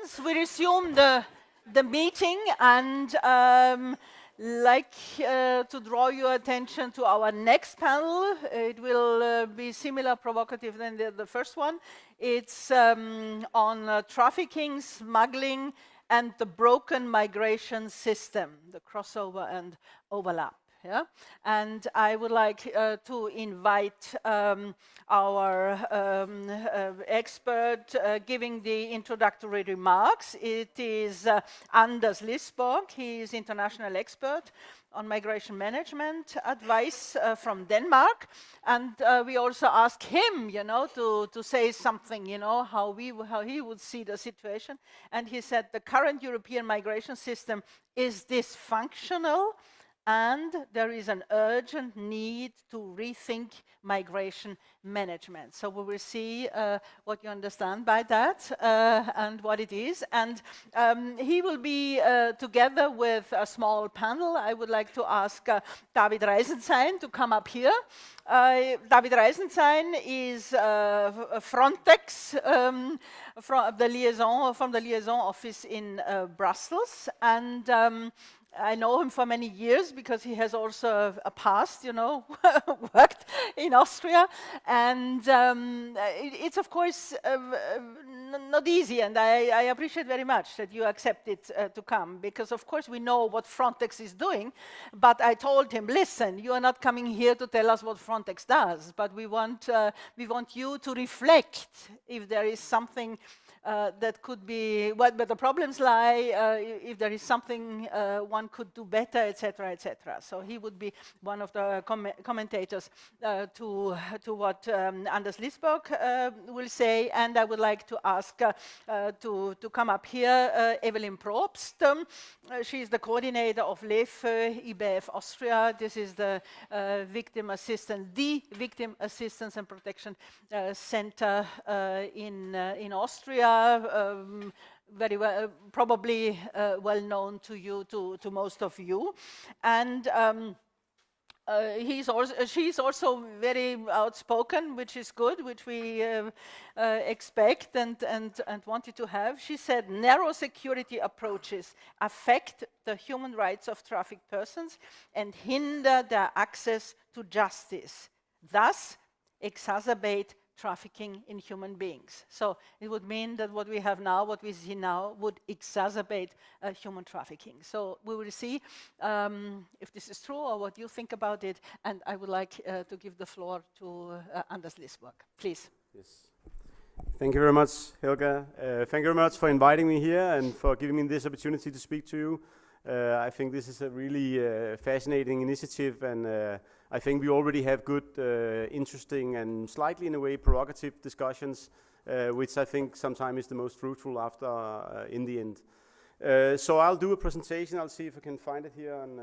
friends, we resume the meeting, and like to draw your attention to our next panel. It will be similar provocative than the first one. It's on trafficking, smuggling, and the broken migration system, the crossover and overlap. Yeah? And I would like to invite our expert giving the introductory remarks. It is Anders Lisborg. He is international expert on migration management advice from Denmark. And we also asked him, to say something, how he would see the situation. And he said the current European migration system is dysfunctional, and there is an urgent need to rethink migration management. So we will see what you understand by that and what it is. And he will be together with a small panel. I would like to ask David Reisenstein to come up here. David Reisenstein is Frontex from the liaison office in Brussels, and I know him for many years because he has also a past, worked in Austria. And it's, of course, not easy. And I appreciate very much that you accepted to come, because, of course, we know what Frontex is doing. But I told him, listen, you are not coming here to tell us what Frontex does, but we want you to reflect if there is something that could be, where the problems lie, if there is something one could do better, etc., etc. So he would be one of the commentators to what Anders Lisborg will say. And I would like to ask to come up here Evelyn Probst. She is the coordinator of LEFÖ IBF Austria. This is the Victim Assistance and Protection Center in Austria. Very well, probably well known to you, to most of you, and she's also very outspoken, which is good, which we expect and wanted to have. She said narrow security approaches affect the human rights of trafficked persons and hinder their access to justice, thus exacerbate trafficking in human beings. So it would mean that what we have now, what we see now, would exacerbate human trafficking. So we will see if this is true or what you think about it. And I would like to give the floor to Anders Lisborg. Please. Yes. Thank you very much, Helga. Thank you very much for inviting me here and for giving me this opportunity to speak to you. I think this is a really fascinating initiative, and I think we already have good, interesting, and slightly, in a way, provocative discussions, which I think sometimes is the most fruitful after, in the end. So I'll do a presentation. I'll see if I can find it here on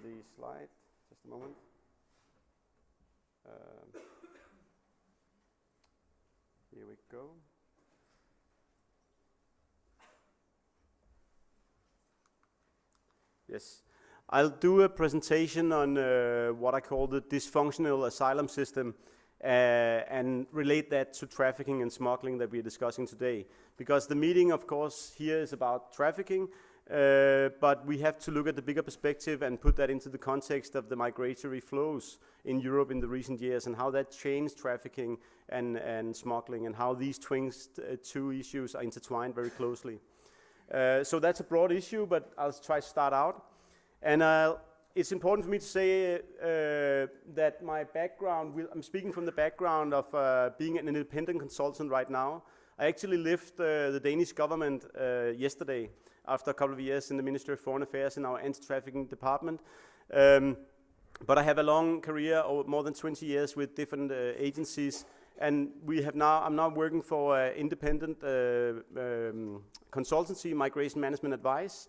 the slide. Just a moment. Here we go. Yes, I'll do a presentation on what I call the dysfunctional asylum system and relate that to trafficking and smuggling that we're discussing today. Because the meeting, of course, here is about trafficking, but we have to look at the bigger perspective and put that into the context of the migratory flows in Europe in the recent years and how that changed trafficking and smuggling and how these two issues are intertwined very closely. So that's a broad issue, but I'll try to start out. And it's important for me to say that my background, I'm speaking from the background of being an independent consultant right now. I actually left the Danish government yesterday after a couple of years in the Ministry of Foreign Affairs in our anti-trafficking department. But I have a long career, more than 20 years, with different agencies. And I'm now working for independent consultancy, migration management advice.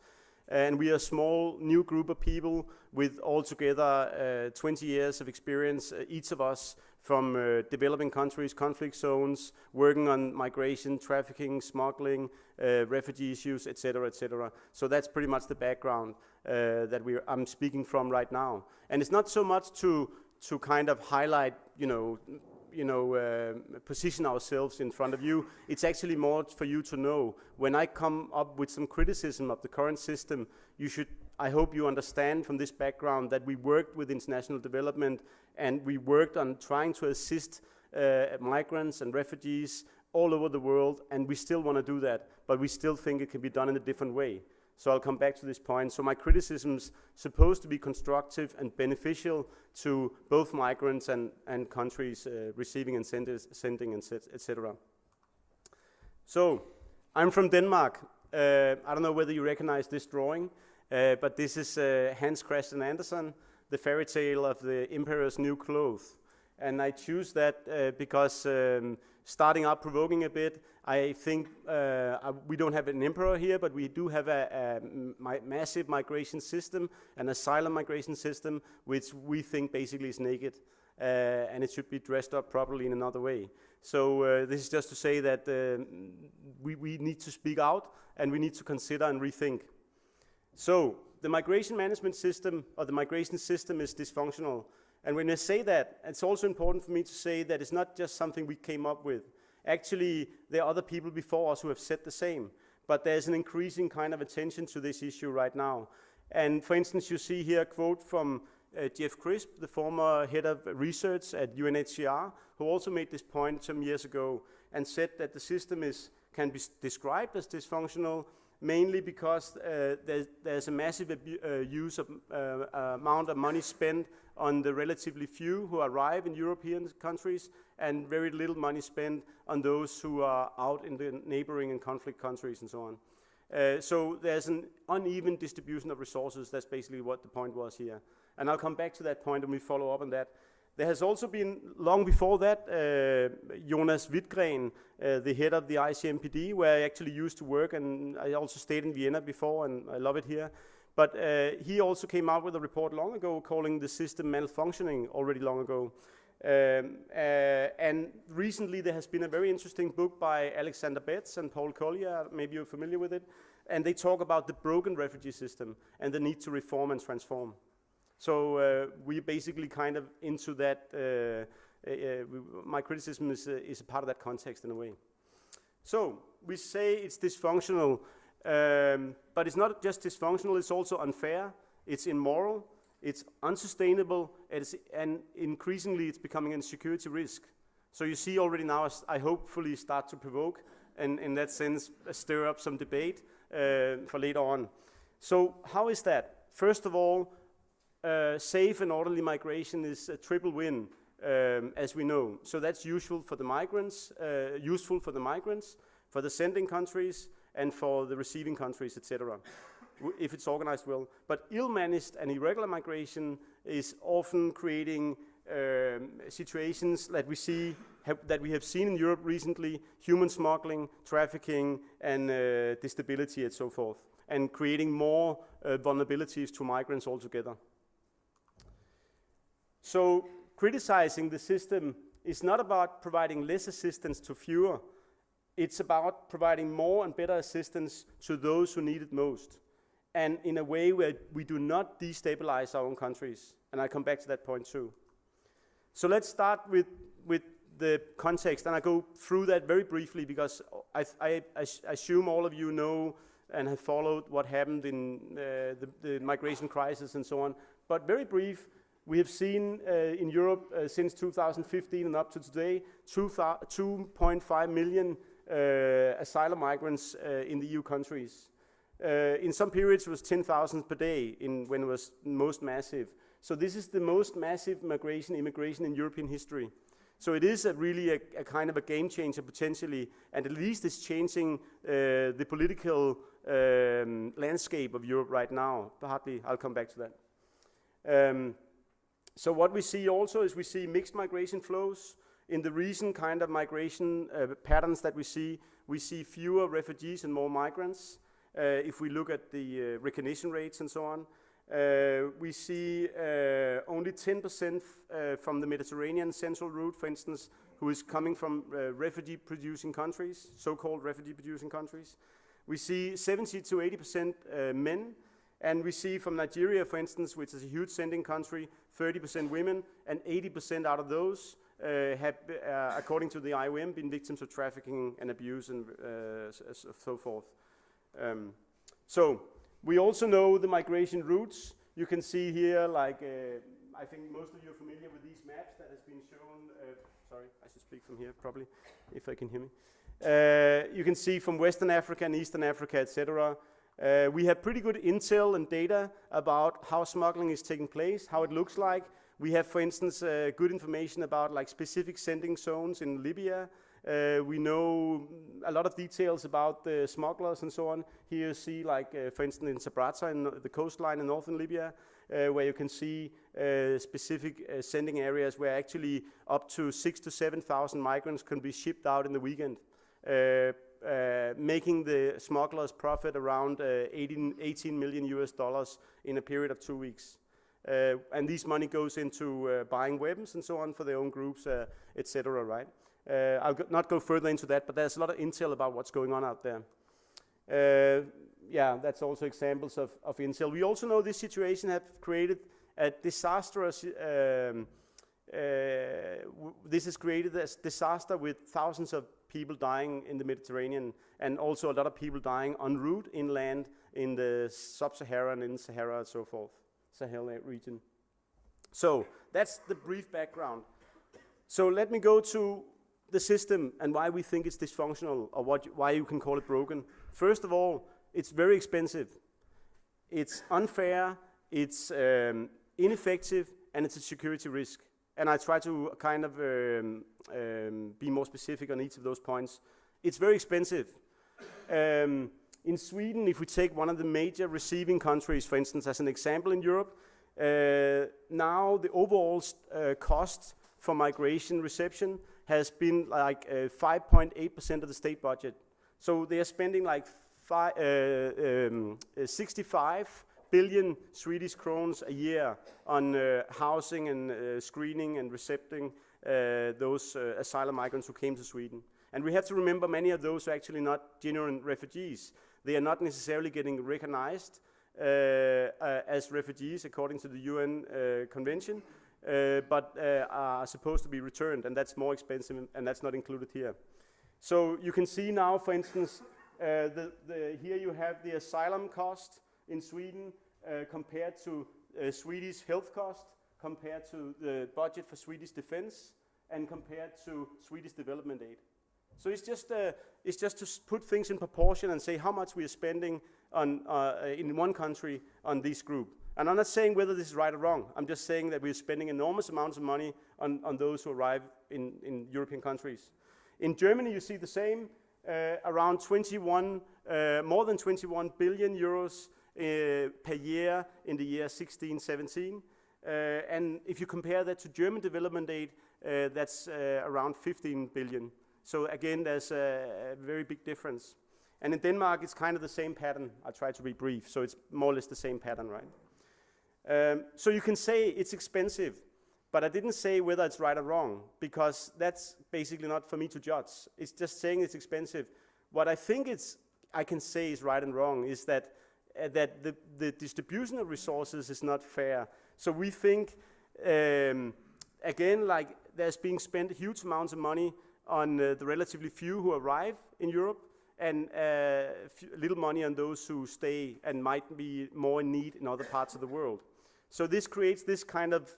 And we are a small new group of people with altogether 20 years of experience, each of us, from developing countries, conflict zones, working on migration, trafficking, smuggling, refugee issues, etc., etc. So that's pretty much the background that I'm speaking from right now. And it's not so much to kind of highlight, position ourselves in front of you. It's actually more for you to know. When I come up with some criticism of the current system, I hope you understand from this background that we worked with international development and we worked on trying to assist migrants and refugees all over the world, and we still want to do that, but we still think it can be done in a different way. So I'll come back to this point. So my criticism's supposed to be constructive and beneficial to both migrants and countries receiving and sending, etc. So I'm from Denmark. I don't know whether you recognize this drawing, but this is Hans Christian Andersen, the fairy tale of the Emperor's New Clothes. And I choose that because starting out provoking a bit, I think we don't have an emperor here, but we do have a massive migration system, an asylum migration system, which we think basically is naked, and it should be dressed up properly in another way. So this is just to say that we need to speak out, and we need to consider and rethink. So the migration management system, or the migration system, is dysfunctional. And when I say that, it's also important for me to say that it's not just something we came up with. Actually, there are other people before us who have said the same. But there's an increasing kind of attention to this issue right now. And for instance, you see here a quote from Jeff Crisp, the former head of research at UNHCR, who also made this point some years ago and said that the system can be described as dysfunctional mainly because there's a massive amount of money spent on the relatively few who arrive in European countries and very little money spent on those who are out in the neighboring and conflict countries and so on. So there's an uneven distribution of resources. That's basically what the point was here. And I'll come back to that point when we follow up on that. There has also been, long before that, Jonas Wittgren, the head of the ICMPD, where I actually used to work, and I also stayed in Vienna before, and I love it here. But he also came out with a report long ago calling the system malfunctioning already long ago. And recently there has been a very interesting book by Alexander Betts and Paul Collier, maybe you're familiar with it, and they talk about the broken refugee system and the need to reform and transform. So we're basically kind of into that, my criticism is a part of that context in a way. So we say it's dysfunctional, but it's not just dysfunctional, it's also unfair, it's immoral, it's unsustainable, and increasingly it's becoming a security risk. So you see already now, I hopefully start to provoke, and in that sense stir up some debate for later on. So how is that? First of all, safe and orderly migration is a triple win, as we know. So that's useful for the migrants, for the sending countries, and for the receiving countries, etc., if it's organized well. But ill-managed and irregular migration is often creating situations that we have seen in Europe recently: human smuggling, trafficking, and instability, and so forth, and creating more vulnerabilities to migrants altogether. So criticizing the system is not about providing less assistance to fewer. It's about providing more and better assistance to those who need it most, and in a way where we do not destabilize our own countries. And I come back to that point too. So let's start with the context, and I go through that very briefly because I assume all of you know and have followed what happened in the migration crisis and so on. But very brief, we have seen in Europe since 2015 and up to today 2.5 million asylum migrants in the EU countries. In some periods it was 10,000 per day when it was most massive. So this is the most massive immigration in European history. So it is really a kind of a game changer potentially, and at least it's changing the political landscape of Europe right now. Partly, I'll come back to that. So what we see also is we see mixed migration flows. In the recent kind of migration patterns that we see fewer refugees and more migrants. If we look at the recognition rates and so on, we see only 10% from the Mediterranean central route, for instance, who is coming from refugee-producing countries, so-called refugee-producing countries. We see 70 to 80% men, and we see from Nigeria, for instance, which is a huge sending country, 30% women, and 80% out of those have, according to the IOM, been victims of trafficking and abuse and so forth. So we also know the migration routes. You can see here, like, I think most of you are familiar with these maps that has been shown. Sorry, I should speak from here probably, if I can hear me. You can see from Western Africa and Eastern Africa, etc. We have pretty good intel and data about how smuggling is taking place, how it looks like. We have, for instance, good information about like specific sending zones in Libya. We know a lot of details about the smugglers and so on. Here you see, like, for instance, in Sabratha, in the coastline in northern Libya, where you can see specific sending areas where actually up to 6,000 to 7,000 migrants can be shipped out in the weekend, making the smugglers profit around 18 million US dollars in a period of 2 weeks. And this money goes into buying weapons and so on for their own groups, etc. Right? I'll not go further into that, but there's a lot of intel about what's going on out there. Yeah, that's also examples of intel. We also know this situation have created a disastrous. This has created a disaster with thousands of people dying in the Mediterranean, and also a lot of people dying en route inland in the sub-Saharan and Sahara and so forth. Sahel region. So that's the brief background. So let me go to the system and why we think it's dysfunctional, or why you can call it broken. First of all, it's very expensive. It's unfair, it's ineffective, and it's a security risk. And I try to kind of be more specific on each of those points. It's very expensive. In Sweden, if we take one of the major receiving countries, for instance, as an example in Europe, now the overall cost for migration reception has been like 5.8% of the state budget. So they are spending like 65 billion Swedish crowns a year on housing and screening and recepting those asylum migrants who came to Sweden. And we have to remember many of those are actually not genuine refugees. They are not necessarily getting recognized as refugees according to the UN convention, but are supposed to be returned, and that's more expensive, and that's not included here. So you can see now, for instance, here you have the asylum cost in Sweden compared to Swedish health cost, compared to the budget for Swedish defense, and compared to Swedish development aid. So it's just to put things in proportion and say how much we are spending on in one country on this group. And I'm not saying whether this is right or wrong. I'm just saying that we're spending enormous amounts of money on those who arrive in European countries. In Germany, you see the same, around more than 21 billion euros per year in the year 16-17. And if you compare that to German development aid, that's around 15 billion. So again, there's a very big difference. And in Denmark, it's kind of the same pattern. I'll try to be brief, so it's more or less the same pattern, right? So you can say it's expensive, but I didn't say whether it's right or wrong, because that's basically not for me to judge. It's just saying it's expensive. What I think I can say is right and wrong is that the distribution of resources is not fair. So we think, again, like there's being spent huge amounts of money on the relatively few who arrive in Europe, and little money on those who stay and might be more in need in other parts of the world. So this creates this kind of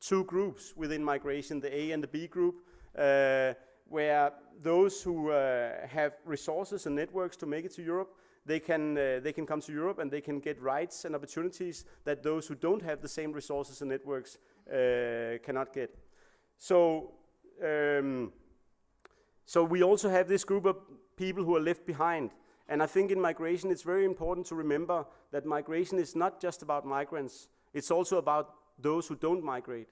two groups within migration, the A and the B group, where those who have resources and networks to make it to Europe, they can come to Europe and they can get rights and opportunities that those who don't have the same resources and networks cannot get. So we also have this group of people who are left behind. And I think in migration it's very important to remember that migration is not just about migrants. It's also about those who don't migrate,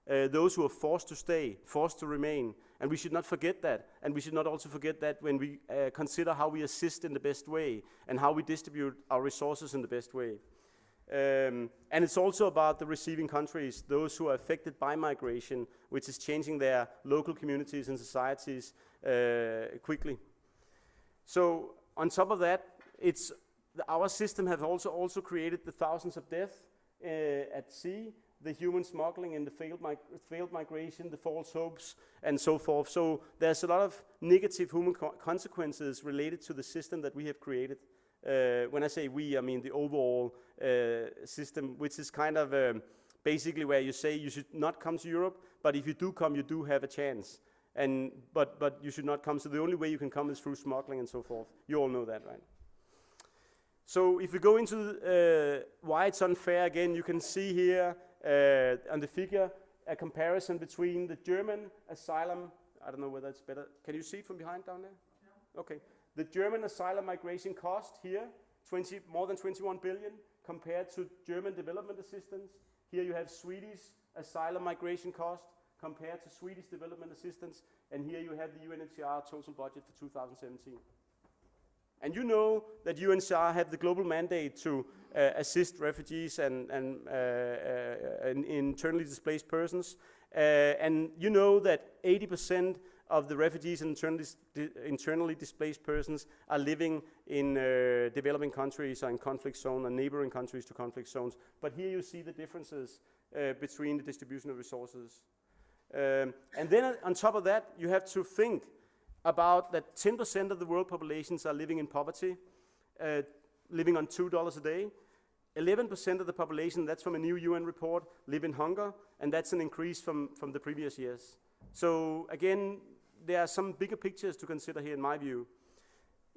those who are forced to stay, forced to remain. And we should not forget that. And we should not also forget that when we consider how we assist in the best way and how we distribute our resources in the best way. And it's also about the receiving countries, those who are affected by migration, which is changing their local communities and societies quickly. So on top of that, our system has also created the thousands of deaths at sea, the human smuggling and the failed migration, the false hopes, and so forth. So there's a lot of negative human consequences related to the system that we have created. When I say we, I mean the overall system, which is kind of basically where you say you should not come to Europe, but if you do come, you do have a chance. But you should not come. So the only way you can come is through smuggling and so forth. You all know that, right? So if we go into why it's unfair, again, you can see here on the figure a comparison between the German asylum. I don't know whether it's better. Can you see it from behind down there? No. Okay. The German asylum migration cost here, more than 21 billion, compared to German development assistance. Here you have Swedish asylum migration cost compared to Swedish development assistance. And here you have the UNHCR total budget for 2017. And you know that UNHCR have the global mandate to assist refugees and internally displaced persons. And you know that 80% of the refugees and internally displaced persons are living in developing countries or in conflict zones and neighboring countries to conflict zones. But here you see the differences between the distribution of resources. And then on top of that, you have to think about that 10% of the world populations are living in poverty, living on $2 a day. 11% of the population, that's from a new UN report, live in hunger, and that's an increase from the previous years. So again, there are some bigger pictures to consider here in my view.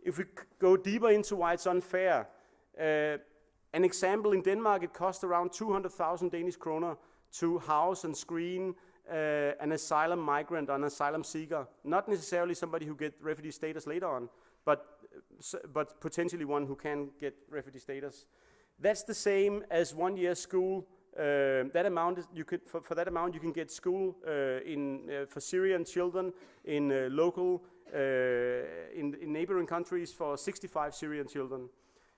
If we go deeper into why it's unfair, an example in Denmark, it costs around 200,000 Danish kroner to house and screen an asylum migrant or an asylum seeker, not necessarily somebody who gets refugee status later on, but potentially one who can get refugee status. That's the same as 1 year school. That amount you could for that amount you can get school for Syrian children in in neighboring countries for 65 Syrian children.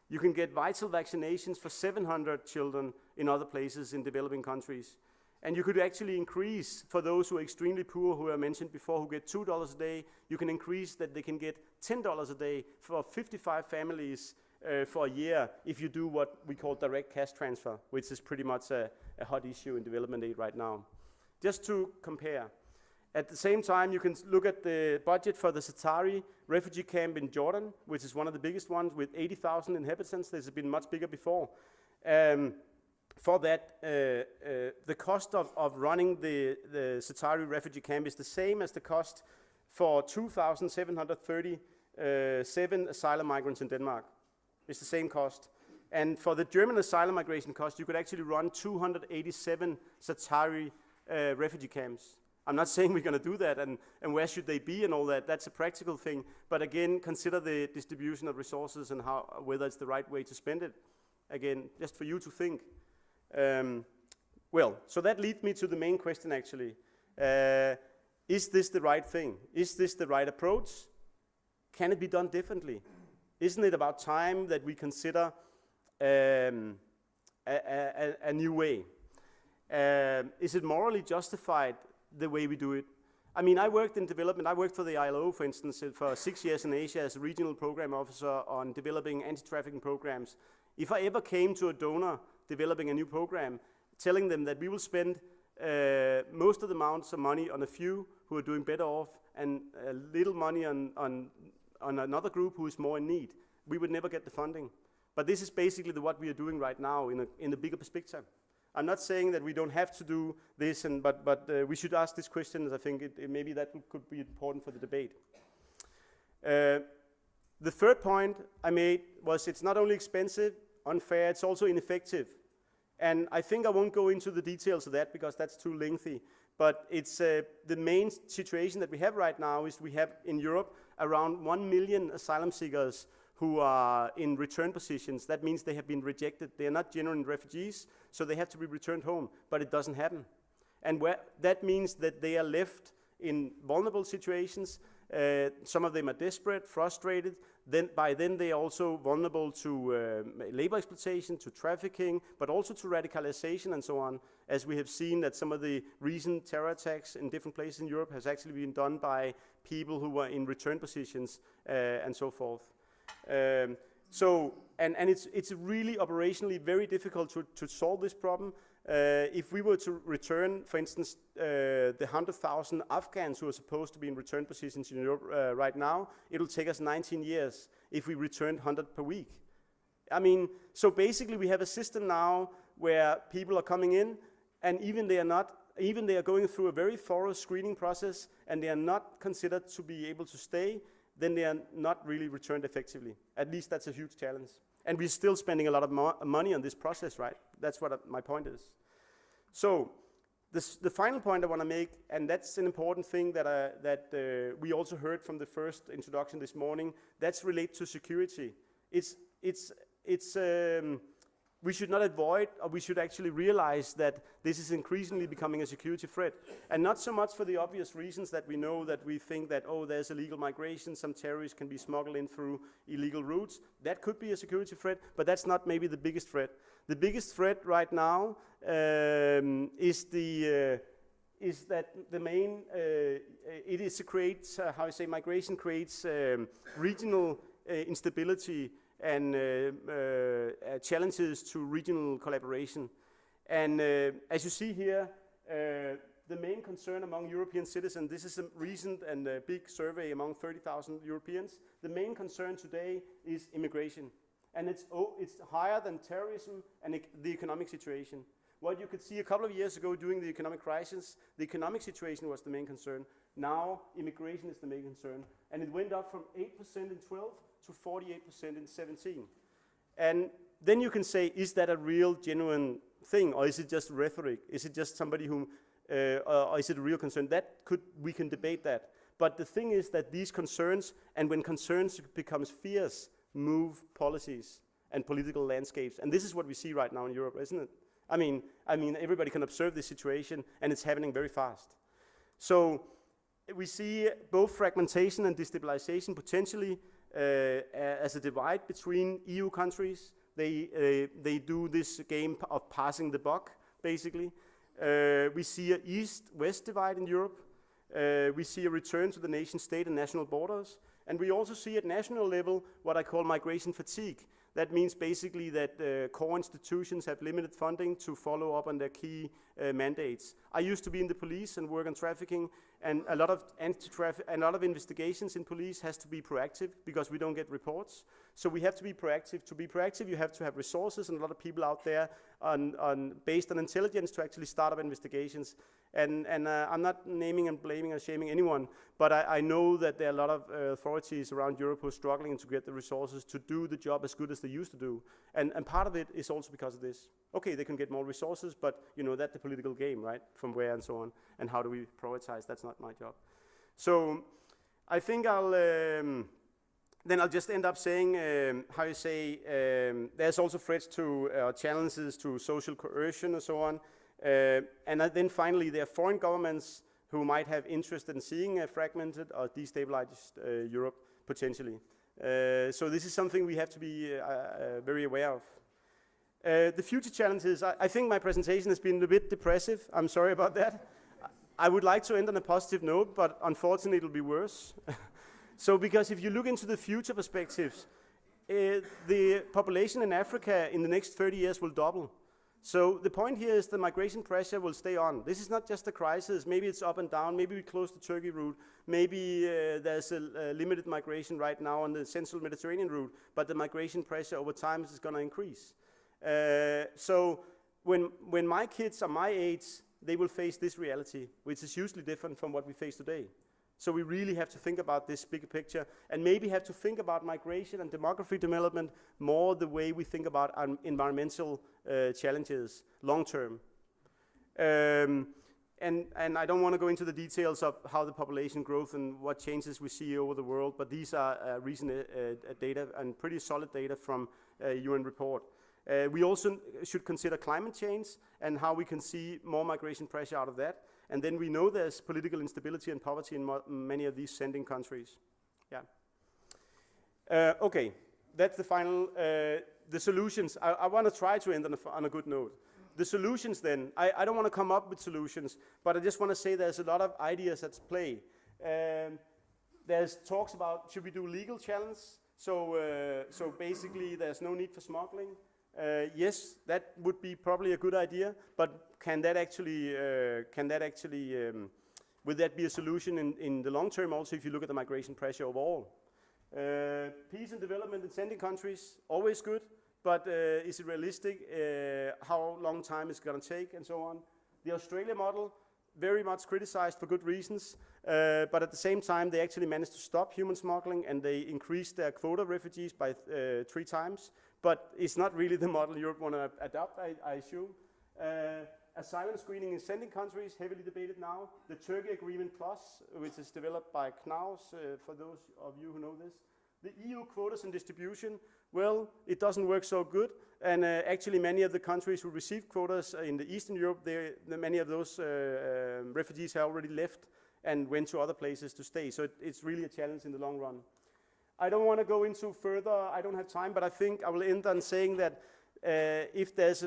You can get vital vaccinations for 700 children in other places in developing countries. And you could actually increase, for those who are extremely poor, who I mentioned before, who get $2 a day, you can increase that they can get $10 a day for 55 families for a year if you do what we call direct cash transfer, which is pretty much a hot issue in development aid right now. Just to compare. At the same time, you can look at the budget for the Satari refugee camp in Jordan, which is one of the biggest ones with 80,000 inhabitants. This has been much bigger before. For that, the cost of running the Satari refugee camp is the same as the cost for 2,737 asylum migrants in Denmark. It's the same cost. And for the German asylum migration cost, you could actually run 287 Satari refugee camps. I'm not saying we're going to do that, and where should they be and all that. That's a practical thing. But again, consider the distribution of resources and whether it's the right way to spend it. Again, just for you to think. Well, so that leads me to the main question actually. Is this the right thing? Is this the right approach? Can it be done differently? Isn't it about time that we consider a new way? Is it morally justified the way we do it? I mean, I worked in development. I worked for the ILO, for instance, for 6 years in Asia as a regional program officer on developing anti-trafficking programs. If I ever came to a donor developing a new program, telling them that we will spend most of the amounts of money on a few who are doing better off and a little money on another group who is more in need, we would never get the funding. But this is basically what we are doing right now in a bigger perspective. I'm not saying that we don't have to do this, but we should ask these questions. I think maybe that could be important for the debate. The third point I made was it's not only expensive, unfair, it's also ineffective. And I think I won't go into the details of that because that's too lengthy. But it's the main situation that we have right now is we have in Europe around 1 million asylum seekers who are in return positions. That means they have been rejected. They are not genuine refugees, so they have to be returned home, but it doesn't happen. And that means that they are left in vulnerable situations. Some of them are desperate, frustrated. By then they are also vulnerable to labor exploitation, to trafficking, but also to radicalization and so on, as we have seen that some of the recent terror attacks in different places in Europe has actually been done by people who were in return positions and so forth. It's really operationally very difficult to solve this problem. if we were to return, for instance, the 100,000 Afghans who are supposed to be in return positions in Europe right now, it'll take us 19 years if we returned 100 per week. I mean, so basically we have a system now where people are coming in, and even they are going through a very thorough screening process, and they are not considered to be able to stay, then they are not really returned effectively. At least that's a huge challenge. And we're still spending a lot of money on this process, right? That's what my point is. So, the final point I want to make, and that's an important thing that we also heard from the first introduction this morning, that's related to security. We should not avoid, or we should actually realize that this is increasingly becoming a security threat. And not so much for the obvious reasons that we know, that we think that, oh, there's illegal migration, some terrorists can be smuggled in through illegal routes. That could be a security threat, but that's not maybe the biggest threat. The biggest threat right now is that the main, migration creates regional instability and challenges to regional collaboration. And as you see here, the main concern among European citizens, this is a recent and big survey among 30,000 Europeans, the main concern today is immigration. And it's higher than terrorism and the economic situation. What you could see a couple of years ago during the economic crisis, the economic situation was the main concern. Now, immigration is the main concern. And it went up from 8% in 12 to 48% in 17. And then you can say, is that a real, genuine thing, or is it just rhetoric? Is it just somebody who, or is it a real concern? We can debate that. But the thing is that these concerns, and when concerns becomes fears, move policies and political landscapes. And this is what we see right now in Europe, isn't it? I mean, everybody can observe this situation, and it's happening very fast. So we see both fragmentation and destabilization potentially as a divide between EU countries. They do this game of passing the buck, basically. We see an east-west divide in Europe. We see a return to the nation state and national borders. And we also see at national level what I call migration fatigue. That means basically that core institutions have limited funding to follow up on their key mandates. I used to be in the police and work on trafficking, and a lot of investigations in police has to be proactive because we don't get reports. So we have to be proactive. To be proactive, you have to have resources and a lot of people out there based on intelligence to actually start up investigations. And I'm not naming and blaming or shaming anyone, but I know that there are a lot of authorities around Europe who are struggling to get the resources to do the job as good as they used to do. And part of it is also because of this. Okay, they can get more resources, but you know, that's the political game, right? From where and so on. And how do we prioritize? That's not my job. So I think then I'll just end up saying, there's also threats to challenges to social coercion and so on. And then finally, there are foreign governments who might have interest in seeing a fragmented or destabilized Europe, potentially. So this is something we have to be very aware of. The future challenges, I think my presentation has been a bit depressive. I'm sorry about that. I would like to end on a positive note, but unfortunately it'll be worse. So because if you look into the future perspectives, the population in Africa in the next 30 years will double. So the point here is the migration pressure will stay on. This is not just a crisis. Maybe it's up and down. Maybe we close the Turkey route. Maybe there's a limited migration right now on the central Mediterranean route, but the migration pressure over time is going to increase. So when my kids are my age, they will face this reality, which is hugely different from what we face today. So we really have to think about this bigger picture, and maybe have to think about migration and demography development more the way we think about environmental challenges long term. And I don't want to go into the details of how the population growth and what changes we see over the world, but these are recent data and pretty solid data from a UN report. We also should consider climate change and how we can see more migration pressure out of that. And then we know there's political instability and poverty in many of these sending countries. Yeah. Okay, that's the final, the solutions. I want to try to end on a good note. The solutions then, I don't want to come up with solutions, but I just want to say there's a lot of ideas at play. There's talks about, should we do legal challenge? So basically there's no need for smuggling. Yes, that would be probably a good idea, but can that actually, will that be a solution in the long term also if you look at the migration pressure overall? Peace and development in sending countries, always good, but is it realistic? How long time is it going to take and so on? The Australia model, very much criticized for good reasons, but at the same time they actually managed to stop human smuggling and they increased their quota of refugees by 3 times, but it's not really the model Europe want to adopt, I assume. Asylum screening in sending countries, heavily debated now. The Turkey Agreement Plus, which is developed by Knaus, for those of you who know this. The EU quotas and distribution, well, it doesn't work so good. And actually many of the countries who receive quotas in the Eastern Europe, many of those refugees have already left and went to other places to stay. So it's really a challenge in the long run. I don't want to go into further, I don't have time, but I think I will end on saying that if there's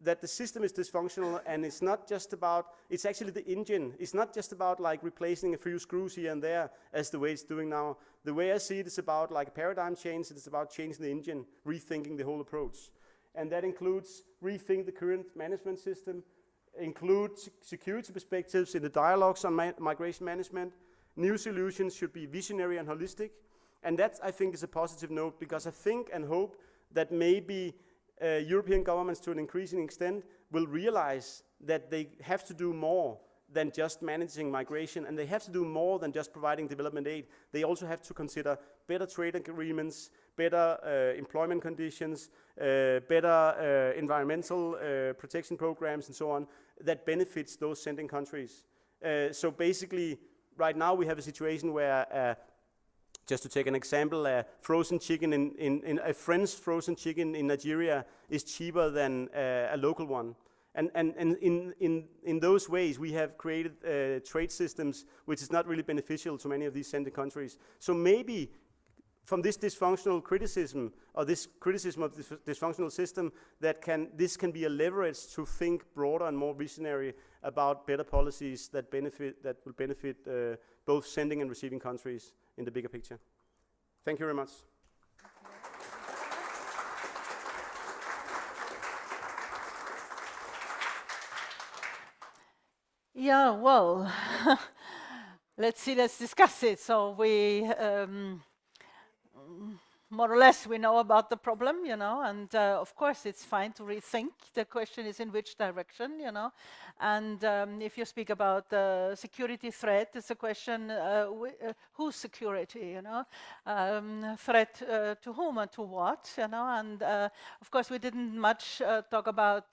that the system is dysfunctional and it's not just about, it's actually the engine. It's not just about like replacing a few screws here and there as the way it's doing now. The way I see it is about like a paradigm change. It's about changing the engine, rethinking the whole approach. And that includes rethink the current management system, include security perspectives in the dialogues on migration management. New solutions should be visionary and holistic. And that, I think, is a positive note because I think and hope that maybe European governments to an increasing extent will realize that they have to do more than just managing migration, and they have to do more than just providing development aid. They also have to consider better trade agreements, better employment conditions, better environmental protection programs and so on that benefits those sending countries. So basically, right now we have a situation where just to take an example, a frozen chicken in a French frozen chicken in Nigeria is cheaper than a local one. And in those ways, we have created trade systems which is not really beneficial to many of these sending countries. So maybe from this dysfunctional criticism, or this criticism of this dysfunctional system, this can be a leverage to think broader and more visionary about better policies that will benefit both sending and receiving countries in the bigger picture. Thank you very much. Yeah, well, let's discuss it. So we, more or less, we know about the problem, you know, and of course it's fine to rethink. The question is in which direction, you know, and if you speak about the security threat, it's a question, whose security, you know, threat to whom and to what, you know, and of course we didn't much talk about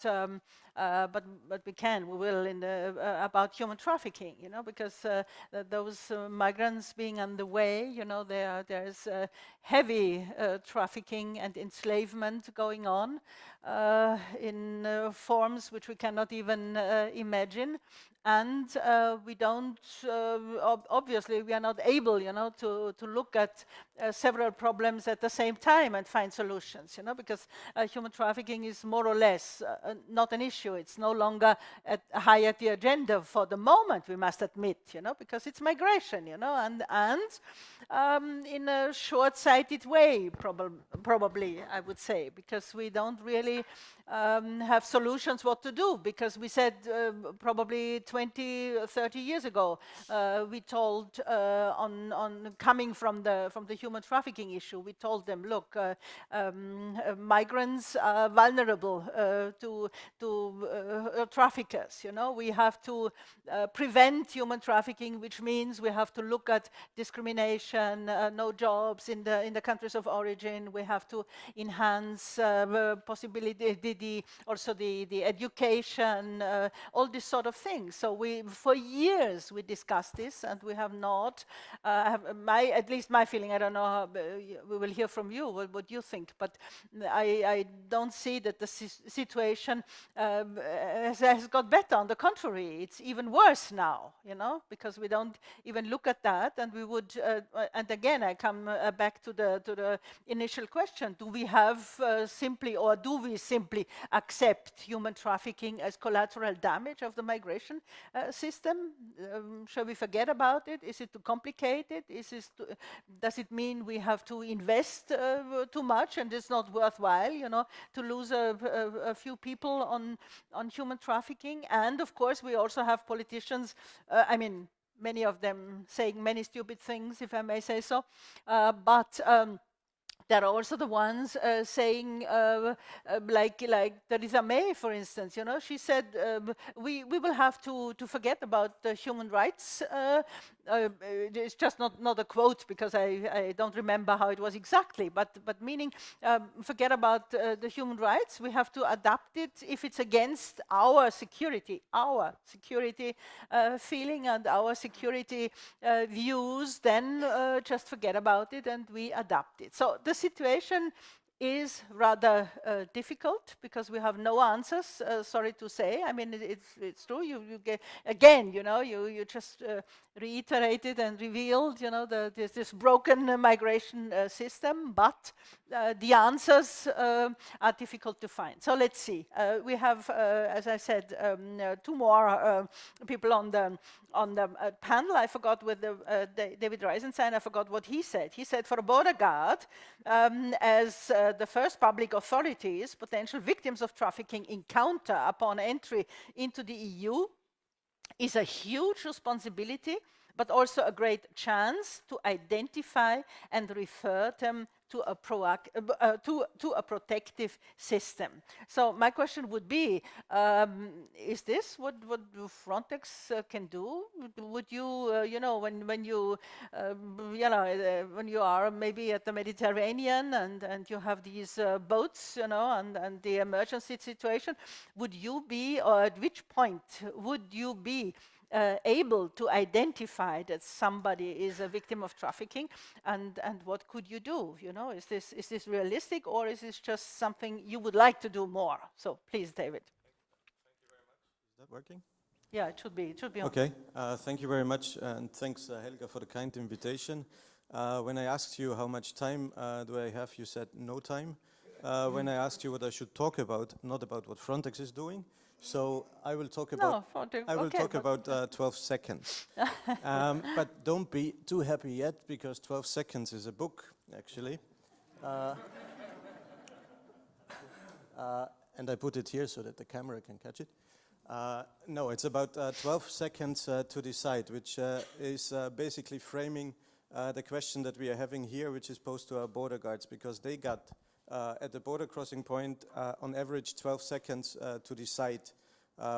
but we will in the about human trafficking, you know, because those migrants being on the way, you know, there's heavy trafficking and enslavement going on in forms which we cannot even imagine. And we don't, obviously, we are not able, you know, to look at several problems at the same time and find solutions, you know, because human trafficking is more or less not an issue. It's no longer high at the agenda for the moment, we must admit, you know, because it's migration, you know, and in a short-sighted way, probably, I would say, because we don't really have solutions what to do, because we said probably 20, 30 years ago, we told on coming from the human trafficking issue, we told them, look, migrants are vulnerable to traffickers. You know, we have to prevent human trafficking, which means we have to look at discrimination, no jobs in the countries of origin. We have to enhance possibility, also the education, all these sort of things. So for years we discussed this, and we have not. At least my feeling. I don't know. How, we will hear from you what you think, but I don't see that the situation has got better. On the contrary, it's even worse now. You know, because we don't even look at that, and we would. And again, I come back to the initial question: do we have do we simply accept human trafficking as collateral damage of the migration? system? Shall we forget about it? Is it too complicated? Does it mean we have to invest too much and it's not worthwhile, to lose a few people on human trafficking? And of course, we also have politicians, many of them saying many stupid things, if I may say so, but there are also the ones saying, like Theresa May, for instance, she said, we will have to forget about the human rights. It's just not a quote, because I don't remember how it was exactly, but meaning forget about the human rights. We have to adapt it if it's against our security feeling and our security views, then just forget about it and we adapt it. So the situation is rather difficult because we have no answers, sorry to say. I mean, it's true. You get, again, you just reiterated and revealed, this broken migration system, but the answers are difficult to find. So let's see. We have, as I said, two more people on the panel. I forgot with David Reisenstein, I forgot what he said. He said for a border guard, as the first public authorities, potential victims of trafficking encounter upon entry into the EU is a huge responsibility, but also a great chance to identify and refer them to a protective system. So my question would be, is this what Frontex can do? Would you, when you are maybe at the Mediterranean and you have these boats, and the emergency situation, would you be, or at which point would you be able to identify that somebody is a victim of trafficking, and what could you do? Is this realistic, or is this just something you would like to do more? So please, David. Thank you very much. Is that working? Yeah, it should be. It should be on. Okay. Thank you very much, and thanks, Helga, for the kind invitation. When I asked you how much time do I have, you said no time. When I asked you what I should talk about, not about what Frontex is doing. So I will talk about. I will talk about 12 seconds. But don't be too happy yet, because 12 seconds is a book, actually. And I put it here so that the camera can catch it. No, it's about 12 seconds to decide, which is basically framing the question that we are having here, which is posed to our border guards, because they got at the border crossing point on average 12 seconds to decide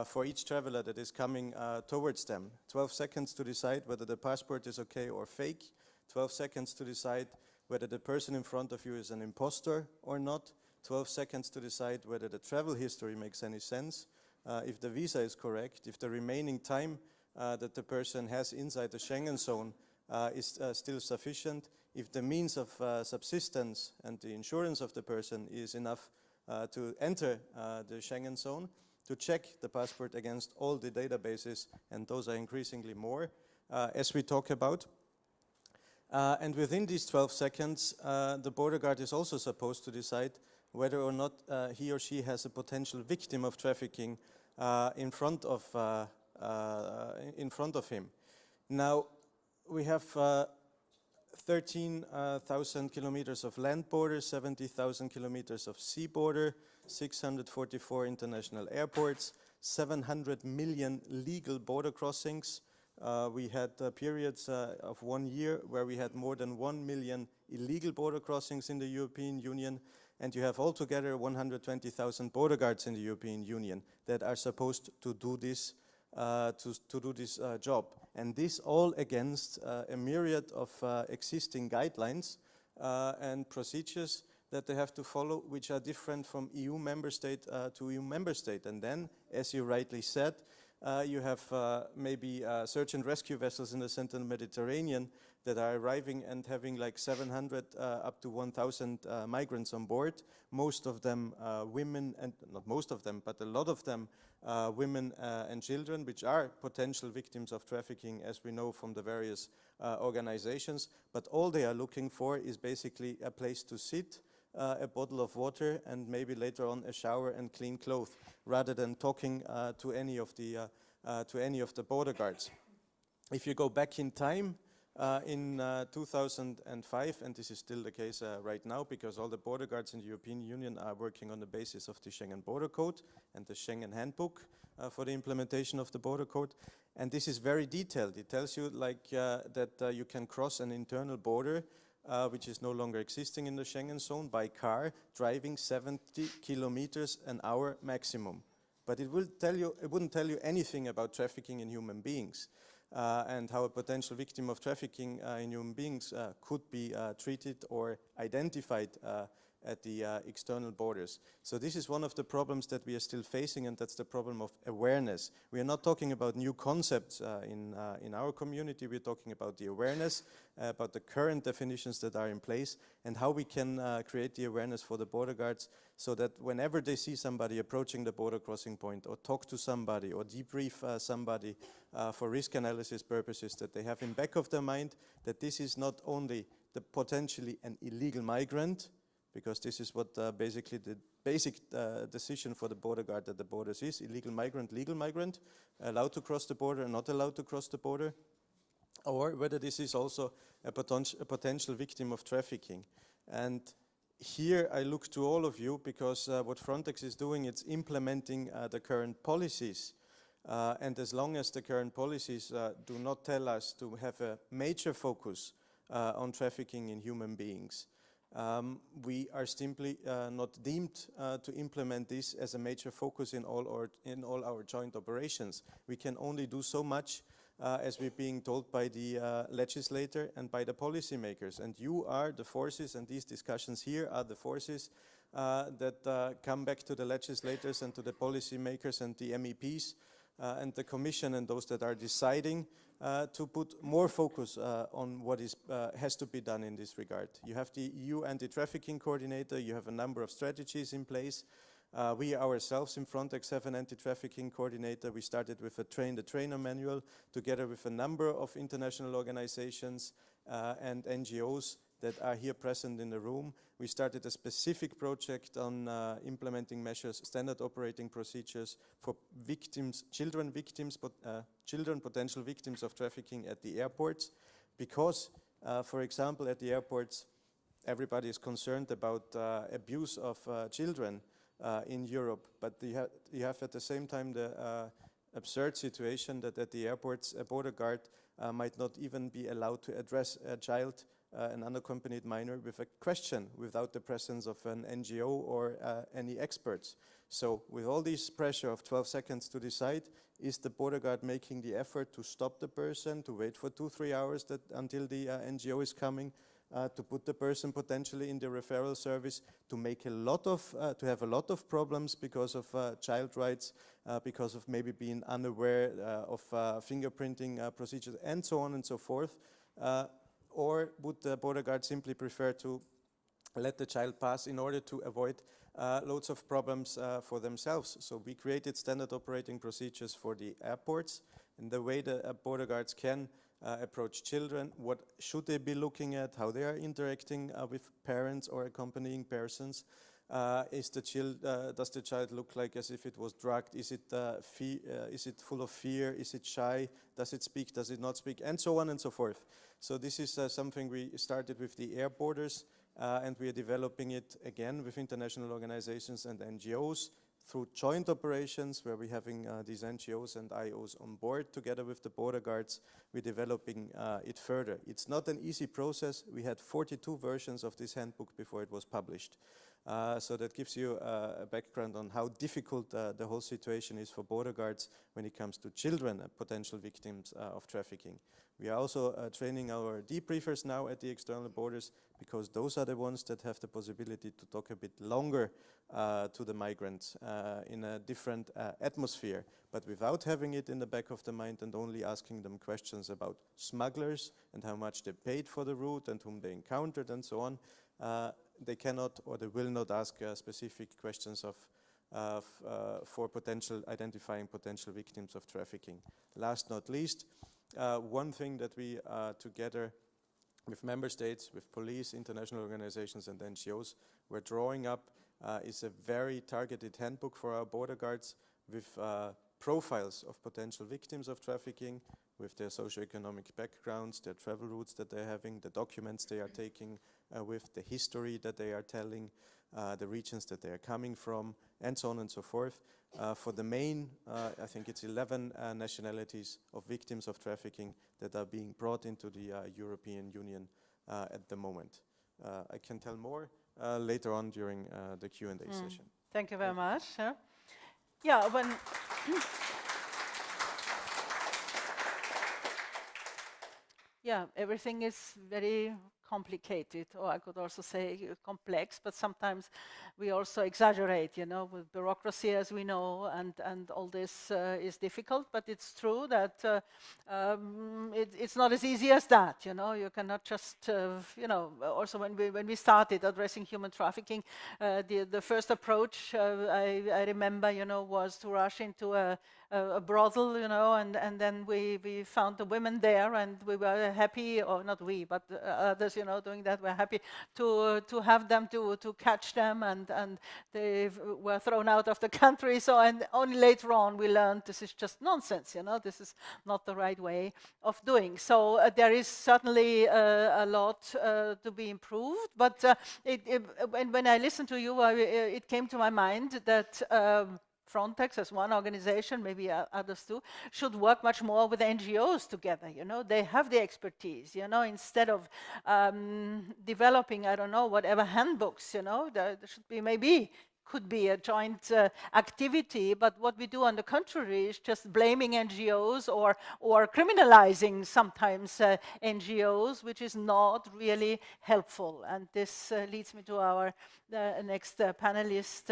for each traveler that is coming towards them. 12 seconds to decide whether the passport is okay or fake. 12 seconds to decide whether the person in front of you is an imposter or not. 12 seconds to decide whether the travel history makes any sense, if the visa is correct, if the remaining time that the person has inside the Schengen zone is still sufficient, if the means of subsistence and the insurance of the person is enough to enter the Schengen zone, to check the passport against all the databases, and those are increasingly more, as we talk about. And within these 12 seconds, the border guard is also supposed to decide whether or not he or she has a potential victim of trafficking in front of him. Now, we have 13,000 kilometers of land border, 70,000 kilometers of sea border, 644 international airports, 700 million legal border crossings. We had periods of 1 year where we had more than 1 million illegal border crossings in the European Union, and you have altogether 120,000 border guards in the European Union that are supposed to do this job. And this all against a myriad of existing guidelines and procedures that they have to follow, which are different from EU member state to EU member state. And then, as you rightly said, you have maybe search and rescue vessels in the central Mediterranean that are arriving and having like 700 up to 1,000 migrants on board. Most of them women, and not most of them, but a lot of them women and children, which are potential victims of trafficking, as we know from the various organizations. But all they are looking for is basically a place to sit, a bottle of water, and maybe later on a shower and clean clothes, rather than talking to any of the to any of the border guards. If you go back in time, in 2005, and this is still the case right now, because all the border guards in the European Union are working on the basis of the Schengen Border Code and the Schengen Handbook for the implementation of the Border Code. And this is very detailed. It tells you that you can cross an internal border which is no longer existing in the Schengen zone by car, driving 70 kilometers an hour maximum. But it wouldn't tell you anything about trafficking in human beings. And how a potential victim of trafficking in human beings could be treated or identified at the external borders. So this is one of the problems that we are still facing, and that's the problem of awareness. We are not talking about new concepts in our community. We're talking about the awareness, about the current definitions that are in place, and how we can create the awareness for the border guards so that whenever they see somebody approaching the border crossing point, or talk to somebody, or debrief somebody for risk analysis purposes, that they have in back of their mind that this is not only the potentially an illegal migrant, because this is what basically the basic decision for the border guard at the borders is: illegal migrant, legal migrant, allowed to cross the border, not allowed to cross the border, or whether this is also a potential victim of trafficking. And here I look to all of you, because what Frontex is doing, it's implementing the current policies. And as long as the current policies do not tell us to have a major focus on trafficking in human beings, we are simply not deemed to implement this as a major focus in all our joint operations. We can only do so much as we're being told by the legislator and by the policymakers. And you are the forces, and these discussions here are the forces that come back to the legislators and to the policymakers and the MEPs and the Commission and those that are deciding to put more focus on what has to be done in this regard. You have the EU anti-trafficking coordinator, you have a number of strategies in place. We ourselves in Frontex have an anti-trafficking coordinator. We started with a train the trainer manual together with a number of international organizations and NGOs that are here present in the room. We started a specific project on implementing measures, standard operating procedures for victims, children potential victims of trafficking at the airports, because, for example, at the airports, everybody is concerned about abuse of children in Europe, but you have at the same time the absurd situation that at the airports a border guard might not even be allowed to address a child, an unaccompanied minor, with a question without the presence of an NGO or any experts. So with all this pressure of 12 seconds to decide, is the border guard making the effort to stop the person, to wait for 2-3 hours until the NGO is coming, to put the person potentially in the referral service, to have a lot of problems because of child rights, because of maybe being unaware of fingerprinting procedures, and so on and so forth? Or would the border guard simply prefer to let the child pass in order to avoid loads of problems for themselves? So we created standard operating procedures for the airports, and the way the border guards can approach children, what should they be looking at, how they are interacting with parents or accompanying persons. Does the child look like as if it was drugged? Is it full of fear? Is it shy? Does it speak? Does it not speak? And so on and so forth. So this is something we started with the air borders, and we are developing it again with international organizations and NGOs through joint operations where we're having these NGOs and IOs on board together with the border guards. We're developing it further. It's not an easy process. We had 42 versions of this handbook before it was published. So that gives you a background on how difficult the whole situation is for border guards when it comes to children, potential victims of trafficking. We are also training our debriefers now at the external borders, because those are the ones that have the possibility to talk a bit longer to the migrants in a different atmosphere, but without having it in the back of the mind and only asking them questions about smugglers and how much they paid for the route and whom they encountered and so on. They cannot or they will not ask specific questions for identifying potential victims of trafficking. Last not least, one thing that we together with member states, with police, international organizations and NGOs, we're drawing up is a very targeted handbook for our border guards with profiles of potential victims of trafficking with their socioeconomic backgrounds, their travel routes that they're having, the documents they are taking with, the history that they are telling, the regions that they are coming from, and so on and so forth. For the main, I think it's 11 nationalities of victims of trafficking that are being brought into the European Union at the moment. I can tell more later on during the Q&A session. Thank you very much. Yeah, when yeah, everything is very complicated, or I could also say complex, but sometimes we also exaggerate, you know, with bureaucracy, as we know, and all this is difficult, but it's true that it's not as easy as that, you know. You cannot just, you know, also when we started addressing human trafficking, the first approach I remember, you know, was to rush into a brothel, you know, and then we found the women there, and we were happy, or not we, but others, you know, doing that, were happy to have them, to catch them, and they were thrown out of the country. So, and only later on we learned this is just nonsense, you know, this is not the right way of doing. So there is certainly a lot to be improved, but when I listened to you, it came to my mind that Frontex, as one organization, maybe others too, should work much more with NGOs together. You know, they have the expertise. You know, instead of developing, I don't know, whatever handbooks. You know, there should be maybe. Could be a joint activity, but what we do on the contrary is just blaming NGOs or criminalizing sometimes NGOs, which is not really helpful. And this leads me to our next panelist,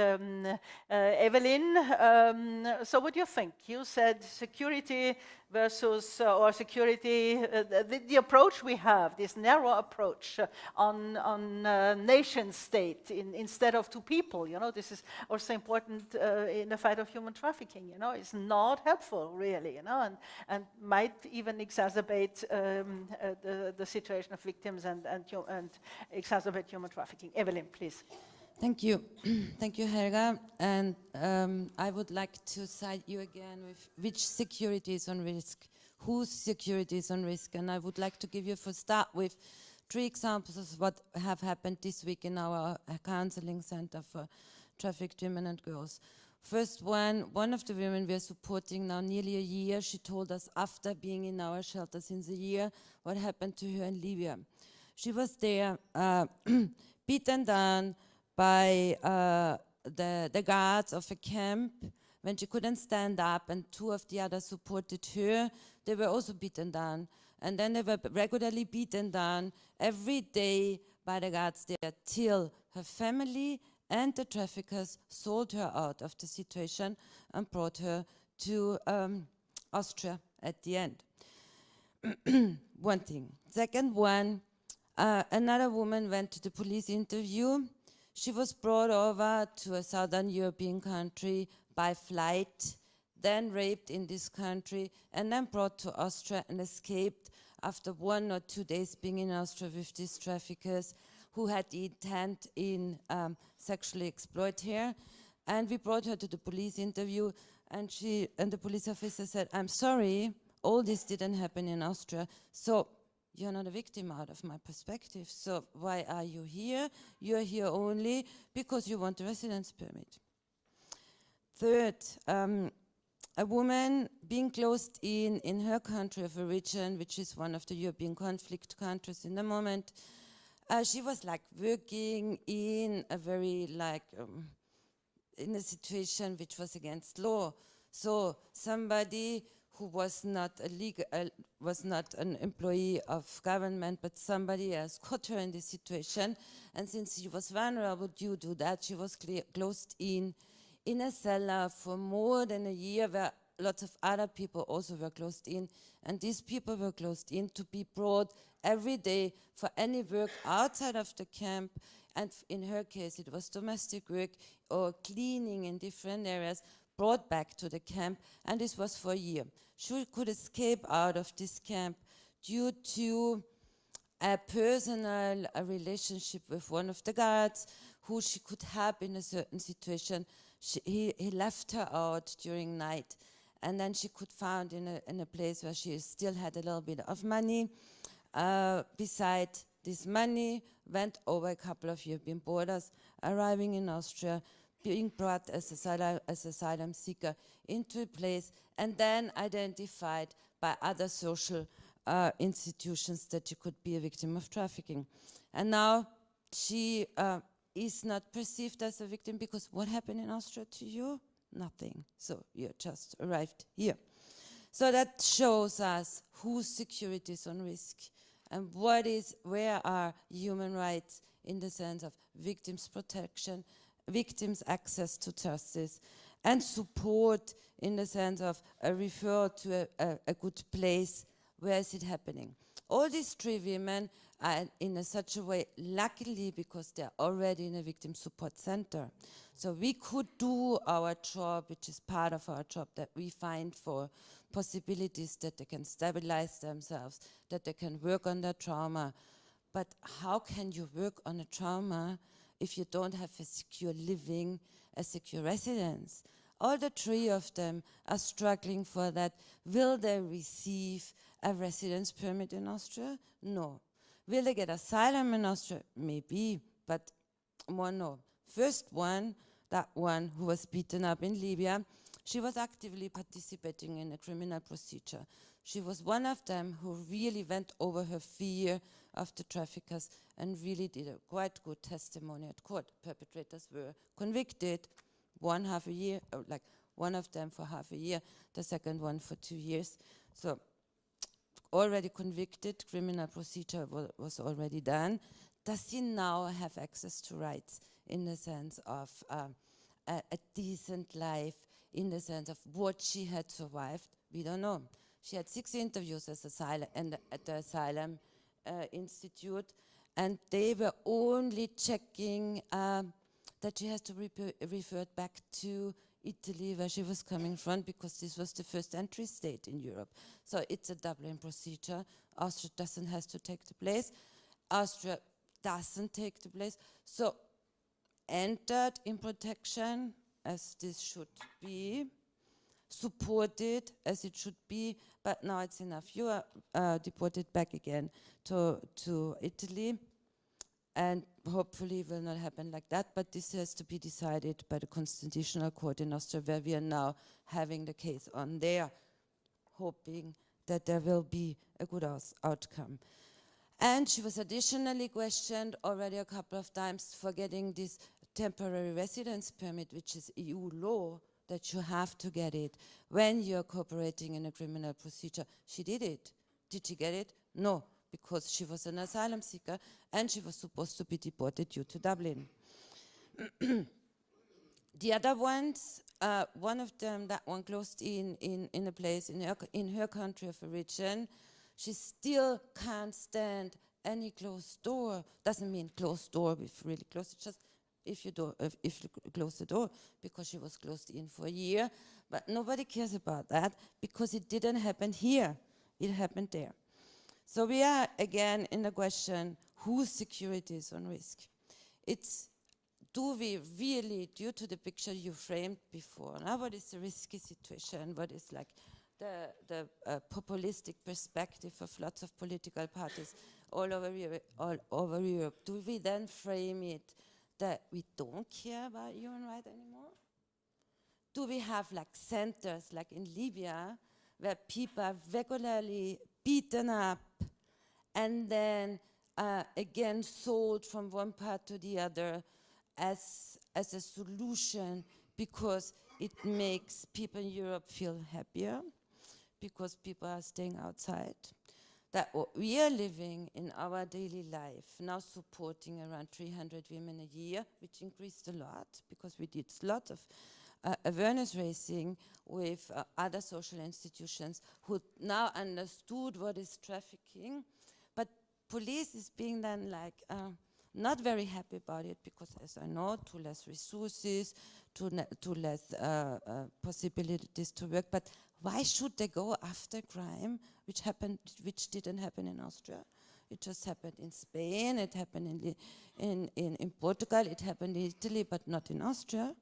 Evelyn. So what do you think? You said security versus, or security, the approach we have, this narrow approach on nation state instead of to people, you know, this is also important in the fight of human trafficking, you know, it's not helpful really, you know, and might even exacerbate the situation of victims and exacerbate human trafficking. Evelyn, please. Thank you. Thank you, Helga. And I would like to cite you again with which security is on risk, whose security is on risk. And I would like to give you, for start with, 3 examples of what have happened this week in our counseling center for trafficked women and girls. First one of the women we are supporting now nearly a year, she told us after being in our shelter since a year, what happened to her in Libya. She was there, beaten down by the guards of a camp when she couldn't stand up, and 2 of the others supported her. They were also beaten down, and then they were regularly beaten down every day by the guards there till her family and the traffickers sold her out of the situation and brought her to Austria at the end. One thing. Second one, another woman went to the police interview. She was brought over to a southern European country by flight, then raped in this country, and then brought to Austria and escaped after 1 or 2 days being in Austria with these traffickers who had the intent in sexually exploit her. And we brought her to the police interview, and the police officer said, "I'm sorry, all this didn't happen in Austria, so you're not a victim out of my perspective, so why are you here? You're here only because you want a residence permit." Third, a woman being closed in her country of origin, which is one of the European conflict countries in the moment. She was like working in a very in a situation which was against law. So somebody who was not was not an employee of government, but somebody else caught her in this situation. And since she was vulnerable due to that, she was closed in a cellar for more than a year, where lots of other people also were closed in. And these people were closed in to be brought every day for any work outside of the camp. And in her case, it was domestic work or cleaning in different areas, brought back to the camp, and this was for a year. She could escape out of this camp due to a personal relationship with one of the guards who she could help in a certain situation. He left her out during night, and then she could found in a place where she still had a little bit of money. Beside this money, went over a couple of European borders, arriving in Austria, being brought as asylum seeker into a place, and then identified by other social institutions that she could be a victim of trafficking. And now she is not perceived as a victim because what happened in Austria to you? Nothing. So you just arrived here. So that shows us whose security is on risk and where are human rights in the sense of victims' protection, victims' access to justice, and support in the sense of a refer to a good place. Where is it happening? All these three women are in such a way, luckily, because they're already in a victim support center. So we could do our job, which is part of our job, that we find for possibilities that they can stabilize themselves, that they can work on their trauma. But how can you work on a trauma if you don't have a secure living, a secure residence? All the three of them are struggling for that. Will they receive a residence permit in Austria? No. Will they get asylum in Austria? Maybe, but more no. First one, that one who was beaten up in Libya, she was actively participating in a criminal procedure. She was one of them who really went over her fear of the traffickers and really did a quite good testimony at court. Perpetrators were convicted, one half a year, like one of them for half a year, the second one for 2 years. So already convicted, criminal procedure was already done. Does he now have access to rights in the sense of a decent life, in the sense of what she had survived? We don't know. She had 6 interviews as at the Asylum Institute, and they were only checking that she has to refer back to Italy, where she was coming from, because this was the first entry state in Europe. So it's a Dublin procedure. Austria doesn't have to take the place. Austria doesn't take the place. So entered in protection, as this should be, supported as it should be, but now it's enough. You are deported back again to Italy, and hopefully it will not happen like that, but this has to be decided by the Constitutional Court in Austria, where we are now having the case on there, hoping that there will be a good outcome. And she was additionally questioned already a couple of times for getting this temporary residence permit, which is EU law, that you have to get it when you're cooperating in a criminal procedure. She did it. Did she get it? No, because she was an asylum seeker and she was supposed to be deported due to Dublin. The other ones, one of them, that one closed in a place in her country of origin. She still can't stand any closed door. Doesn't mean closed door with really closed, it's just if you close the door, because she was closed in for a year. But nobody cares about that because it didn't happen here, it happened there. So we are again in the question, whose security is on risk? It's, do we really, due to the picture you framed before, now what is the risky situation, what is like the populistic perspective of lots of political parties all over Europe, do we then frame it that we don't care about human rights anymore? Do we have like centers like in Libya where people are regularly beaten up and then again sold from one part to the other as a solution because it makes people in Europe feel happier, because people are staying outside? That what we are living in our daily life, now supporting around 300 women a year, which increased a lot because we did lots of awareness raising with other social institutions who now understood what is trafficking. But police is being then like not very happy about it because, as I know, too less resources, too less possibilities to work. But why should they go after crime which didn't happen in Austria? It just happened in Spain, it happened in Portugal, it happened in Italy, but not in Austria.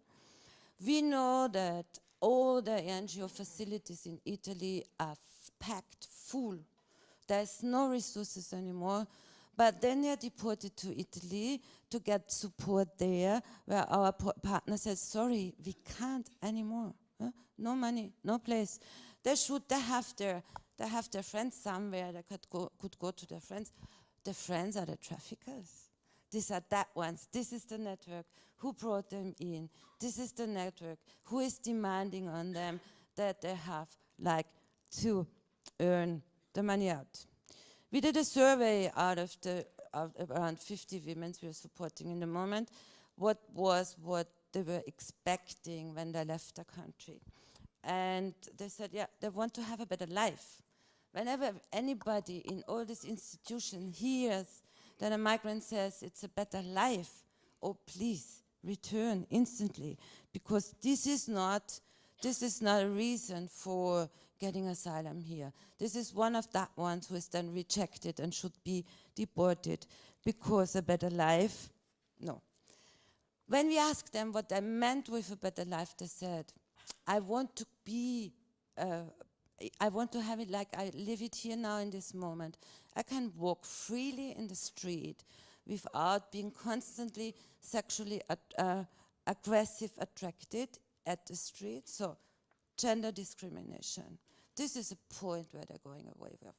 We know that all the NGO facilities in Italy are packed full. There's no resources anymore. But then they're deported to Italy to get support there, where our partner says, sorry, we can't anymore. Huh? No money, no place. They have their friends somewhere. They could go to their friends. The friends are the traffickers. These are that ones. This is the network. Who brought them in? This is the network. Who is demanding on them that they have to earn the money out? We did a survey out of around 50 women we are supporting in the moment. What they were expecting when they left the country. And they said, yeah, they want to have a better life. Whenever anybody in all these institutions hears that a migrant says it's a better life, oh, please return instantly, because this is not a reason for getting asylum here. This is one of that ones who is then rejected and should be deported because a better life, no. When we asked them what they meant with a better life, they said, I want to have it like I live it here now in this moment. I can walk freely in the street without being constantly sexually aggressive, attracted at the street. So gender discrimination. This is a point where they're going away with.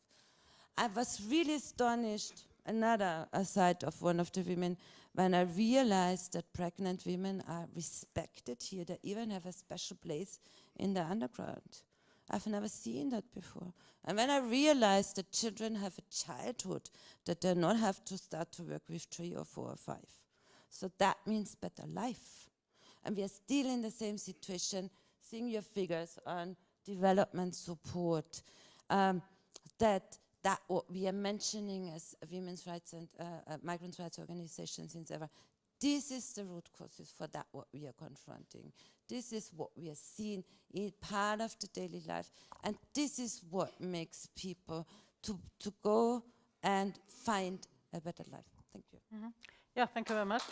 I was really astonished, another aside of one of the women, when I realized that pregnant women are respected here. They even have a special place in the underground. I've never seen that before. And when I realized that children have a childhood, that they not have to start to work with 3 or 4 or 5. So that means better life. And we are still in the same situation, seeing your figures on development support, that what we are mentioning as women's rights and migrant rights organizations since ever. This is the root causes for that what we are confronting. This is what we are seeing in part of the daily life, and this is what makes people to go and find a better life. Thank you. Mm-hmm. Yeah, thank you very much.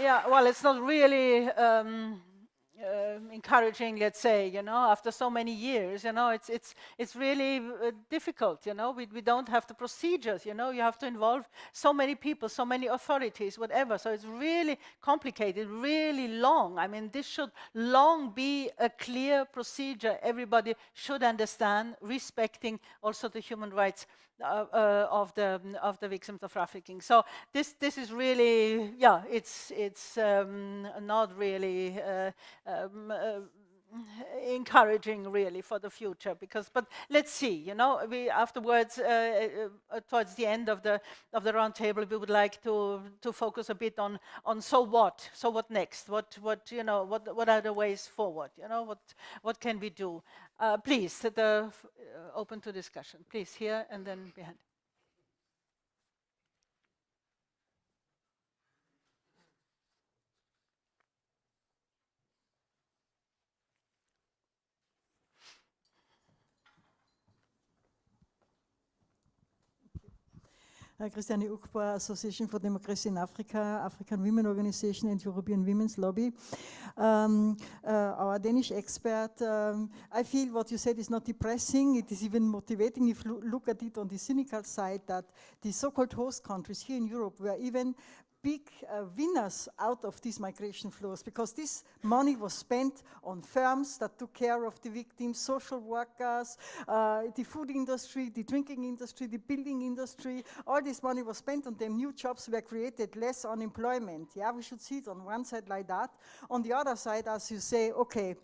Yeah, well, it's not really encouraging, let's say, after so many years, it's really difficult, we don't have the procedures, you have to involve so many people, so many authorities, whatever, so it's really complicated, really long. I mean, this should long be a clear procedure. Everybody should understand, respecting also the human rights of the victims of trafficking. So this is really, yeah, it's not really encouraging really for the future, but let's see, we afterwards towards the end of the round table, we would like to focus a bit on so what next, what are the ways forward, what can we do. Please, open to discussion, please, here and then behind. Christiane Ukpa, Association for Democracy in Africa, African Women Organization and European Women's Lobby. Our Danish expert, I feel what you said is not depressing, it is even motivating if you look at it on the cynical side, that the so-called host countries here in Europe were even big winners out of these migration flows, because this money was spent on firms that took care of the victims, social workers, the food industry, the drinking industry, the building industry. All this money was spent on them. New jobs were created, less unemployment. Yeah, we should see it on one side like that. On the other side, as you say, okay,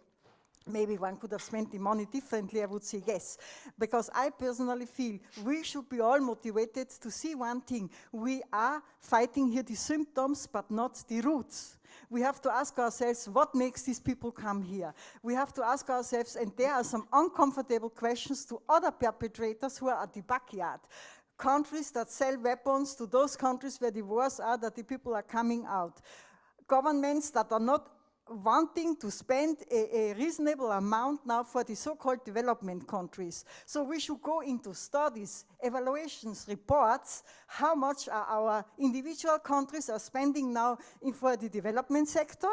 maybe one could have spent the money differently, I would say yes. Because I personally feel we should be all motivated to see one thing. We are fighting here the symptoms, but not the roots. We have to ask ourselves, what makes these people come here? We have to ask ourselves, and there are some uncomfortable questions to other perpetrators who are at the backyard. Countries that sell weapons to those countries where the wars are, that the people are coming out. Governments that are not wanting to spend a reasonable amount now for the so-called development countries. So we should go into studies, evaluations, reports, how much our individual countries are spending now for the development sector,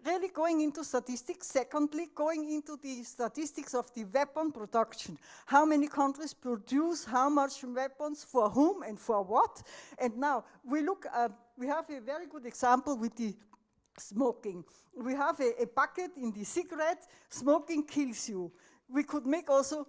really going into statistics. Secondly, going into the statistics of the weapon production. How many countries produce how much weapons, for whom and for what? And now we have a very good example with the smoking. We have a bucket in the cigarette, smoking kills you. We could make also,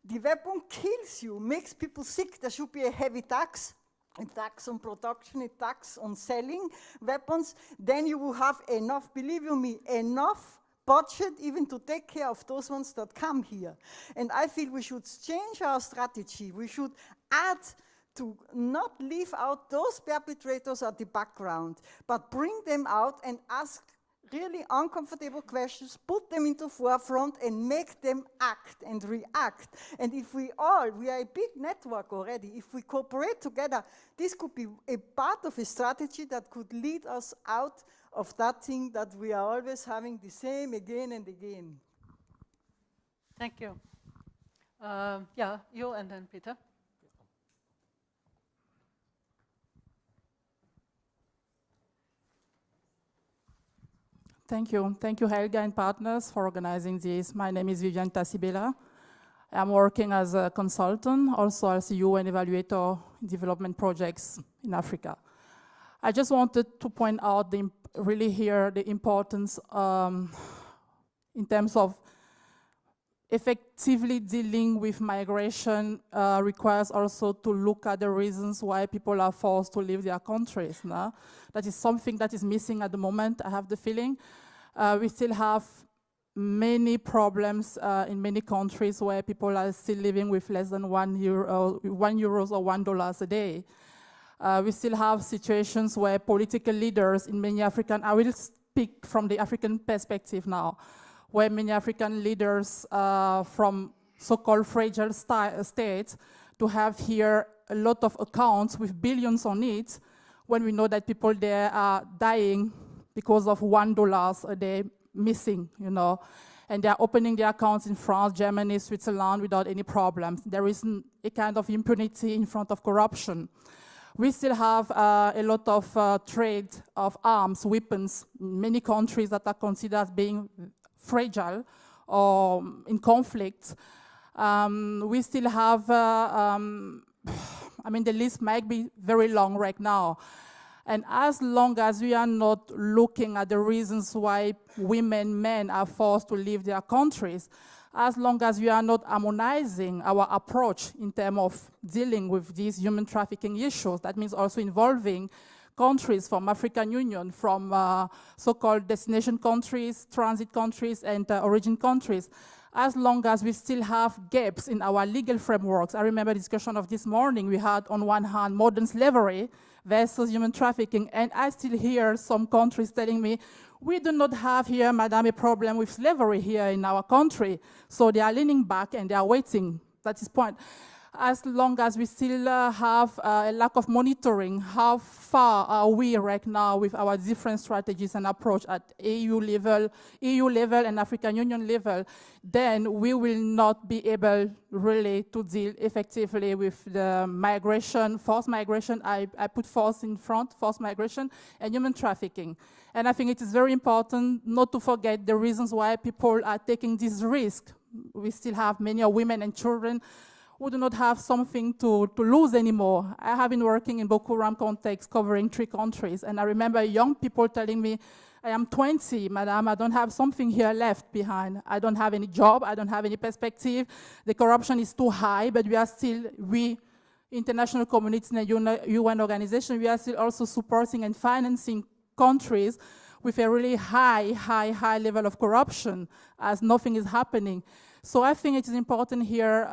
the weapon kills you, makes people sick. There should be a heavy tax. A tax on production, a tax on selling weapons, then you will have enough, believe you me, enough budget even to take care of those ones that come here. And I feel we should change our strategy. We should add to not leave out those perpetrators at the background, but bring them out and ask really uncomfortable questions, put them into forefront and make them act and react. And if we are a big network already, if we cooperate together, this could be a part of a strategy that could lead us out of that thing that we are always having the same again and again. Thank you. Yeah, you and then Peter. Thank you. Thank you, Helga and partners, for organizing this. My name is Viviane Tassibela. I'm working as a consultant, also as a UN evaluator in development projects in Africa. I just wanted to point out really here the importance in terms of effectively dealing with migration requires also to look at the reasons why people are forced to leave their countries. No? That is something that is missing at the moment, I have the feeling. We still have many problems in many countries where people are still living with less than €1 or $1 a day. We still have situations where political leaders in many African, I will speak from the African perspective now, where many African leaders from so-called fragile states to have here a lot of accounts with billions on it, when we know that people there are dying because of $1 a day missing, you know. And they're opening their accounts in France, Germany, Switzerland without any problems. There is a kind of impunity in front of corruption. We still have a lot of trade of arms, weapons, in many countries that are considered as being fragile or in conflict. We still have, I mean, the list might be very long right now. And as long as we are not looking at the reasons why women, men are forced to leave their countries, as long as we are not harmonizing our approach in terms of dealing with these human trafficking issues, that means also involving countries from African Union, from so-called destination countries, transit countries, and origin countries. As long as we still have gaps in our legal frameworks. I remember a discussion of this morning. We had on one hand modern slavery versus human trafficking, and I still hear some countries telling me, we do not have here, madam, a problem with slavery here in our country. So they are leaning back and they are waiting. That's his point. As long as we still have a lack of monitoring, how far are we right now with our different strategies and approach at EU level and African Union level, then we will not be able really to deal effectively with the migration, forced migration. I put force in front, forced migration, and human trafficking. And I think it is very important not to forget the reasons why people are taking this risk. We still have many women and children who do not have something to lose anymore. I have been working in Boko Haram context covering 3 countries, and I remember young people telling me, I am 20, madam, I don't have something here left behind. I don't have any job, I don't have any perspective. The corruption is too high, but we, international community and UN organization, we are still also supporting and financing countries with a really high level of corruption, as nothing is happening. So I think it is important here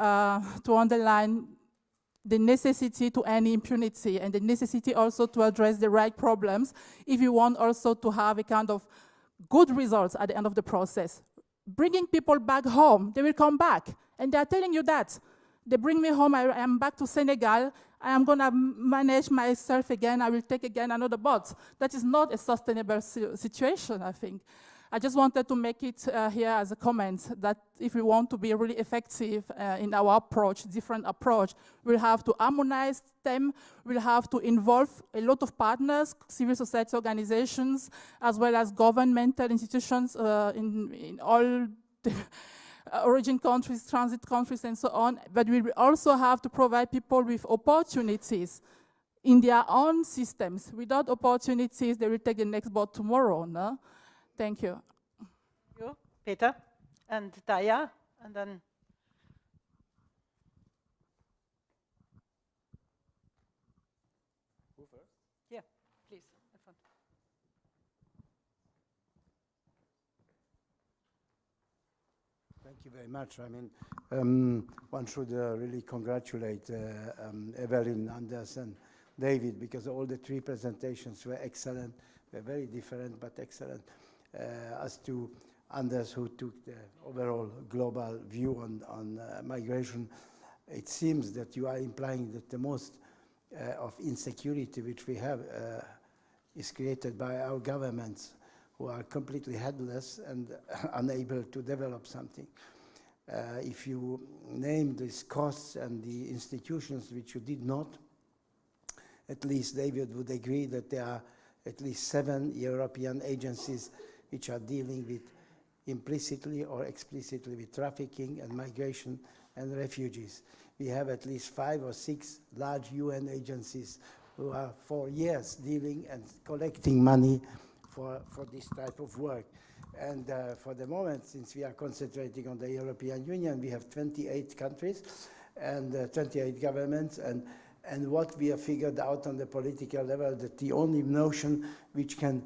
to underline the necessity to end impunity and the necessity also to address the right problems if you want also to have a kind of good results at the end of the process. Bringing people back home, they will come back, and they are telling you that. They bring me home, I am back to Senegal, I am going to manage myself again, I will take again another boat. That is not a sustainable situation, I think. I just wanted to make it here as a comment that if we want to be really effective in our approach, different approach, we'll have to harmonize them, we'll have to involve a lot of partners, civil society organizations, as well as governmental institutions in all the origin countries, transit countries, and so on. But we will also have to provide people with opportunities in their own systems. Without opportunities, they will take the next boat tomorrow, no? Thank you. You, Peter, and Daya, and then... Who first? Yeah, please. in front. Thank you very much. I mean, one should really congratulate Evelyn, Anders, and David, because all the three presentations were excellent. They're very different, but excellent. As to Anders, who took the overall global view on migration, it seems that you are implying that the most of insecurity which we have is created by our governments, who are completely headless and unable to develop something. If you name these costs and the institutions which you did not, at least David would agree that there are at least 7 European agencies which are dealing with implicitly or explicitly with trafficking and migration and refugees. We have at least 5 or 6 large UN agencies who are for years dealing and collecting money for this type of work. And for the moment, since we are concentrating on the European Union, we have 28 countries and 28 governments, and what we have figured out on the political level, that the only notion which can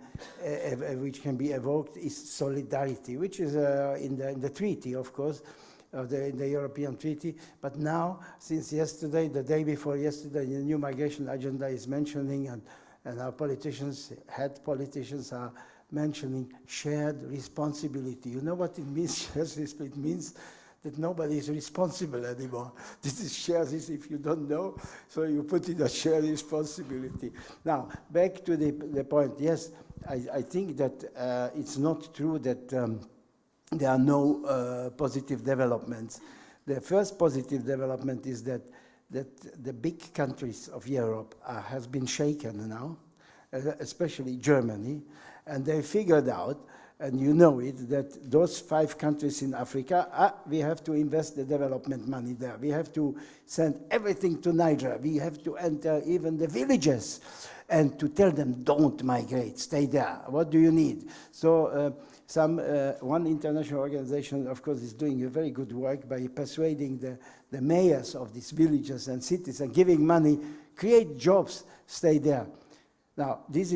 be evoked is solidarity, which is in the treaty, of course, in the European Treaty. But now, since yesterday, the day before yesterday, the new migration agenda is mentioning, and our politicians, head politicians, are mentioning shared responsibility. You know what it means, shared responsibility? It means that nobody is responsible anymore. This is shared, if you don't know, so you put in a shared responsibility. Now, back to the point. Yes, I think that it's not true that there are no positive developments. The first positive development is that the big countries of Europe has been shaken now, especially Germany, and they figured out, and you know it, that those 5 countries in Africa, we have to invest the development money there. We have to send everything to Niger. We have to enter even the villages and to tell them, don't migrate, stay there. What do you need? So one international organization, of course, is doing a very good work by persuading the mayors of these villages and cities and giving money, create jobs, stay there. Now, this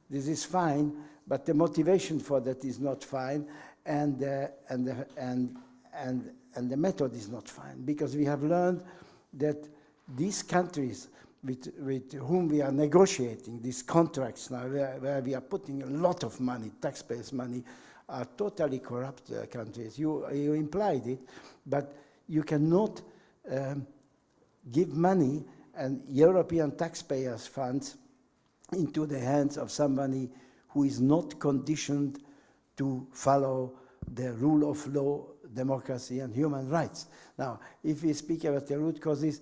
is fine, but the motivation for that is not fine, and the method is not fine, because we have learned that these countries with whom we are negotiating these contracts now, where we are putting a lot of money, taxpayers' money, are totally corrupt countries. You implied it, but you cannot give money and European taxpayers' funds into the hands of somebody who is not conditioned to follow the rule of law, democracy, and human rights. Now, if we speak about the root causes,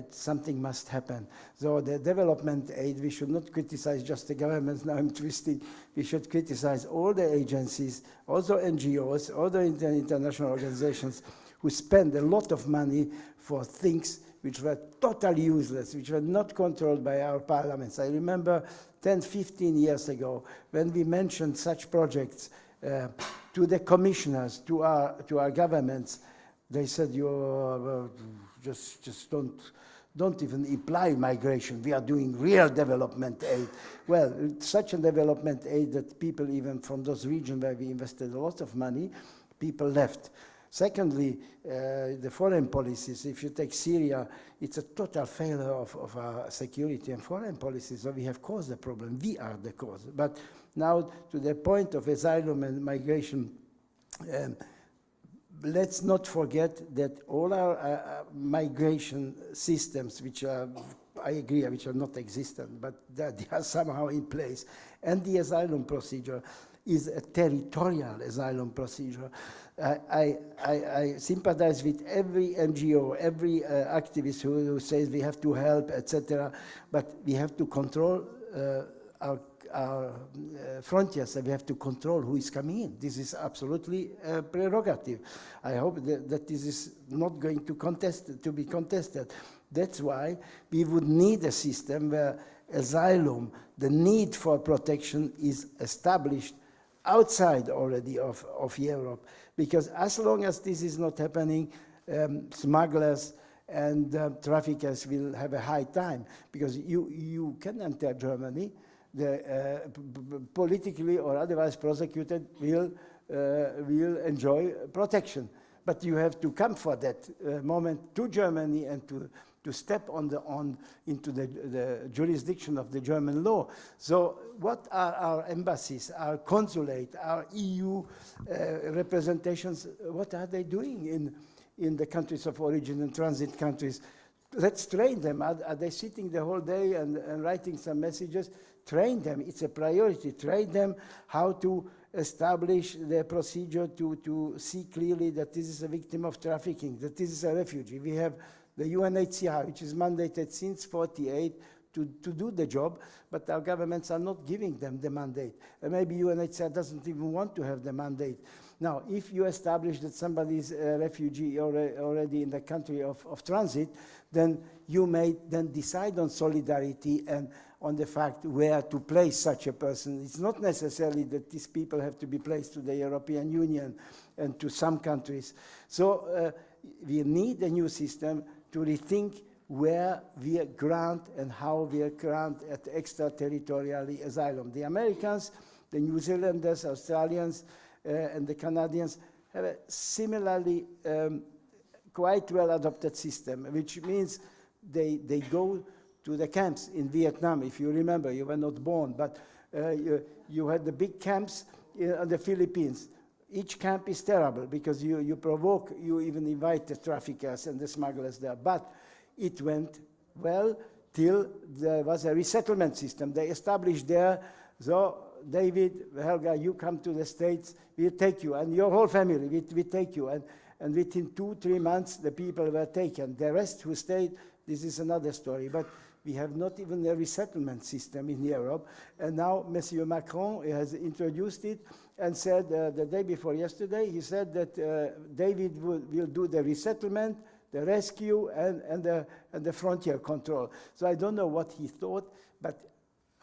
something must happen. So the development aid, we should not criticize just the governments. Now I'm twisting. We should criticize all the agencies, also NGOs, other international organizations who spend a lot of money for things which were totally useless, which were not controlled by our parliaments. I remember 10, 15 years ago, when we mentioned such projects to the commissioners, to our governments, they said, you just don't even imply migration. We are doing real development aid. Well, such a development aid that people even from those regions where we invested a lot of money, people left. Secondly, the foreign policies. If you take Syria, it's a total failure of our security and foreign policies. So we have caused the problem. We are the cause. But now to the point of asylum and migration, let's not forget that all our migration systems, which are, I agree, which are not existent, but that they are somehow in place, and the asylum procedure is a territorial asylum procedure. I sympathize with every NGO, every activist who says we have to help, etc. But we have to control our frontiers, and we have to control who is coming in. This is absolutely a prerogative. I hope that this is not going to be contested. That's why we would need a system where asylum, the need for protection, is established outside already of Europe. Because as long as this is not happening, smugglers and traffickers will have a high time, because you can enter Germany, the politically or otherwise prosecuted will enjoy protection. But you have to come for that moment to Germany and to step into the jurisdiction of the German law. So what are our embassies, our consulate, our EU representations, what are they doing in the countries of origin and transit countries? Let's train them. Are they sitting the whole day and writing some messages? Train them. It's a priority. Train them how to establish the procedure to see clearly that this is a victim of trafficking, that this is a refugee. We have the UNHCR, which is mandated since 1948 to do the job, but our governments are not giving them the mandate. And maybe UNHCR doesn't even want to have the mandate. Now, if you establish that somebody is a refugee already in the country of transit, then you may then decide on solidarity and on the fact where to place such a person. It's not necessarily that these people have to be placed to the European Union and to some countries. So we need a new system to rethink where we grant and how we grant extraterritorially asylum. The Americans, the New Zealanders, Australians, and the Canadians have a similarly quite well adopted system, which means they go to the camps in Vietnam. If you remember, you were not born, but you had the big camps in the Philippines. Each camp is terrible because you provoke, you even invite the traffickers and the smugglers there. But it went well till there was a resettlement system. They established there, so David, Helga, you come to the States, we'll take you, and your whole family, we take you. And within 2-3 months, the people were taken. The rest who stayed, this is another story. But we have not even a resettlement system in Europe. And now Monsieur Macron has introduced it and said the day before yesterday, he said that David will do the resettlement, the rescue, and the frontier control. So I don't know what he thought, but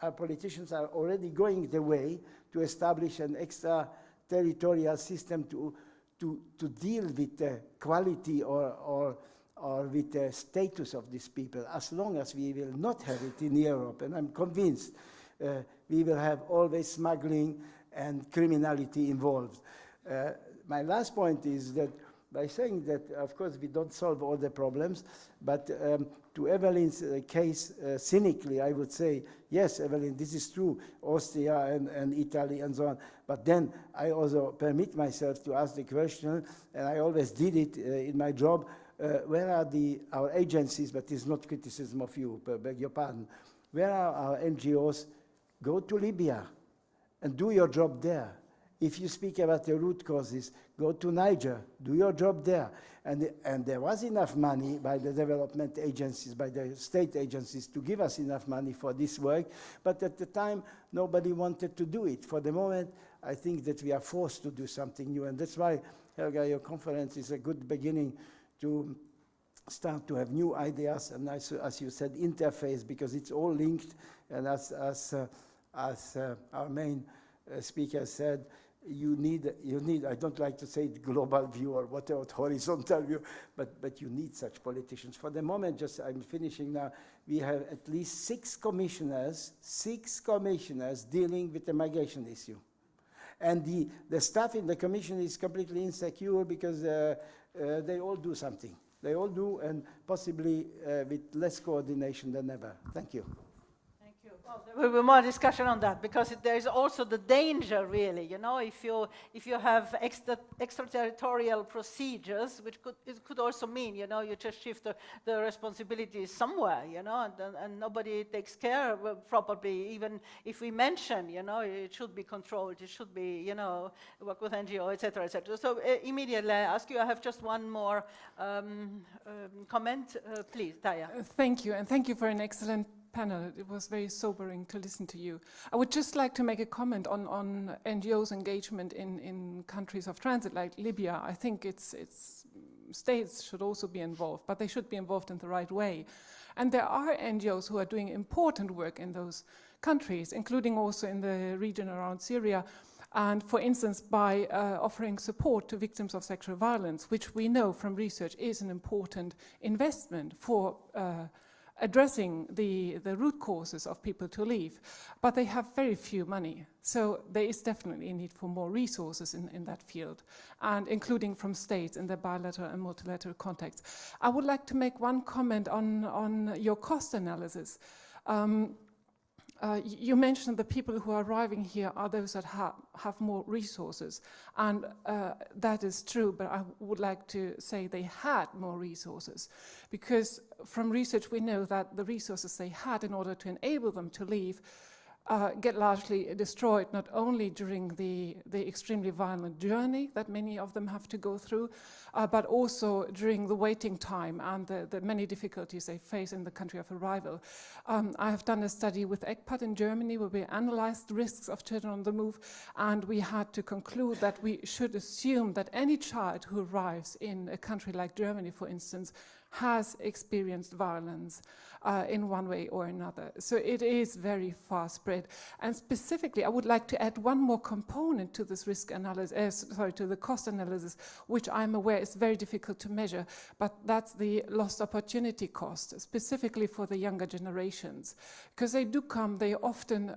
our politicians are already going the way to establish an extra-territorial system to deal with the quality or with the status of these people. As long as we will not have it in Europe, and I'm convinced we will have always smuggling and criminality involved. My last point is that by saying that, of course, we don't solve all the problems, but to Evelyn's case, cynically, I would say, yes, Evelyn, this is true, Austria and Italy and so on. But then I also permit myself to ask the question, and I always did it in my job, where are our agencies, but it's not criticism of you, beg your pardon. Where are our NGOs? Go to Libya and do your job there. If you speak about the root causes, go to Niger, do your job there. And there was enough money by the development agencies, by the state agencies to give us enough money for this work, but at the time, nobody wanted to do it. For the moment, I think that we are forced to do something new, and that's why, Helga, your conference is a good beginning to start to have new ideas, and as you said, interface, because it's all linked, and as our main speaker said, you need, I don't like to say global view or whatever, horizontal view, but you need such politicians. For the moment, just I'm finishing now, we have at least 6 commissioners dealing with the migration issue. And the staff in the commission is completely insecure because they all do something. They all do, and possibly with less coordination than ever. Thank you. Thank you. Well, there will be more discussion on that because there is also the danger, really. You know, if you have extraterritorial procedures, which could also mean, you know, you just shift the responsibilities somewhere, you know, and nobody takes care probably. Even if we mention, you know, it should be controlled, it should be, you know, work with NGO, etc., etc. So immediately I ask you. I have just one more comment, please, Taya. Thank you, and thank you for an excellent panel. It was very sobering to listen to you. I would just like to make a comment on NGOs' engagement in countries of transit like Libya. I think states should also be involved, but they should be involved in the right way. And there are NGOs who are doing important work in those countries, including also in the region around Syria. And for instance, by offering support to victims of sexual violence, which we know from research is an important investment for addressing the root causes of people to leave, but they have very few money. So there is definitely a need for more resources in that field, and including from states in their bilateral and multilateral contexts. I would like to make one comment on your cost analysis. You mentioned the people who are arriving here are those that have more resources, and that is true, but I would like to say they had more resources, because from research we know that the resources they had in order to enable them to leave get largely destroyed, not only during the extremely violent journey that many of them have to go through, but also during the waiting time and the many difficulties they face in the country of arrival. I have done a study with ECPAT in Germany where we analyzed the risks of children on the move, and we had to conclude that we should assume that any child who arrives in a country like Germany, for instance, has experienced violence in one way or another. So it is very far spread. And specifically, I would like to add one more component to this risk analysis, to the cost analysis, which I'm aware is very difficult to measure, but that's the lost opportunity cost, specifically for the younger generations. Because they do come, they often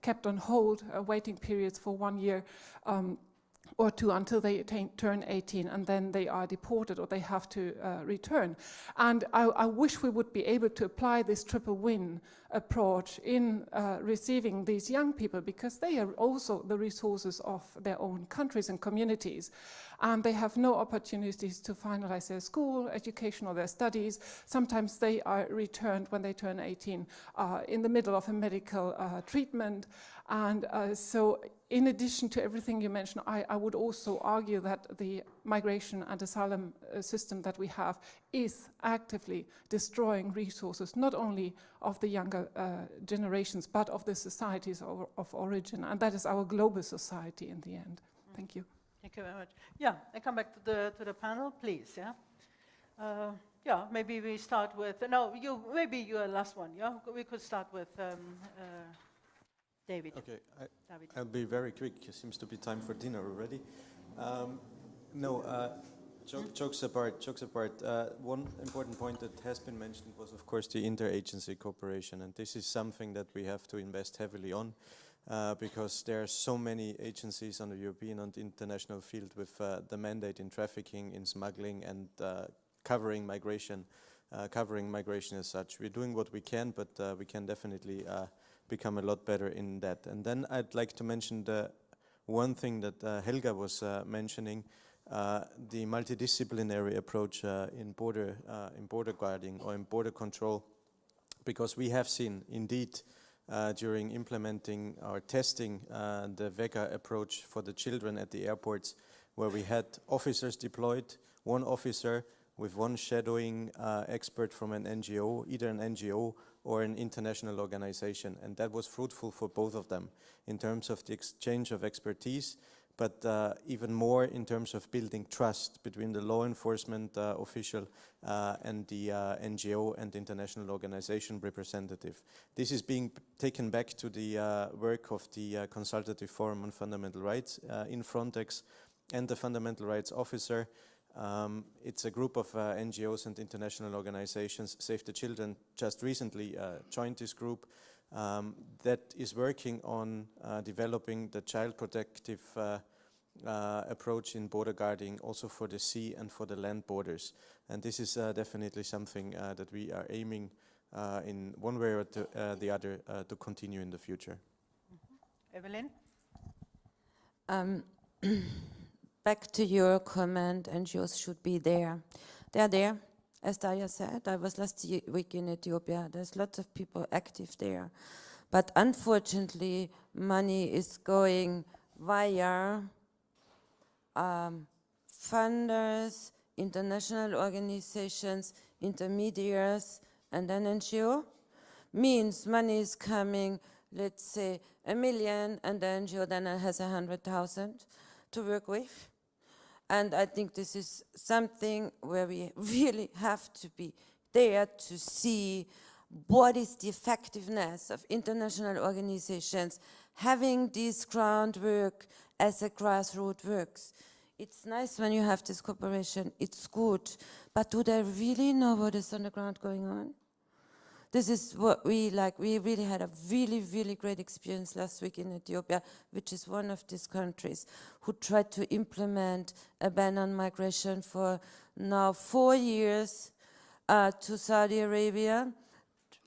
kept on hold, waiting periods for 1 year, or two until they turn 18, and then they are deported or they have to return. And I wish we would be able to apply this triple win approach in receiving these young people, because they are also the resources of their own countries and communities. And they have no opportunities to finalize their school education or their studies. Sometimes they are returned when they turn 18 in the middle of a medical treatment. And so in addition to everything you mentioned, I would also argue that the migration and asylum system that we have is actively destroying resources, not only of the younger generations, but of the societies of origin. And that is our global society in the end. Thank you. Thank you very much. Yeah, I come back to the panel, please. Yeah. Yeah, maybe we start with maybe you're the last one. Yeah, we could start with David. Okay, I'll be very quick. It seems to be time for dinner already. Jokes apart. One important point that has been mentioned was, of course, the interagency cooperation, and this is something that we have to invest heavily on. Because there are so many agencies on the European and international field with the mandate in trafficking, in smuggling, and covering migration as such. We're doing what we can, but we can definitely become a lot better in that. And then I'd like to mention the one thing that Helga was mentioning, the multidisciplinary approach in border guarding or in border control, because we have seen indeed during implementing or testing the VEGA approach for the children at the airports, where we had officers deployed, one officer with one shadowing expert from an NGO, either an NGO or an international organization. And that was fruitful for both of them in terms of the exchange of expertise, but even more in terms of building trust between the law enforcement official and the NGO and international organization representative. This is being taken back to the work of the Consultative Forum on Fundamental Rights in Frontex and the Fundamental Rights Officer. It's a group of NGOs and international organizations. Save the Children just recently joined this group that is working on developing the child protective approach in border guarding, also for the sea and for the land borders. And this is definitely something that we are aiming in one way or the other to continue in the future. Evelyn? Back to your comment, NGOs should be there. They are there, as Daya said. I was last week in Ethiopia. There's lots of people active there. But unfortunately, money is going via funders, international organizations, intermediaries, and then NGO. Means money is coming, let's say, 1 million, and the NGO then has 100,000 to work with. And I think this is something where we really have to be there to see what is the effectiveness of international organizations having this groundwork as a grassroots works. It's nice when you have this cooperation, it's good, but do they really know what is on the ground going on? This is what we like. We really had a really great experience last week in Ethiopia, which is one of these countries who tried to implement a ban on migration for now 4 years to Saudi Arabia,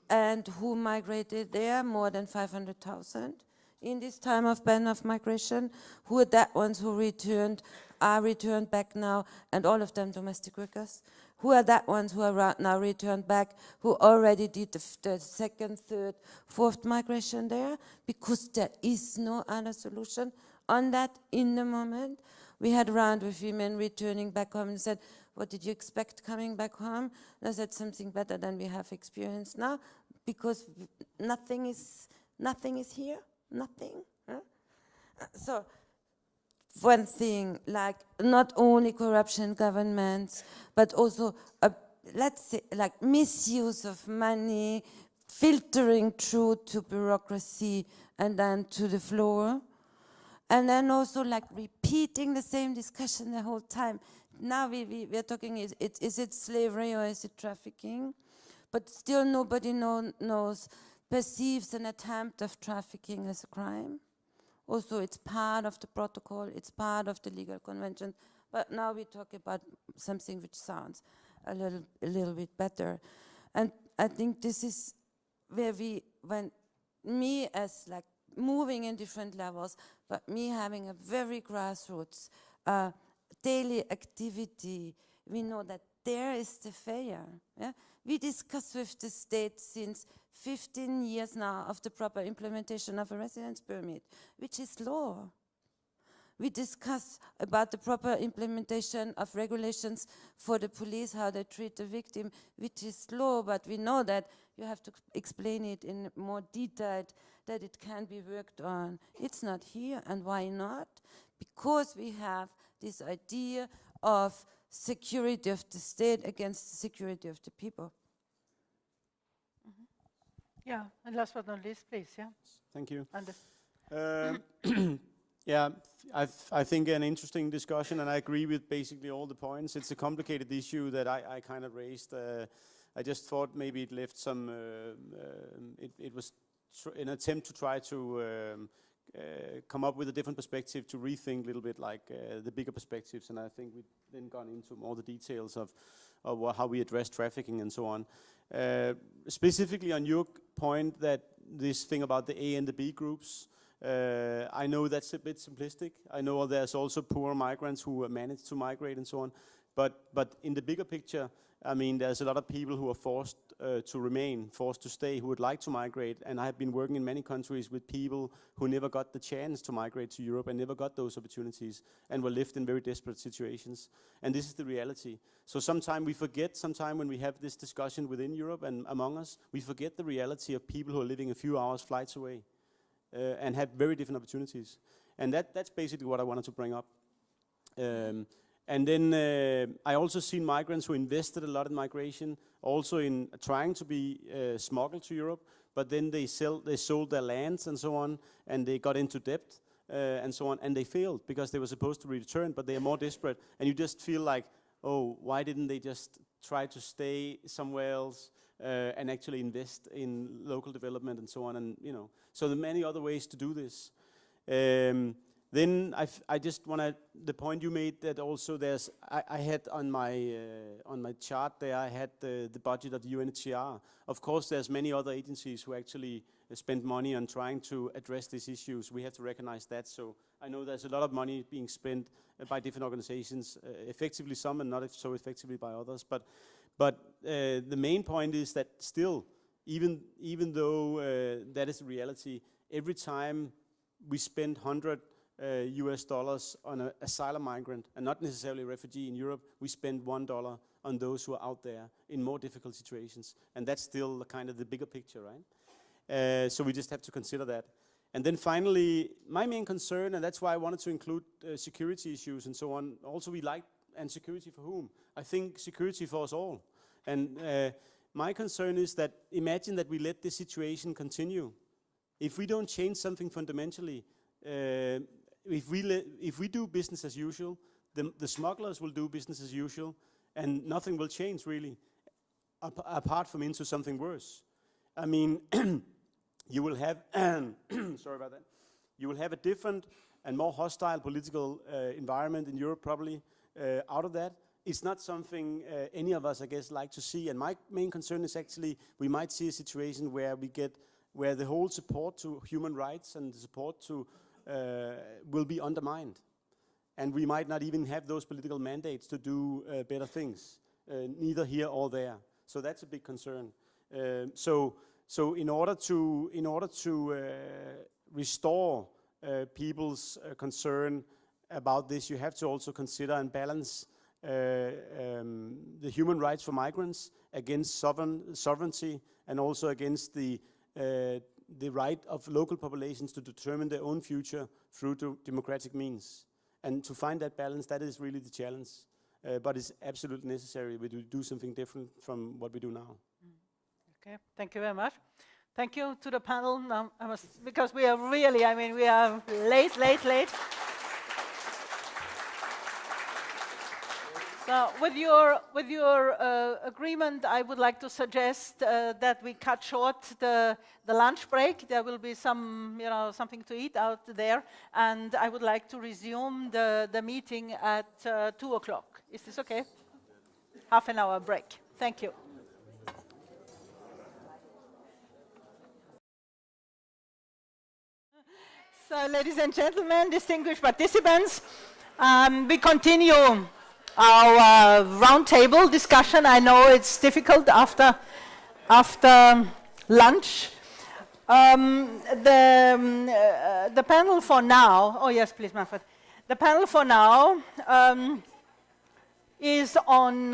and who migrated there, more than 500,000 in this time of ban of migration, who are that ones who are returned back now, and all of them domestic workers. Who are that ones who are now returned back, who already did the second, third, fourth migration there, because there is no other solution on that in the moment. We had a round with women returning back home and said, what did you expect coming back home? And I said, something better than we have experienced now, because nothing is here, nothing. Huh? So, one thing, like not only corruption governments, but also, let's say, like misuse of money, filtering through to bureaucracy and then to the floor. And then also like repeating the same discussion the whole time. Now we're talking, is it slavery or is it trafficking? But still nobody perceives an attempt of trafficking as a crime. Also, it's part of the protocol, it's part of the legal convention, but now we talk about something which sounds a little bit better. And I think this is where when me as like moving in different levels, but me having a very grassroots daily activity, we know that there is the failure. Yeah? We discuss with the state since 15 years now of the proper implementation of a residence permit, which is law. We discuss about the proper implementation of regulations for the police, how they treat the victim, which is law, but we know that you have to explain it in more detail, that it can be worked on. It's not here, and why not? Because we have this idea of security of the state against the security of the people. Yeah, and last but not least, please, yeah. Thank you. Anders. Yeah, I think an interesting discussion, and I agree with basically all the points. It's a complicated issue that I kind of raised. I just thought maybe it left some, it was an attempt to try to come up with a different perspective, to rethink a little bit like the bigger perspectives, and I think we've then gone into more the details of how we address trafficking and so on. Specifically on your point that this thing about the A and the B groups, I know that's a bit simplistic. I know there's also poor migrants who manage to migrate and so on, but in the bigger picture, I mean, there's a lot of people who are forced to remain, forced to stay, who would like to migrate, and I've been working in many countries with people who never got the chance to migrate to Europe and never got those opportunities and were left in very desperate situations. And this is the reality. So sometimes we forget, when we have this discussion within Europe and among us, we forget the reality of people who are living a few hours flights away and have very different opportunities. And that's basically what I wanted to bring up. And then I also seen migrants who invested a lot in migration, also in trying to be smuggled to Europe, but then they sold their lands and so on, and they got into debt and so on, and they failed because they were supposed to return, but they are more desperate, and you just feel like, oh, why didn't they just try to stay somewhere else and actually invest in local development and so on, and so there are many other ways to do this. Then I just want to, the point you made that also there's, I had on my chart there, I had the budget of the UNHCR. Of course, there's many other agencies who actually spend money on trying to address these issues. We have to recognize that. So I know there's a lot of money being spent by different organizations, effectively some and not so effectively by others. But the main point is that still, even though that is the reality, every time we spend $100 on an asylum migrant, and not necessarily a refugee in Europe, we spend $1 on those who are out there in more difficult situations. And that's still kind of the bigger picture, right? So we just have to consider that. And then finally, my main concern, and that's why I wanted to include security issues and so on, also we like, and security for whom? I think security for us all. And my concern is that, imagine that we let this situation continue. If we don't change something fundamentally, if we do business as usual, the smugglers will do business as usual, and nothing will change really, apart from into something worse. I mean, you will have, sorry about that, you will have a different and more hostile political environment in Europe probably out of that. It's not something any of us, I guess, like to see, and my main concern is actually we might see a situation where where the whole support to human rights and the support to will be undermined. And we might not even have those political mandates to do better things, neither here or there. So that's a big concern. So in order to restore people's concern about this, you have to also consider and balance the human rights for migrants against sovereignty, and also against the right of local populations to determine their own future through democratic means. And to find that balance, that is really the challenge. But it's absolutely necessary we do something different from what we do now. Okay, thank you very much. Thank you to the panel. Now I must, because we are really, I mean, we are late. So with your agreement, I would like to suggest that we cut short the lunch break. There will be some, something to eat out there, and I would like to resume the meeting at 2 o'clock. Is this okay? Half an hour break. Thank you. So, ladies and gentlemen, distinguished participants, we continue our roundtable discussion. I know it's difficult after lunch. The panel for now, oh yes, please, Manfred. The panel for now is on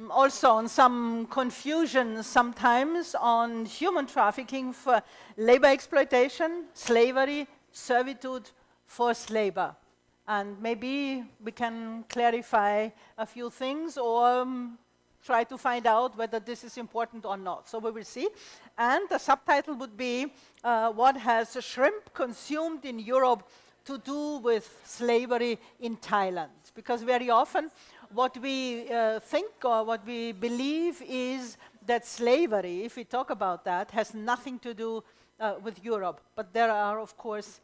also on some confusion sometimes on human trafficking for labor exploitation, slavery, servitude, forced labor. And maybe we can clarify a few things or try to find out whether this is important or not. So we will see. And the subtitle would be, what has shrimp consumed in Europe to do with slavery in Thailand? Because very often what we think or what we believe is that slavery, if we talk about that, has nothing to do with Europe. But there are, of course,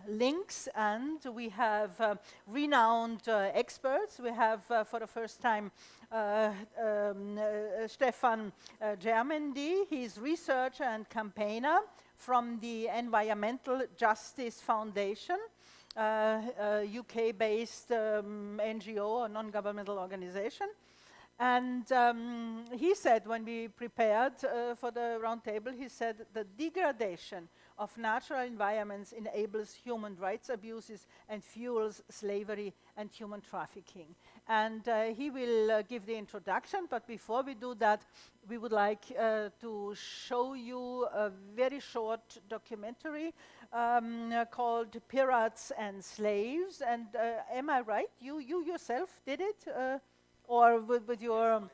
links, and we have renowned experts. We have, for the first time, Stefan Germendi. He's researcher and campaigner from the Environmental Justice Foundation, UK-based NGO, or non-governmental organization. And he said, when we prepared for the roundtable, he said the degradation of natural environments enables human rights abuses and fuels slavery and human trafficking. And he will give the introduction, but before we do that, we would like to show you a very short documentary called Pirates and Slaves. And am I right? You yourself did it? Or with your,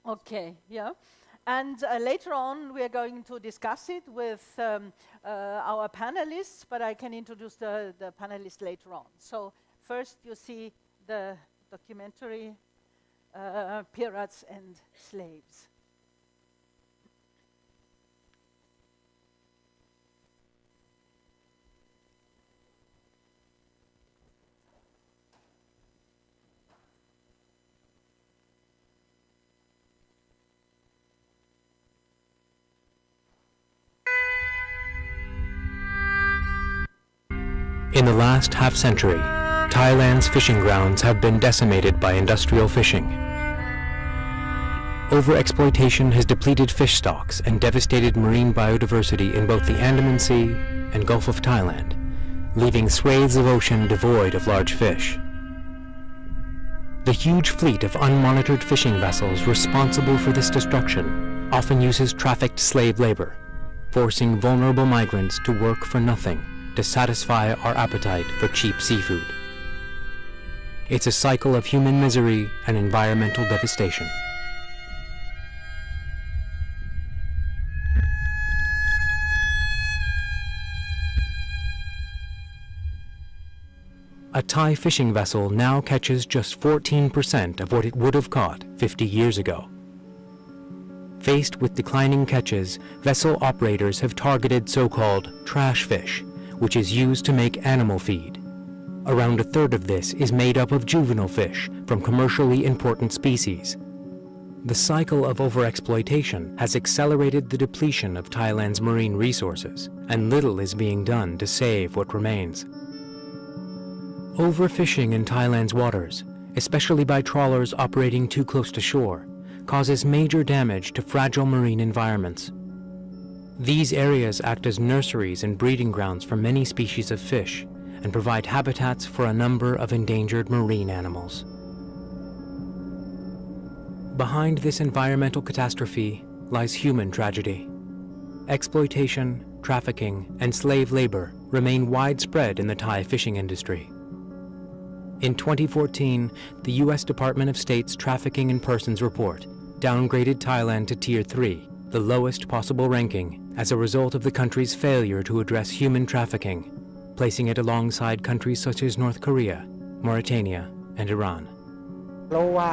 okay, yeah. And later on, we are going to discuss it with our panelists, but I can introduce the panelists later on. So first, you see the documentary, Pirates and Slaves. In the last half-century, Thailand's fishing grounds have been decimated by industrial fishing. Overexploitation has depleted fish stocks and devastated marine biodiversity in both the Andaman Sea and Gulf of Thailand, leaving swathes of ocean devoid of large fish. The huge fleet of unmonitored fishing vessels responsible for this destruction often uses trafficked slave labor, forcing vulnerable migrants to work for nothing to satisfy our appetite for cheap seafood. It's a cycle of human misery and environmental devastation. A Thai fishing vessel now catches just 14% of what it would have caught 50 years ago. Faced with declining catches, vessel operators have targeted so-called trash fish, which is used to make animal feed. Around a third of this is made up of juvenile fish from commercially important species. The cycle of overexploitation has accelerated the depletion of Thailand's marine resources, and little is being done to save what remains. Overfishing in Thailand's waters, especially by trawlers operating too close to shore, causes major damage to fragile marine environments. These areas act as nurseries and breeding grounds for many species of fish and provide habitats for a number of endangered marine animals. Behind this environmental catastrophe lies human tragedy. Exploitation, trafficking, and slave labor remain widespread in the Thai fishing industry. In 2014, the U.S. Department of State's Trafficking in Persons report downgraded Thailand to Tier 3, the lowest possible ranking, as a result of the country's failure to address human trafficking, placing it alongside countries such as North Korea, Mauritania, and Iran. รู้ว่า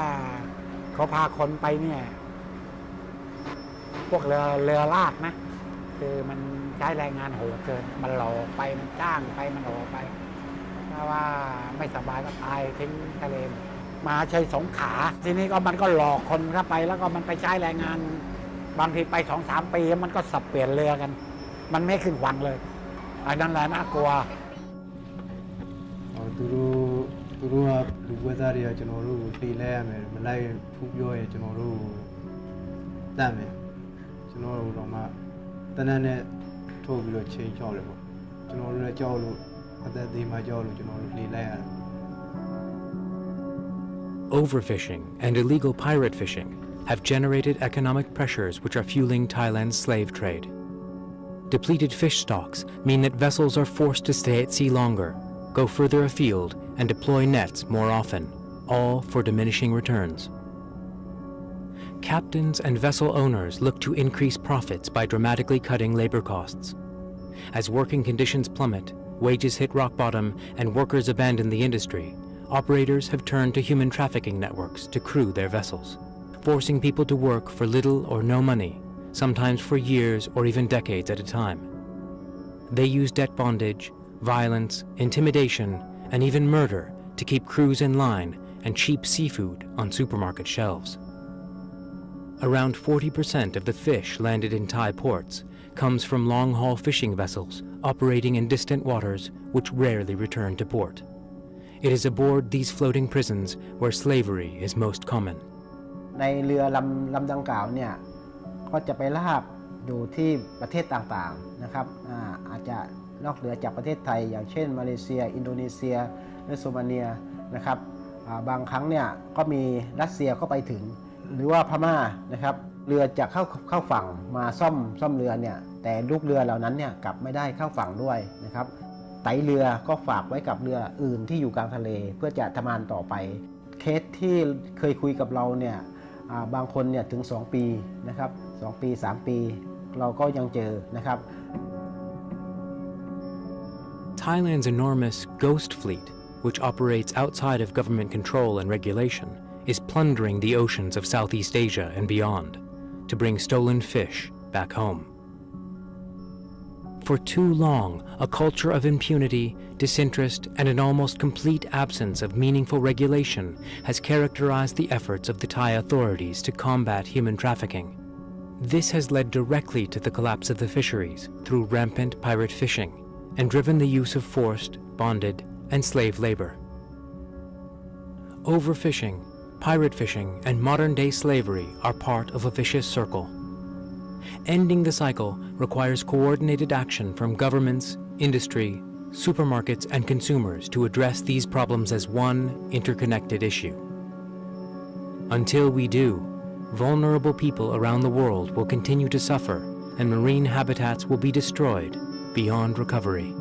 เขาพาคนไปเนี่ยพวกเรือลากนะคือมันใช้แรงงานโหดเกินมันหลอกไปมันจ้างไปมันหลอกไปถ้าว่าไม่สบายก็ตายทิ้งทะเลมาใช้สองขาทีนี้ก็มันก็หลอกคนเข้าไปแล้วก็มันไปใช้แรงงานบางทีไป 2-3 ปีมันก็สับเปลี่ยนเรือกันมันไม่ขึ้นฝั่งเลยไอ้นั่นแหละน่ากลัวသူတို့ကလူပွဲသားတွေကကျွန်တော်တို့ကိုပြေးလဲရမယ်မလိုက်ဖူးပြောရဲကျွန်တော်တို့တတ်မယ်ကျွန်တော်တို့တော့မှတနက်နဲ့ထိုးပြီးတော့ချိန်ချောက်တယ်ပေါ့ကျွန်တော်တို့လည်းကြောက်လို့အသက်သေးမှကြောက်လို့ကျွန်တော်တို့ပြေးလဲရတယ် Overfishing and illegal pirate fishing have generated economic pressures which are fueling Thailand's slave trade. Depleted fish stocks mean that vessels are forced to stay at sea longer, go further afield, and deploy nets more often, all for diminishing returns. Captains and vessel owners look to increase profits by dramatically cutting labor costs. As working conditions plummet, wages hit rock bottom, and workers abandon the industry, operators have turned to human trafficking networks to crew their vessels, forcing people to work for little or no money, sometimes for years or even decades at a time. They use debt bondage, violence, intimidation, and even murder to keep crews in line and cheap seafood on supermarket shelves. Around 40% of the fish landed in Thai ports comes from long-haul fishing vessels operating in distant waters which rarely return to port. It is aboard these floating prisons where slavery is most common. ในเรือลำดังกล่าวเนี่ยก็จะไปลากอยู่ที่ประเทศต่างๆนะครับอาจจะนอกเหนือจากประเทศไทยอย่างเช่นมาเลเซียอินโดนีเซียและโซมาเนียนะครับบางครั้งเนี่ยก็มีรัสเซียก็ไปถึงหรือว่าพม่านะครับเรือจะเข้าฝั่งมาซ่อมเรือเนี่ยแต่ลูกเรือเหล่านั้นเนี่ยกลับไม่ได้เข้าฝั่งด้วยนะครับไตเรือก็ฝากไว้กับเรืออื่นที่อยู่กลางทะเลเพื่อจะทำงานต่อไปเคสที่เคยคุยกับเราเนี่ยบางคนเนี่ยถึง2 ปีนะครับ2 ปี 3 ปีเราก็ยังเจอนะครับ Thailand's enormous ghost fleet, which operates outside of government control and regulation, is plundering the oceans of Southeast Asia and beyond to bring stolen fish back home. For too long, a culture of impunity, disinterest, and an almost complete absence of meaningful regulation has characterized the efforts of the Thai authorities to combat human trafficking. This has led directly to the collapse of the fisheries through rampant pirate fishing and driven the use of forced, bonded, and slave labor. Overfishing, pirate fishing, and modern-day slavery are part of a vicious circle. Ending the cycle requires coordinated action from governments, industry, supermarkets, and consumers to address these problems as one interconnected issue. Until we do, vulnerable people around the world will continue to suffer, and marine habitats will be destroyed beyond recovery.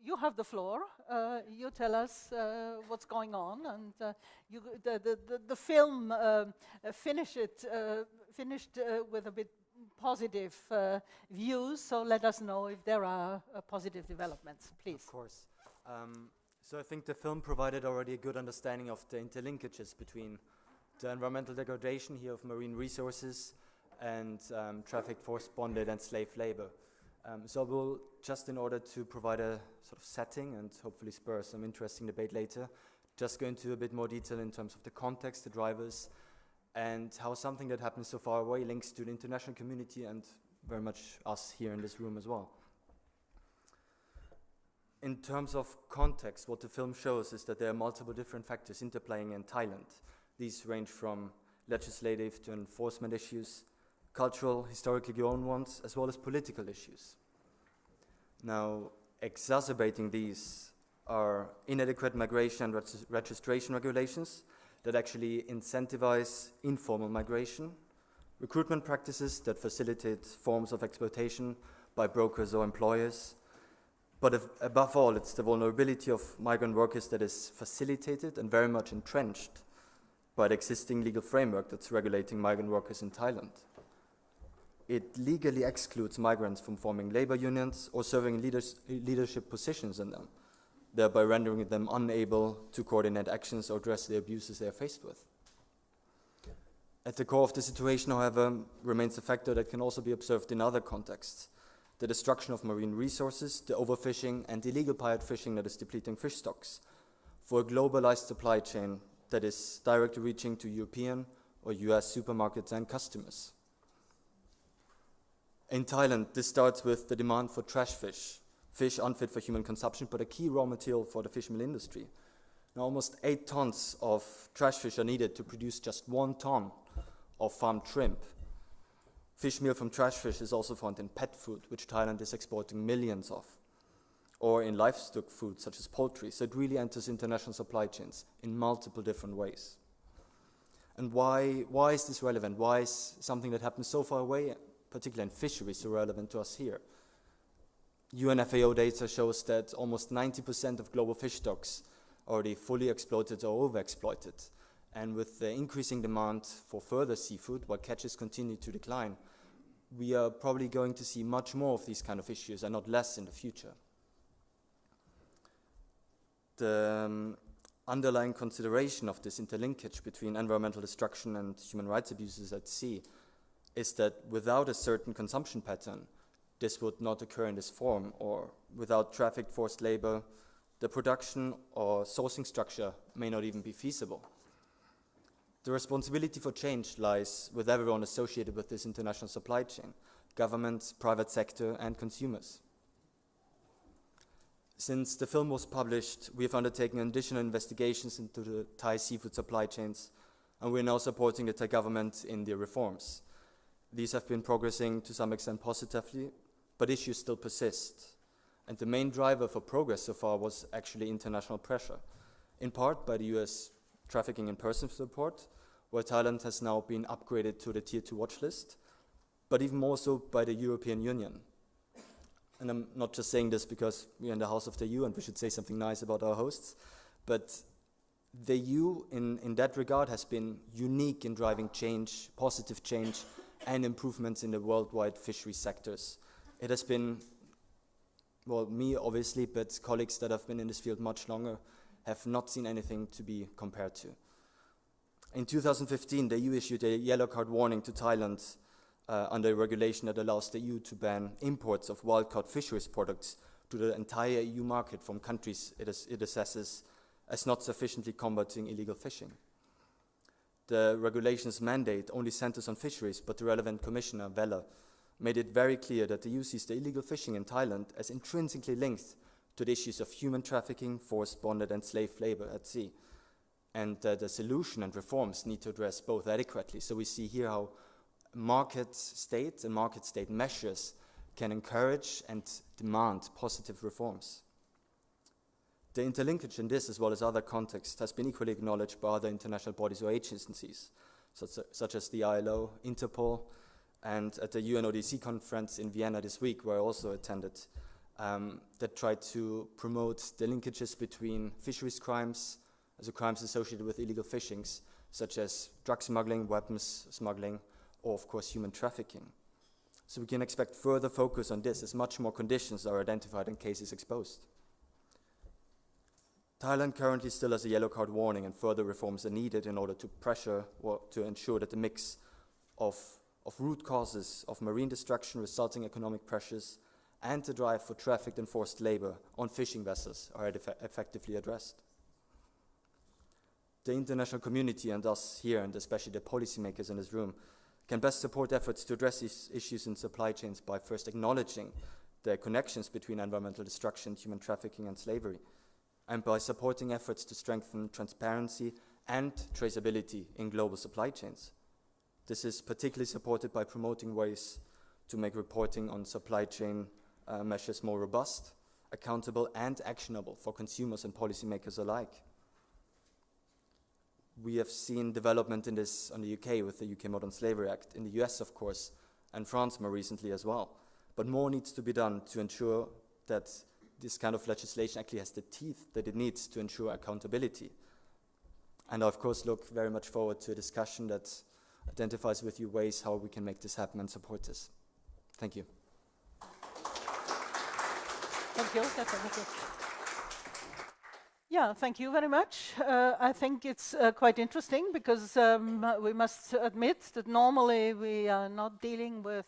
You have the floor. You tell us what's going on, and the film finished with a bit positive views. So let us know if there are positive developments, please. Of course. So I think the film provided already a good understanding of the interlinkages between the environmental degradation here of marine resources and trafficked, forced, bonded, and slave labor. So we'll, just in order to provide a sort of setting and hopefully spur some interesting debate later, just go into a bit more detail in terms of the context, the drivers, and how something that happens so far away links to the international community and very much us here in this room as well. In terms of context, what the film shows is that there are multiple different factors interplaying in Thailand. These range from legislative to enforcement issues, cultural, historically grown ones, as well as political issues. Now, exacerbating these are inadequate migration and registration regulations that actually incentivize informal migration, recruitment practices that facilitate forms of exploitation by brokers or employers, but above all, it's the vulnerability of migrant workers that is facilitated and very much entrenched by the existing legal framework that's regulating migrant workers in Thailand. It legally excludes migrants from forming labor unions or serving leadership positions in them, thereby rendering them unable to coordinate actions or address the abuses they are faced with. At the core of the situation, however, remains a factor that can also be observed in other contexts: the destruction of marine resources, the overfishing and illegal pirate fishing that is depleting fish stocks, for a globalized supply chain that is directly reaching to European or US supermarkets and customers. In Thailand, this starts with the demand for trash fish, fish unfit for human consumption, but a key raw material for the fish meal industry. Now, almost 8 tons of trash fish are needed to produce just 1 ton of farmed shrimp. Fish meal from trash fish is also found in pet food, which Thailand is exporting millions of, or in livestock food, such as poultry. So it really enters international supply chains in multiple different ways. And why is this relevant? Why is something that happens so far away, particularly in fisheries, so relevant to us here? UNFAO data shows that almost 90% of global fish stocks are already fully exploited or overexploited. And with the increasing demand for further seafood, while catches continue to decline, we are probably going to see much more of these kind of issues and not less in the future. The underlying consideration of this interlinkage between environmental destruction and human rights abuses at sea is that without a certain consumption pattern, this would not occur in this form, or without trafficked forced labor, the production or sourcing structure may not even be feasible. The responsibility for change lies with everyone associated with this international supply chain: governments, private sector, and consumers. Since the film was published, we have undertaken additional investigations into the Thai seafood supply chains, and we're now supporting the Thai government in their reforms. These have been progressing to some extent positively, but issues still persist. And the main driver for progress so far was actually international pressure, in part by the US Trafficking in Persons report, where Thailand has now been upgraded to the Tier 2 watch list, but even more so by the European Union. and I'm not just saying this because we're in the House of the EU and we should say something nice about our hosts, but the EU in that regard has been unique in driving change, positive change, and improvements in the worldwide fishery sectors. It has been, well, me obviously, but colleagues that have been in this field much longer have not seen anything to be compared to. In 2015, the EU issued a yellow card warning to Thailand under a regulation that allows the EU to ban imports of wild-caught fisheries products to the entire EU market from countries it assesses as not sufficiently combating illegal fishing. The regulation's mandate only centers on fisheries, but the relevant commissioner, Vella, made it very clear that the EU sees the illegal fishing in Thailand as intrinsically linked to the issues of human trafficking, forced, bonded, and slave labor at sea. And the solution and reforms need to address both adequately. So we see here how market states and market state measures can encourage and demand positive reforms. The interlinkage in this, as well as other contexts, has been equally acknowledged by other international bodies or agencies, such as the ILO, Interpol, and at the UNODC conference in Vienna this week, where I also attended, that tried to promote the linkages between fisheries crimes, also crimes associated with illegal fishings, such as drug smuggling, weapons smuggling, or of course human trafficking. So we can expect further focus on this as much more conditions are identified and cases exposed. Thailand currently still has a yellow card warning, and further reforms are needed in order to pressure or to ensure that the mix of root causes of marine destruction, resulting economic pressures, and the drive for trafficked and forced labor on fishing vessels are effectively addressed. The international community, and us here, and especially the policymakers in this room, can best support efforts to address these issues in supply chains by first acknowledging the connections between environmental destruction, human trafficking, and slavery, and by supporting efforts to strengthen transparency and traceability in global supply chains. This is particularly supported by promoting ways to make reporting on supply chain measures more robust, accountable, and actionable for consumers and policymakers alike. We have seen development in this on the UK with the UK Modern Slavery Act, in the US, of course, and France more recently as well. But more needs to be done to ensure that this kind of legislation actually has the teeth that it needs to ensure accountability. And I, of course, look very much forward to a discussion that identifies with you ways how we can make this happen and support this. Thank you. Thank you. Thank you. Yeah, thank you very much. I think it's quite interesting because we must admit that normally we are not dealing with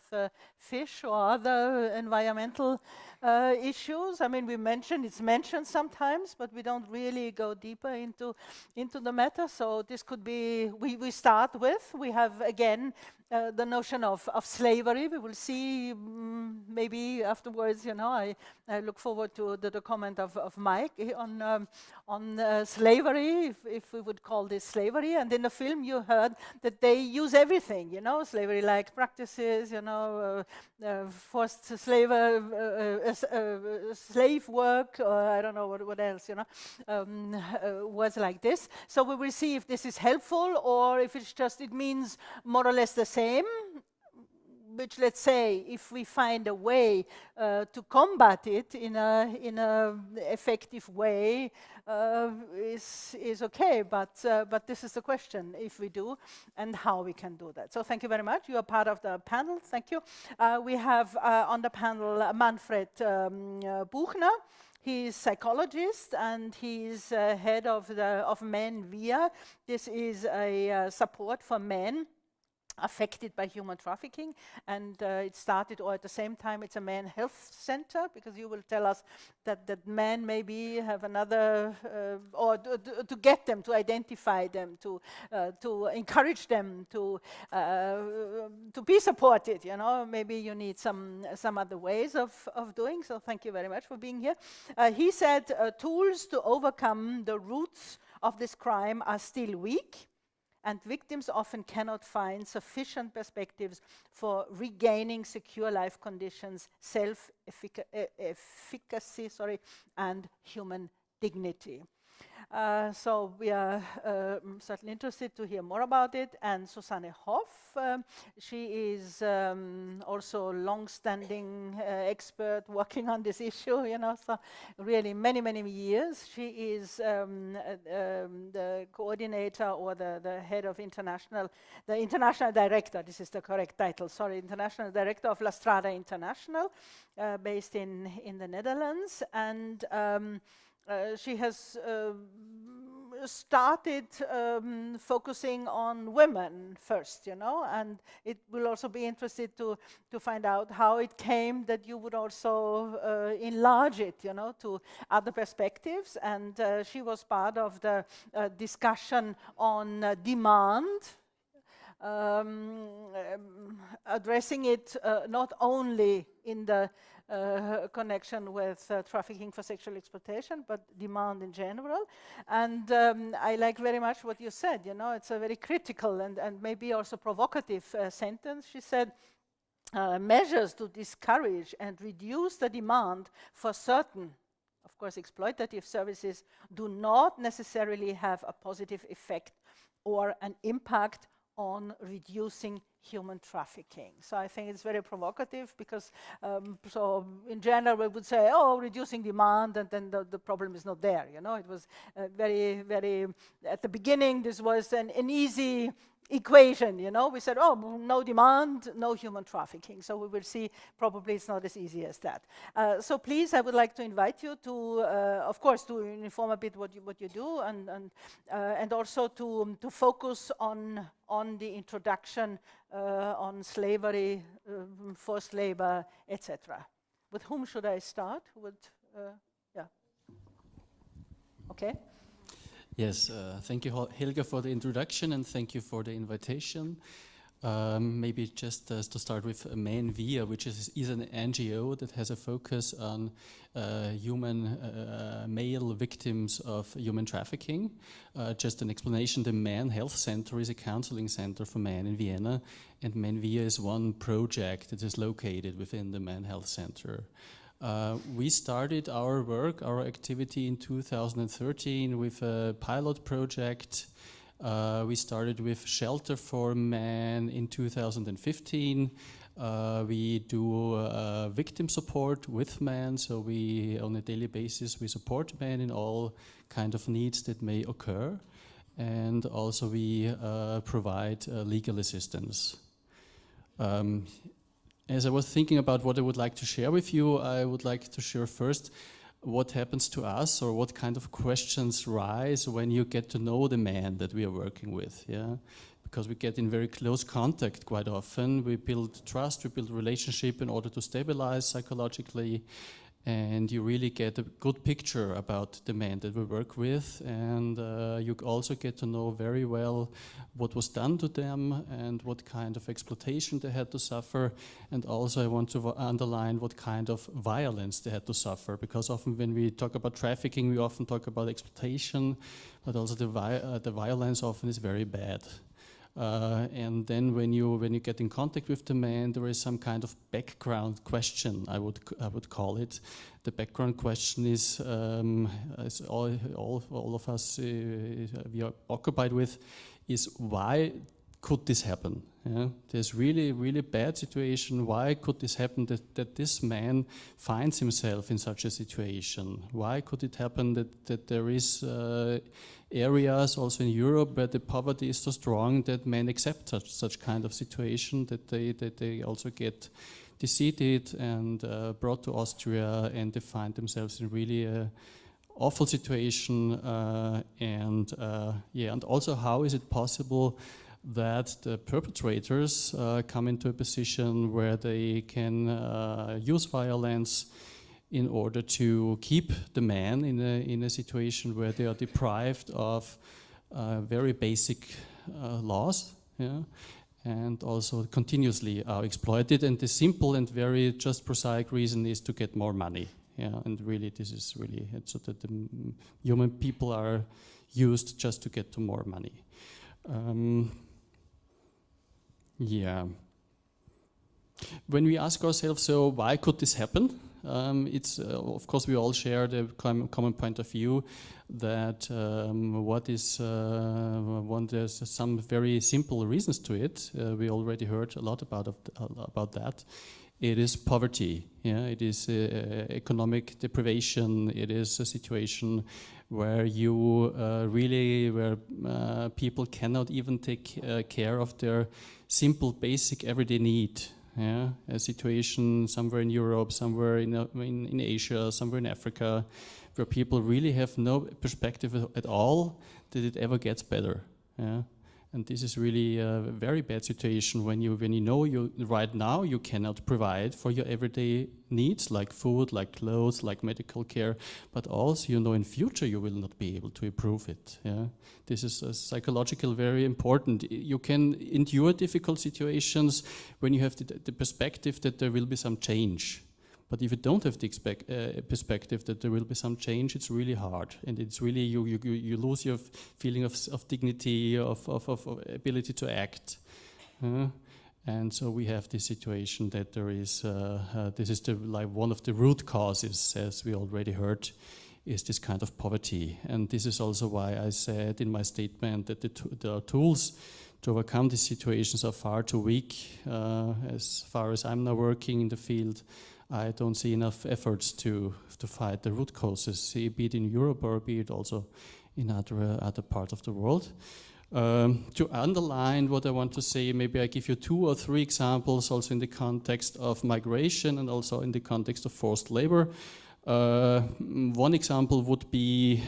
fish or other environmental issues. I mean, it's mentioned sometimes, but we don't really go deeper into the matter. So this could be, we start with, we have again the notion of slavery. We will see maybe afterwards, you know, I look forward to the comment of Mike on slavery, if we would call this slavery. And in the film you heard that they use everything, you know, slavery-like practices, you know, forced slave work, or I don't know what else, you know, was like this. So we will see if this is helpful or if it's just, it means more or less the same, which, let's say, if we find a way to combat it in a effective way, is okay. But this is the question, if we do, and how we can do that. So thank you very much. You are part of the panel. Thank you. We have on the panel Manfred Buchner. He is psychologist and he is head of Men Via. This is a support for men affected by human trafficking, and it started, or at the same time, it's a men health center, because you will tell us that men maybe have another, or to get them, to identify them, to encourage them to be supported, you know, maybe you need some other ways of doing, so thank you very much for being here. He said tools to overcome the roots of this crime are still weak, and victims often cannot find sufficient perspectives for regaining secure life conditions, self-efficacy, and human dignity. So we are certainly interested to hear more about it. And Susanne Hoff, she is also a long-standing expert working on this issue, you know, so really many, many years. She is the coordinator or the head of the international director, this is the correct title, sorry, international director of La Strada International, based in the Netherlands. And she has started focusing on women first, you know, and it will also be interested to find out how it came that you would also enlarge it, you know, to other perspectives. And she was part of the discussion on demand, addressing it not only in the connection with trafficking for sexual exploitation, but demand in general. And I like very much what you said, you know, it's a very critical and maybe also provocative sentence. She said, measures to discourage and reduce the demand for certain, of course, exploitative services do not necessarily have a positive effect or an impact on reducing human trafficking. So I think it's very provocative because, so in general we would say, oh, reducing demand, and then the problem is not there, you know. It was very, very, at the beginning this was an easy equation, you know. We said, oh, no demand, no human trafficking. So we will see, probably it's not as easy as that. So please, I would like to invite you to, of course, to inform a bit what you do, and also to focus on the introduction on slavery, forced labor, etc. With whom should I start? Yeah. Okay. Yes, thank you, Helga, for the introduction, and thank you for the invitation. Maybe just to start with Man Via, which is an NGO that has a focus on male victims of human trafficking. Just an explanation, the Man Health Center is a counseling center for men in Vienna, and Man Via is one project that is located within the Man Health Center. We started our work, our activity in 2013 with a pilot project. We started with Shelter for Men in 2015. We do victim support with men, so we, on a daily basis, we support men in all kind of needs that may occur. And also we provide legal assistance. As I was thinking about what I would like to share with you, I would like to share first what happens to us, or what kind of questions rise when you get to know the man that we are working with, yeah? Because we get in very close contact quite often. We build trust, we build relationship in order to stabilize psychologically, and you really get a good picture about the man that we work with, and you also get to know very well what was done to them and what kind of exploitation they had to suffer. And also I want to underline what kind of violence they had to suffer, because often when we talk about trafficking, we often talk about exploitation, but also the violence often is very bad. And then when you get in contact with the man, there is some kind of background question, I would call it. The background question is, as all of us we are occupied with, is why could this happen? Yeah? There's really, really bad situation. Why could this happen that this man finds himself in such a situation? Why could it happen that there is areas also in Europe where the poverty is so strong that men accept such kind of situation, that they also get deceived and brought to Austria, and they find themselves in really awful situation, and also how is it possible that the perpetrators come into a position where they can use violence in order to keep the man in a situation where they are deprived of very basic laws, yeah, and also continuously are exploited. And the simple and very just prosaic reason is to get more money. Yeah, and really this is really so that the human people are used just to get to more money. Yeah. When we ask ourselves, so why could this happen? It's of course we all share the common point of view that there's some very simple reasons to it. We already heard a lot about that. It is poverty. Yeah, it is economic deprivation. It is a situation where people cannot even take care of their simple, basic, everyday need. Yeah, a situation somewhere in Europe, somewhere in Asia, somewhere in Africa, where people really have no perspective at all that it ever gets better. Yeah. And this is really a very bad situation when you know right now you cannot provide for your everyday needs like food, like clothes, like medical care, but also in future you will not be able to improve it. Yeah? This is psychological very important. You can endure difficult situations when you have the perspective that there will be some change. But if you don't have the perspective that there will be some change, it's really hard, and it's really you lose your feeling of dignity, of ability to act, and so we have this situation that there is this is one of the root causes, as we already heard, is this kind of poverty, and this is also why I said in my statement that the tools to overcome these situations are far too weak. As far as I'm now working in the field, I don't see enough efforts to fight the root causes, be it in Europe or be it also in other parts of the world. To underline what I want to say, maybe I give you 2 or 3 examples also in the context of migration and also in the context of forced labor. One example would be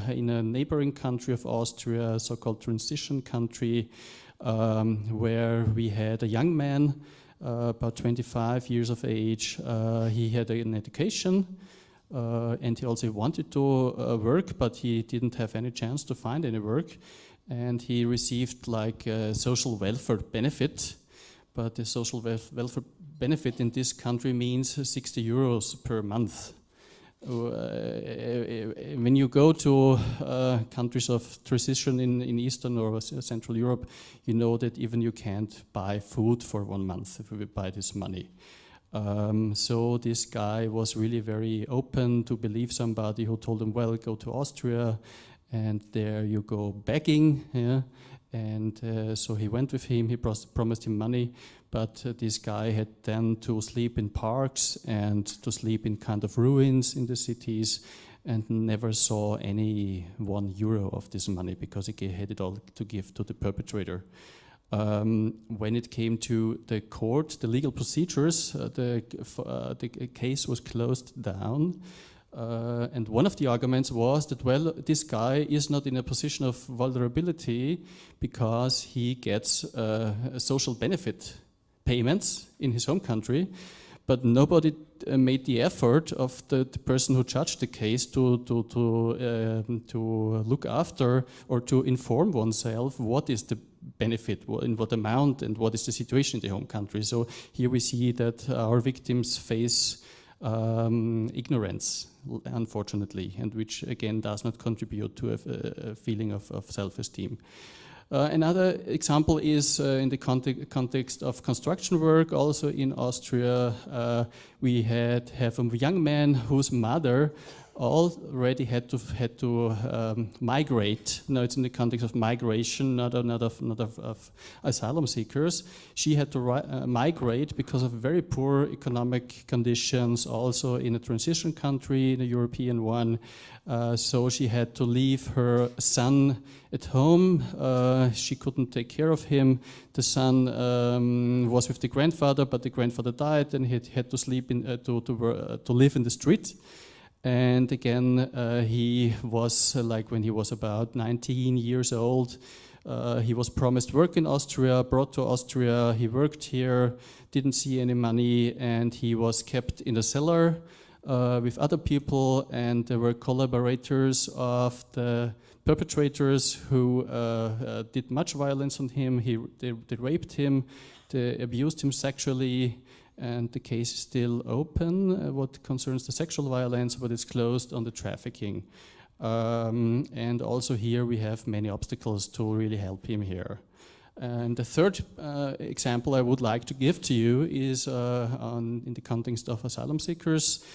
in a neighboring country of Austria, a so-called transition country, where we had a young man, about 25 years of age. He had an education and he also wanted to work, but he didn't have any chance to find any work, and he received like a social welfare benefit, but the social welfare benefit in this country means 60 euros per month. When you go to countries of transition in Eastern or Central Europe, you know that even you can't buy food for 1 month if you buy this money. So this guy was really very open to believe somebody who told him, well, go to Austria and there you go begging. Yeah? And so he went with him, he promised him money, but this guy had then to sleep in parks and to sleep in kind of ruins in the cities and never saw any €1 of this money because he had it all to give to the perpetrator. When it came to the court, the legal procedures, the case was closed down. And one of the arguments was that, well, this guy is not in a position of vulnerability because he gets social benefit payments in his home country, but nobody made the effort of the person who judged the case to look after or to inform oneself what is the benefit, in what amount, and what is the situation in the home country. So here we see that our victims face ignorance, unfortunately, and which again does not contribute to a feeling of self-esteem. Another example is in the context of construction work. Also in Austria, we have a young man whose mother already had to migrate. Now it's in the context of migration, not of asylum seekers. She had to migrate because of very poor economic conditions, also in a transition country, in a European one. So she had to leave her son at home. She couldn't take care of him. The son was with the grandfather, but the grandfather died, and he had to sleep to live in the street. And again, he was like when he was about 19 years old, he was promised work in Austria, brought to Austria, he worked here, didn't see any money, and he was kept in a cellar with other people, and there were collaborators of the perpetrators who did much violence on him. They raped him, they abused him sexually, and the case is still open what concerns the sexual violence, but it's closed on the trafficking. And also here we have many obstacles to really help him here. And the third example I would like to give to you is in the context of asylum seekers.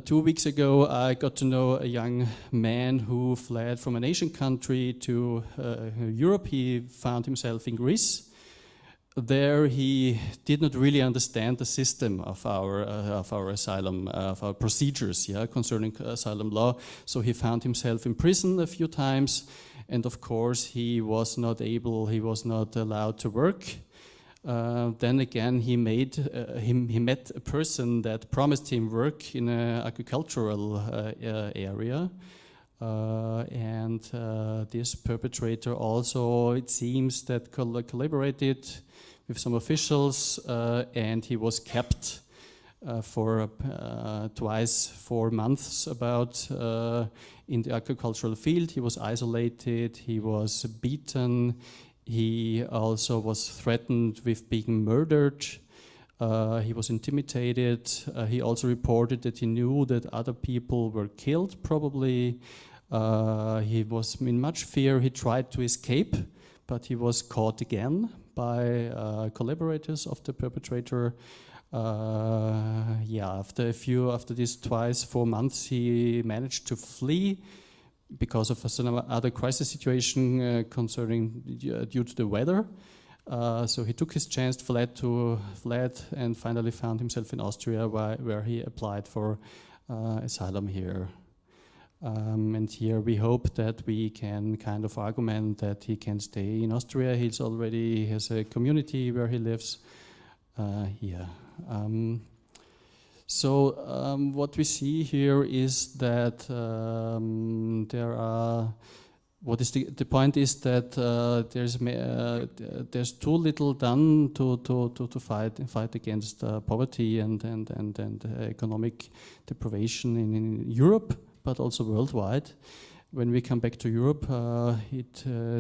2 weeks ago, I got to know a young man who fled from an Asian country to Europe. He found himself in Greece. There, he did not really understand the system of our asylum, of our procedures, concerning asylum law. So he found himself in prison a few times, and of course, he was not allowed to work. Then again, he met a person that promised him work in an agricultural area. And this perpetrator also, it seems, that collaborated with some officials, and he was kept for twice 4 months about in the agricultural field. He was isolated, he was beaten, he also was threatened with being murdered. He was intimidated. He also reported that he knew that other people were killed, probably. He was in much fear. He tried to escape, but he was caught again by collaborators of the perpetrator. After these twice 4 months, he managed to flee because of some other crisis situation due to the weather. So he took his chance, fled, and finally found himself in Austria, where he applied for asylum here. And here we hope that we can kind of argument that he can stay in Austria. He has a community where he lives here. What we see here is that the point is that there's too little done to fight against poverty and economic deprivation in Europe, but also worldwide. When we come back to Europe,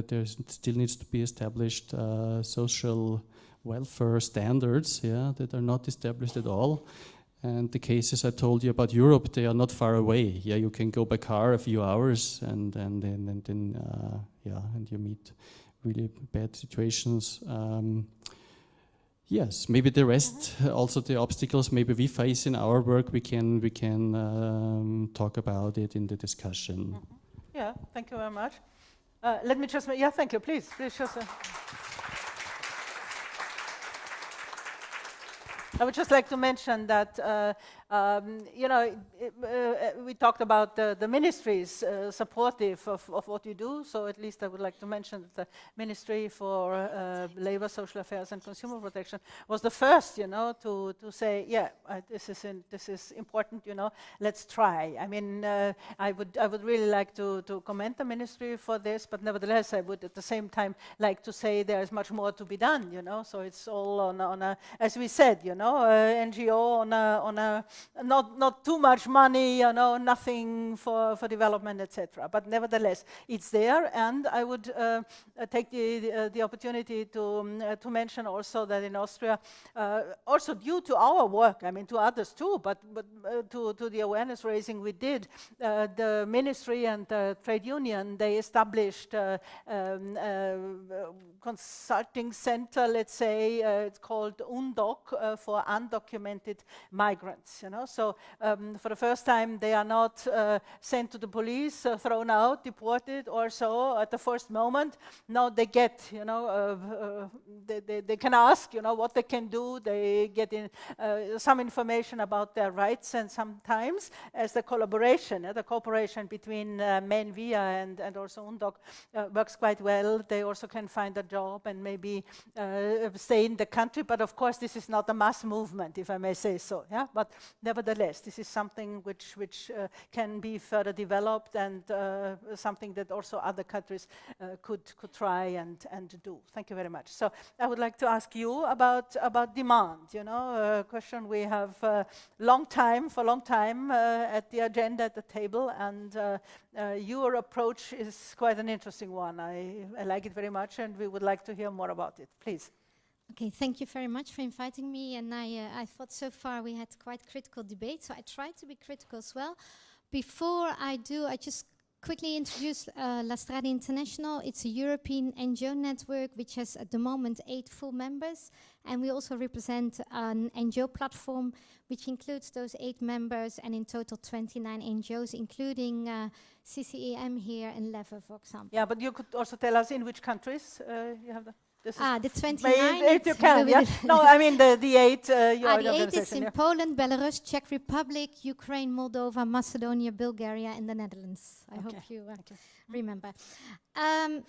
there still needs to be established social welfare standards, that are not established at all. And the cases I told you about Europe, they are not far away. You can go by car a few hours, and you meet really bad situations. Yes, maybe the rest, also the obstacles maybe we face in our work, we can talk about it in the discussion. Yeah, thank you very much. Let me just, thank you, please just. I would just like to mention that, we talked about the ministries supportive of what you do, so at least I would like to mention that the Ministry for Labor, Social Affairs and Consumer Protection was the first, to say, this is important, let's try. I mean, I would really like to commend the ministry for this, but nevertheless, I would at the same time like to say there is much more to be done, so it's all on a, as we said, NGO on a not too much money, nothing for development, etc. But nevertheless, it's there, and I would take the opportunity to mention also that in Austria, also due to our work, I mean to others too, but to the awareness raising we did, the ministry and the trade union, they established consulting center, let's say, it's called UNDOC, for undocumented migrants, So for the first time, they are not sent to the police, thrown out, deported or so at the first moment. No, they get, they can ask, what they can do. They get some information about their rights, and sometimes as the collaboration, the cooperation between Main Via and also UNDOC works quite well. They also can find a job and maybe stay in the country. But of course, this is not a mass movement, if I may say so. But nevertheless, this is something which can be further developed, and something that also other countries could try and do. Thank you very much. So I would like to ask you about demand. A question we have for long time at the agenda at the table, and your approach is quite an interesting one. I like it very much, and we would like to hear more about it. Please. Okay, thank you very much for inviting me. And I thought so far we had quite critical debate, so I tried to be critical as well. Before I do, I just quickly introduce La Strada International. It's a European NGO network which has at the moment 8 full members, and we also represent an NGO platform which includes those 8 members, and in total 29 NGOs, including CCEM here in Lever, for example. Yeah, but you could also tell us in which countries you have the... The 29. If you can, yeah. No, I mean the 8. The 8 is in Poland, Belarus, Czech Republic, Ukraine, Moldova, Macedonia, Bulgaria, and the Netherlands. I hope you remember. As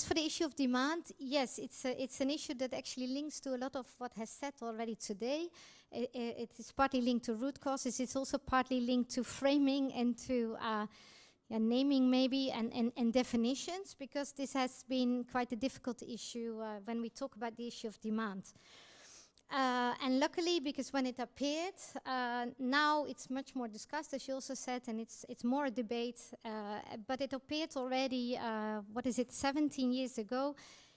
for the issue of demand, yes, it's an issue that actually links to a lot of what has said already today. It is partly linked to root causes. It's also partly linked to framing and to naming maybe and definitions, because this has been quite a difficult issue when we talk about the issue of demand. And luckily, because when it appeared, now it's much more discussed, as you also said, and it's more a debate, but it appeared already, 17 years ago.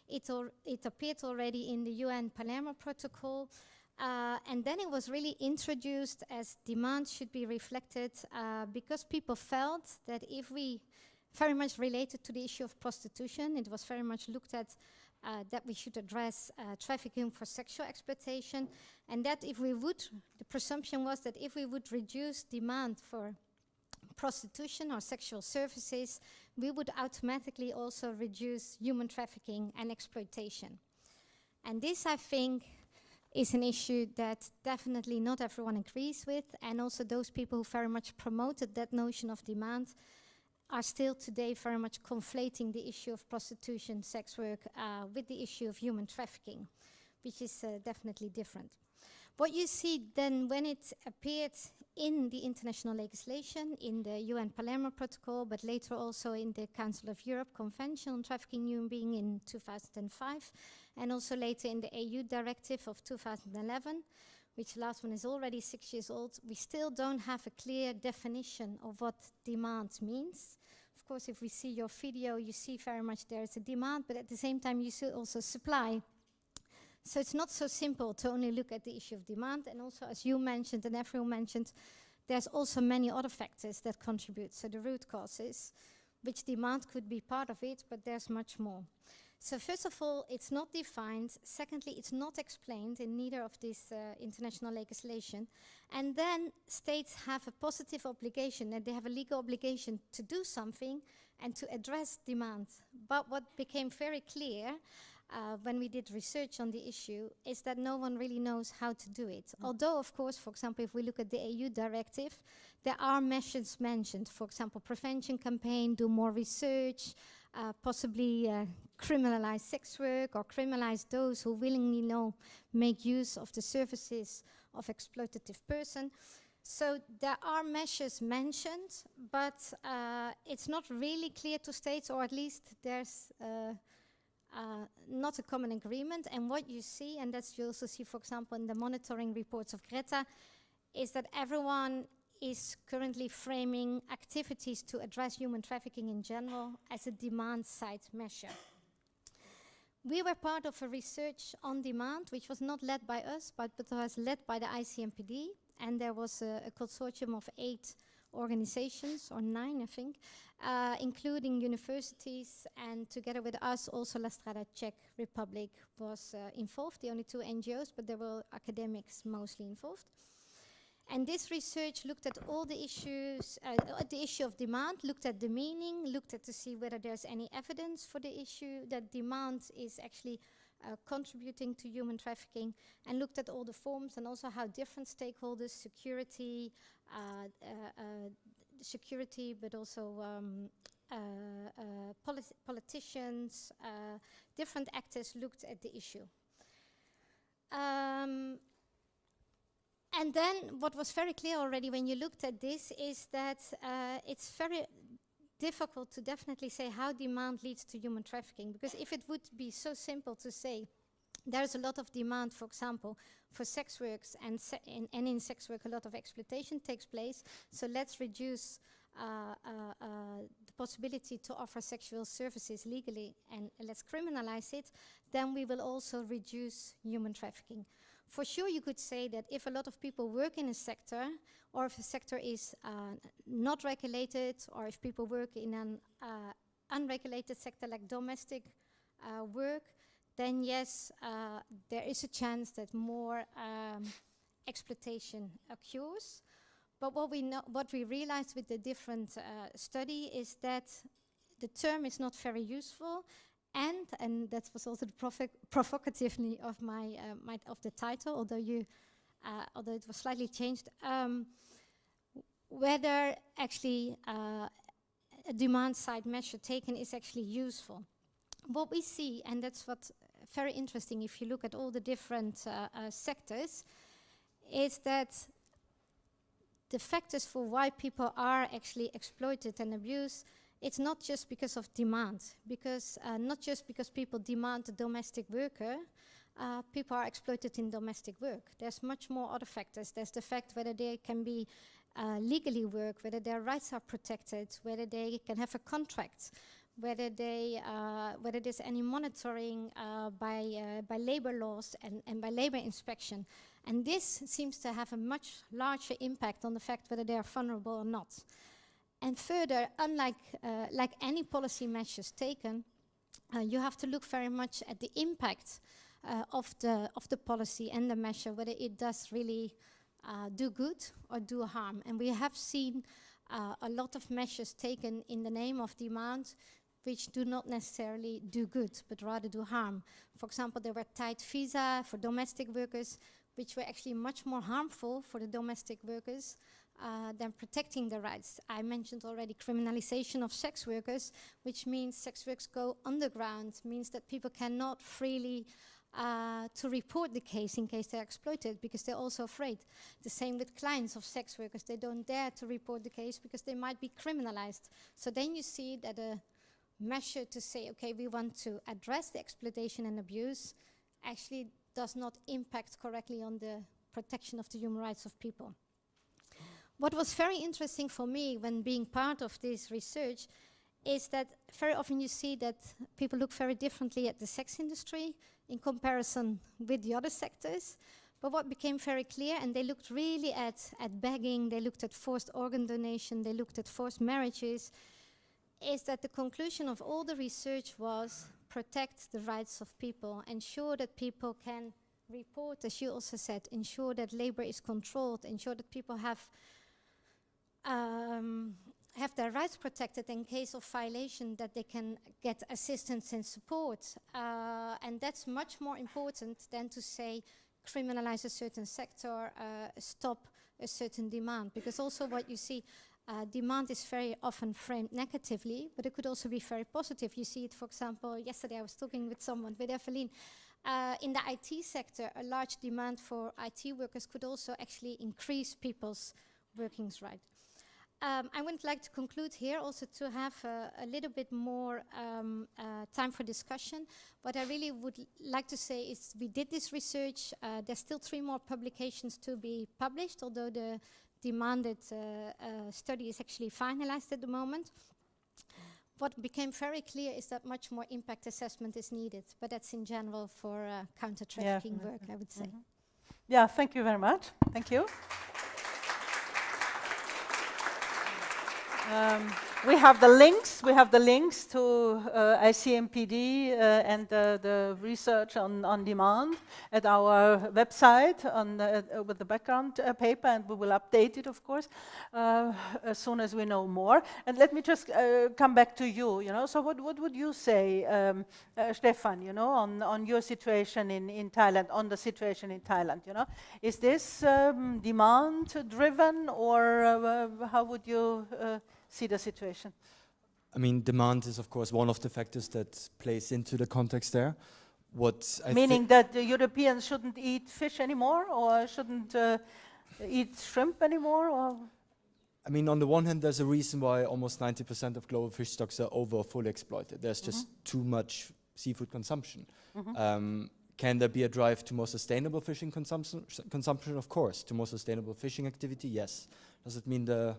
It appeared already in the UN Palermo Protocol, and then it was really introduced as demand should be reflected because people felt that if we, very much related to the issue of prostitution, it was very much looked at that we should address trafficking for sexual exploitation, and that if we would, the presumption was that if we would reduce demand for prostitution or sexual services, we would automatically also reduce human trafficking and exploitation. And this, I think, is an issue that definitely not everyone agrees with, and also those people who very much promoted that notion of demand are still today very much conflating the issue of prostitution, sex work, with the issue of human trafficking, which is definitely different. What you see then when it appeared in the international legislation, in the UN Palermo Protocol, but later also in the Council of Europe Convention on Trafficking Human Beings in 2005, and also later in the EU Directive of 2011, which last one is already 6 years old, we still don't have a clear definition of what demand means. Of course, if we see your video, you see very much there is a demand, but at the same time you see also supply. So it's not so simple to only look at the issue of demand, and also as you mentioned and everyone mentioned, there's also many other factors that contribute. So the root causes, which demand could be part of it, but there's much more. So first of all, it's not defined. Secondly, it's not explained in neither of this international legislation. And then states have a positive obligation, and they have a legal obligation to do something and to address demand. But what became very clear when we did research on the issue is that no one really knows how to do it. Although, of course, for example, if we look at the EU directive, there are measures mentioned. For example, prevention campaign, do more research, possibly criminalize sex work or criminalize those who willingly make use of the services of exploitative person. So there are measures mentioned, but it's not really clear to states, or at least there's not a common agreement. And what you see, and that's you also see, for example, in the monitoring reports of Greta, is that everyone is currently framing activities to address human trafficking in general as a demand-side measure. We were part of a research on demand, which was not led by us, but was led by the ICMPD, and there was a consortium of 8 organizations, or 9, I think, including universities, and together with us, also La Strada Czech Republic was involved, the only 2 NGOs, but there were academics mostly involved. And this research looked at all the issues, the issue of demand, looked at the meaning, looked at to see whether there's any evidence for the issue that demand is actually contributing to human trafficking, and looked at all the forms and also how different stakeholders, security, but also politicians, different actors looked at the issue. And then what was very clear already when you looked at this is that it's very difficult to definitely say how demand leads to human trafficking, because if it would be so simple to say there's a lot of demand, for example, for sex works, and in sex work a lot of exploitation takes place, so let's reduce the possibility to offer sexual services legally and let's criminalize it, then we will also reduce human trafficking. For sure, you could say that if a lot of people work in a sector, or if a sector is not regulated, or if people work in an unregulated sector like domestic work, then yes, there is a chance that more exploitation occurs. But what we realized with the different study is that the term is not very useful, and that was also the provocatively of of the title, although it was slightly changed. Whether actually a demand-side measure taken is actually useful. What we see, and that's what's very interesting if you look at all the different sectors, is that the factors for why people are actually exploited and abused, it's not just because of demand, because not just because people demand a domestic worker, people are exploited in domestic work. There's much more other factors. There's the fact whether they can be legally work, whether their rights are protected, whether they can have a contract, whether there's any monitoring by labor laws and by labor inspection. And this seems to have a much larger impact on the fact whether they are vulnerable or not. And further, unlike like any policy measures taken, you have to look very much at the impact of the policy and the measure, whether it does really do good or do harm. And we have seen a lot of measures taken in the name of demand which do not necessarily do good, but rather do harm. For example, there were tight visa for domestic workers, which were actually much more harmful for the domestic workers than protecting their rights. I mentioned already criminalization of sex workers, which means sex workers go underground, means that people cannot freely to report the case in case they're exploited because they're also afraid. The same with clients of sex workers. They don't dare to report the case because they might be criminalized. So then you see that a measure to say, okay, we want to address the exploitation and abuse actually does not impact correctly on the protection of the human rights of people. What was very interesting for me when being part of this research is that very often you see that people look very differently at the sex industry in comparison with the other sectors. But what became very clear, and they looked really at begging, they looked at forced organ donation, they looked at forced marriages, is that the conclusion of all the research was protect the rights of people, ensure that people can report, as you also said, ensure that labor is controlled, ensure that people have their rights protected in case of violation, that they can get assistance and support. And that's much more important than to say criminalize a certain sector, stop a certain demand. Because also what you see, demand is very often framed negatively, but it could also be very positive. You see it, for example, yesterday I was talking with someone, with Evelyn. In the IT sector, a large demand for IT workers could also actually increase people's workings right. I would like to conclude here also to have a little bit more time for discussion. What I really would like to say is we did this research. There's still 3 more publications to be published, although the demanded study is actually finalized at the moment. What became very clear is that much more impact assessment is needed, but that's in general for counter-trafficking work, I would say. Yeah, thank you very much. Thank you. We have the links. We have the links to ICMPD and the research on demand at our website with the background paper, and we will update it, of course, as soon as we know more. And let me just come back to you. So what would you say, Stefan? On your situation in Thailand, on the situation in Thailand. Is this demand-driven, or how would you see the situation? I mean, demand is, of course, one of the factors that plays into the context there. Meaning that the Europeans shouldn't eat fish anymore, or shouldn't eat shrimp anymore? Or? I mean, on the one hand, there's a reason why almost 90% of global fish stocks are over or fully exploited. There's just too much seafood consumption. Can there be a drive to more sustainable fishing consumption? Of course. To more sustainable fishing activity? Yes. Does it mean the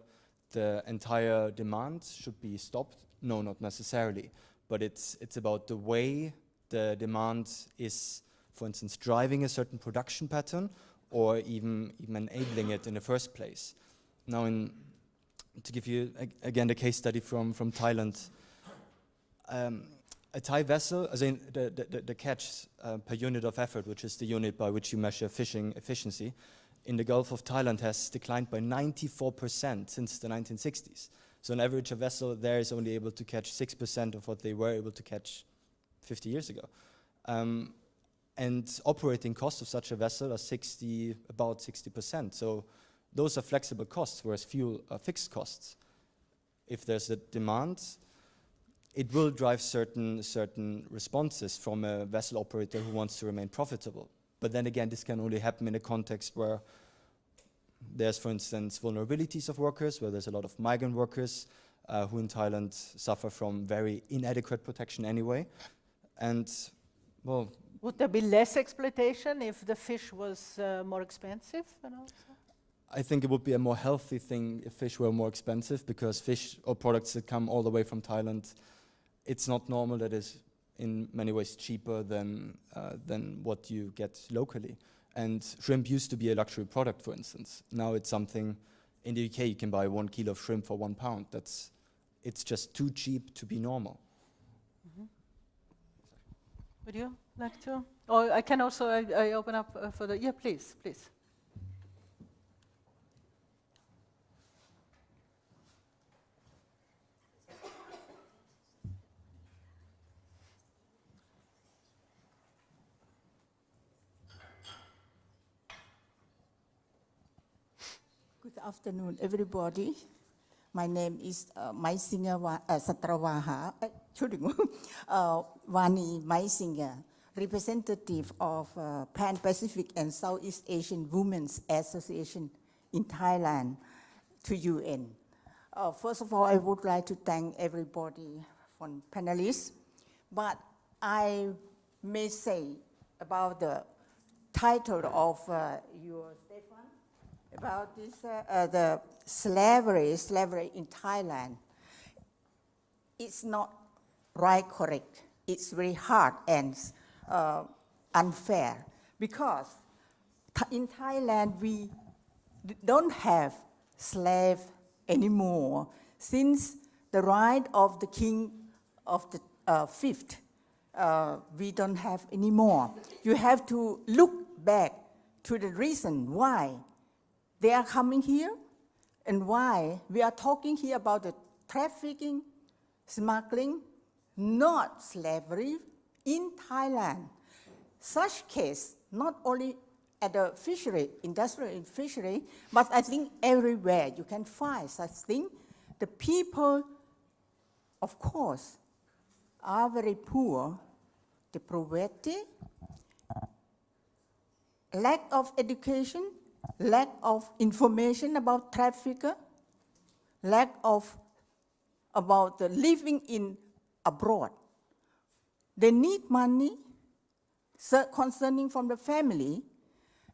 entire demand should be stopped? No, not necessarily. But it's about the way the demand is, for instance, driving a certain production pattern or even enabling it in the first place. Now, to give you, again, the case study from Thailand, a Thai vessel, as in the catch per unit of effort, which is the unit by which you measure fishing efficiency, in the Gulf of Thailand has declined by 94% since the 1960s. So on average, a vessel there is only able to catch 6% of what they were able to catch 50 years ago. And operating costs of such a vessel are about 60%. So those are flexible costs, whereas fuel are fixed costs. If there's a demand, it will drive certain responses from a vessel operator who wants to remain profitable. But then again, this can only happen in a context where there's, for instance, vulnerabilities of workers, where there's a lot of migrant workers who in Thailand suffer from very inadequate protection anyway. And, well... Would there be less exploitation if the fish was more expensive? I think it would be a more healthy thing if fish were more expensive, because fish or products that come all the way from Thailand, it's not normal that is in many ways cheaper than what you get locally. And shrimp used to be a luxury product, for instance. Now it's something, in the UK you can buy 1 kilo of shrimp for £1. It's just too cheap to be normal. Mm-hmm. Would you like to? Or I can also, I open up for the, yeah, please. Good afternoon, everybody. My name is Maisinger Satrawaha, Wani Maisinger, representative of Pan-Pacific and Southeast Asian Women's Association in Thailand to UN. First of all, I would like to thank everybody from panelists, but I may say about the title of your about this, the slavery in Thailand. It's not correct. It's very hard and unfair, because in Thailand we don't have slave anymore since the right of the king of the fifth. We don't have anymore. You have to look back to the reason why they are coming here, and why we are talking here about the trafficking, smuggling, not slavery in Thailand. Such case, not only at the fishery, industrial fishery, but I think everywhere you can find such thing. The people, of course, are very poor. The poverty, lack of education, lack of information about trafficker, lack of about the living in abroad. They need money concerning from the family,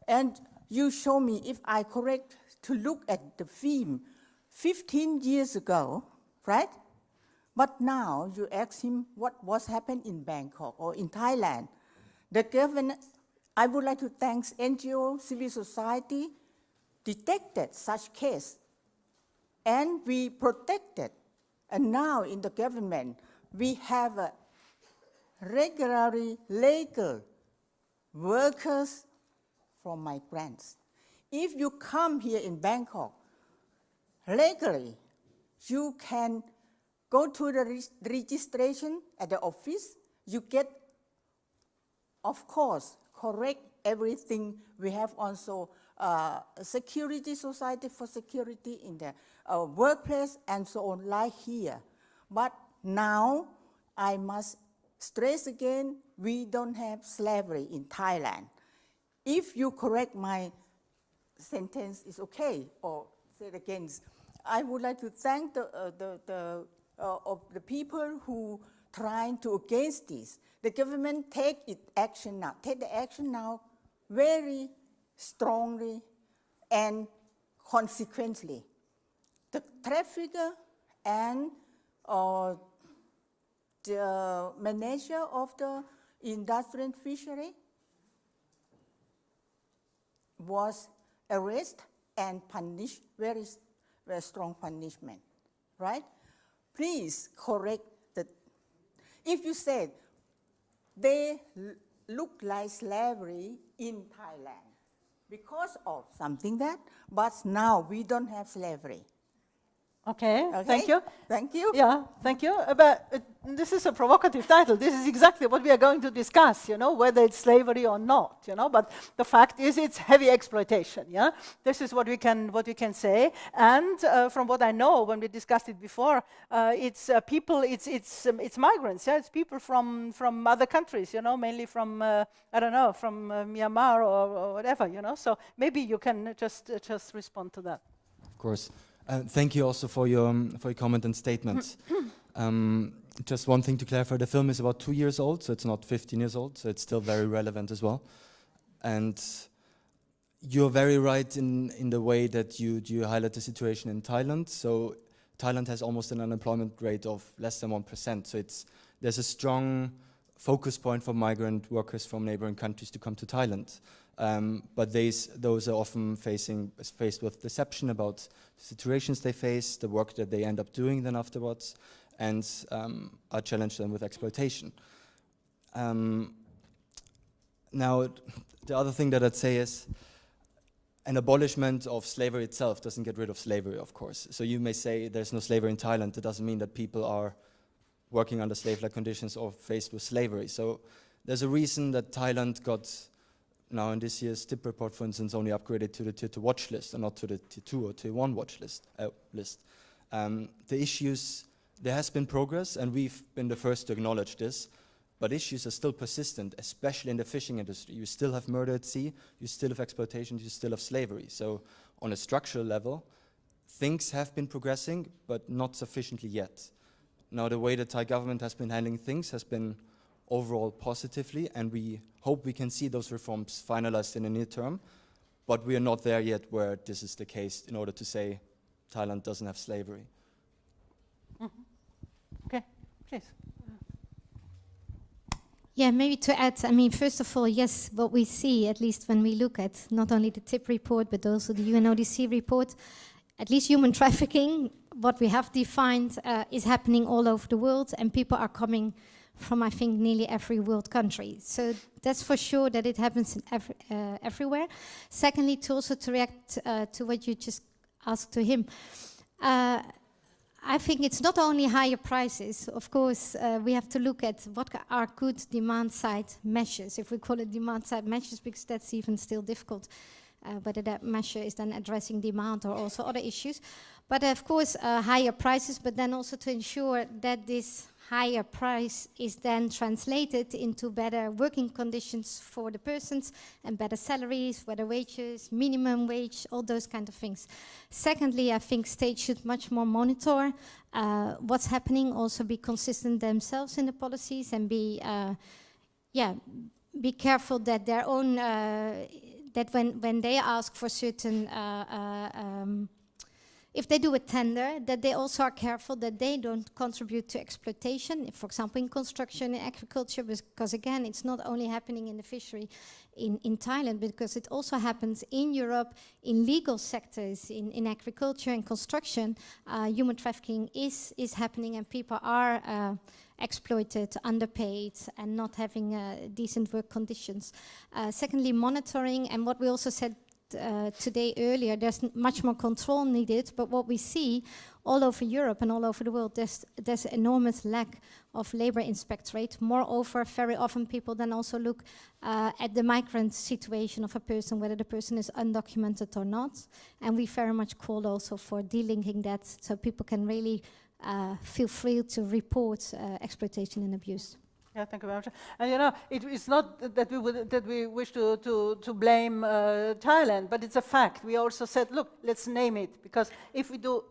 and you show me if I correct to look at the film 15 years ago, right? But now you ask him what was happened in Bangkok or in Thailand. The government, I would like to thank NGO, civil society, detected such case, and we protected. And now in the government, we have a regularly legal workers from migrants. If you come here in Bangkok, legally, you can go to the registration at the office. You get, of course, correct everything. We have also security society for security in the workplace and so on, like here. But now I must stress again, we don't have slavery in Thailand. If you correct my sentence, it's okay, or say it again. I would like to thank the people who trying to against this. The government take the action now very strongly and consequently. The trafficker and the manager of the industrial fishery was arrested and punished, very strong punishment, right? Please correct that. If you said they look like slavery in Thailand because of something that, but now we don't have slavery. Okay, thank you. Thank you. Yeah, thank you. But this is a provocative title. This is exactly what we are going to discuss, you know, whether it's slavery or not, you know. But the fact is it's heavy exploitation, yeah? This is what we can say. And from what I know, when we discussed it before, it's people, it's migrants, yeah? It's people from other countries, you know, mainly from, I don't know, from Myanmar or whatever, you know. So maybe you can just respond to that. Of course. Thank you also for your comment and statement. Just one thing to clarify, the film is about 2 years old, so it's not 15 years old, so it's still very relevant as well. And you're very right in the way that you highlight the situation in Thailand. So Thailand has almost an unemployment rate of less than 1%, so there's a strong focus point for migrant workers from neighboring countries to come to Thailand. But those are often faced with deception about the situations they face, the work that they end up doing then afterwards, and are challenged then with exploitation. Now, the other thing that I'd say is an abolishment of slavery itself doesn't get rid of slavery, of course. So you may say there's no slavery in Thailand. It doesn't mean that people are working under slave-like conditions or faced with slavery. So there's a reason that Thailand got, now in this year's TIP report, for instance, only upgraded to the Tier 2 watch list and not to the Tier 2 or Tier 1 watch list. The issues, there has been progress, and we've been the first to acknowledge this, but issues are still persistent, especially in the fishing industry. You still have murder at sea, you still have exploitation, you still have slavery. So on a structural level, things have been progressing, but not sufficiently yet. Now, the way the Thai government has been handling things has been overall positively, and we hope we can see those reforms finalized in the near term, but we are not there yet where this is the case in order to say Thailand doesn't have slavery. Okay, please. Yeah, maybe to add, I mean, first of all, yes, what we see, at least when we look at not only the TIP report, but also the UNODC report, at least human trafficking, what we have defined is happening all over the world, and people are coming from, I think, nearly every world country. So that's for sure that it happens in everywhere. Secondly, to react to what you just asked to him, I think it's not only higher prices. Of course, we have to look at what are good demand-side measures, if we call it demand-side measures, because that's even still difficult, whether that measure is then addressing demand or also other issues. But of course, higher prices, but then also to ensure that this higher price is then translated into better working conditions for the persons and better salaries, better wages, minimum wage, all those kind of things. Secondly, I think states should much more monitor what's happening, also be consistent themselves in the policies, and be careful that their own, that when they ask for certain if they do a tender, that they also are careful that they don't contribute to exploitation, for example, in construction, in agriculture, because again, it's not only happening in the fishery in Thailand, because it also happens in Europe, in legal sectors, in agriculture and construction. Human trafficking is happening, and people are exploited, underpaid, and not having decent work conditions. Secondly, monitoring, and what we also said today earlier, there's much more control needed, but what we see all over Europe and all over the world, there's enormous lack of labor inspectorate. Moreover, very often people then also look at the migrant situation of a person, whether the person is undocumented or not, and we very much call also for delinking that, so people can really feel free to report exploitation and abuse. Yeah, thank you very much. And you know, it's not that we wish to blame Thailand, but it's a fact. We also said, look, let's name it, because if we do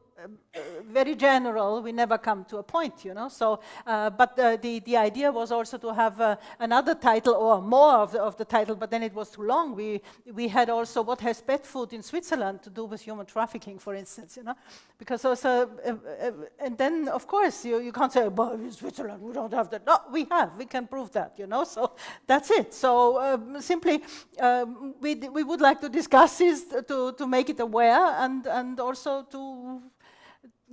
very general, we never come to a point, you know. So, but the idea was also to have another title or more of the title, but then it was too long. We had also what has pet food in Switzerland to do with human trafficking, for instance, you know, because also, and then of course you can't say, but in Switzerland we don't have that. No, we can prove that, you know. So that's it. So simply, we would like to discuss this to make it aware and also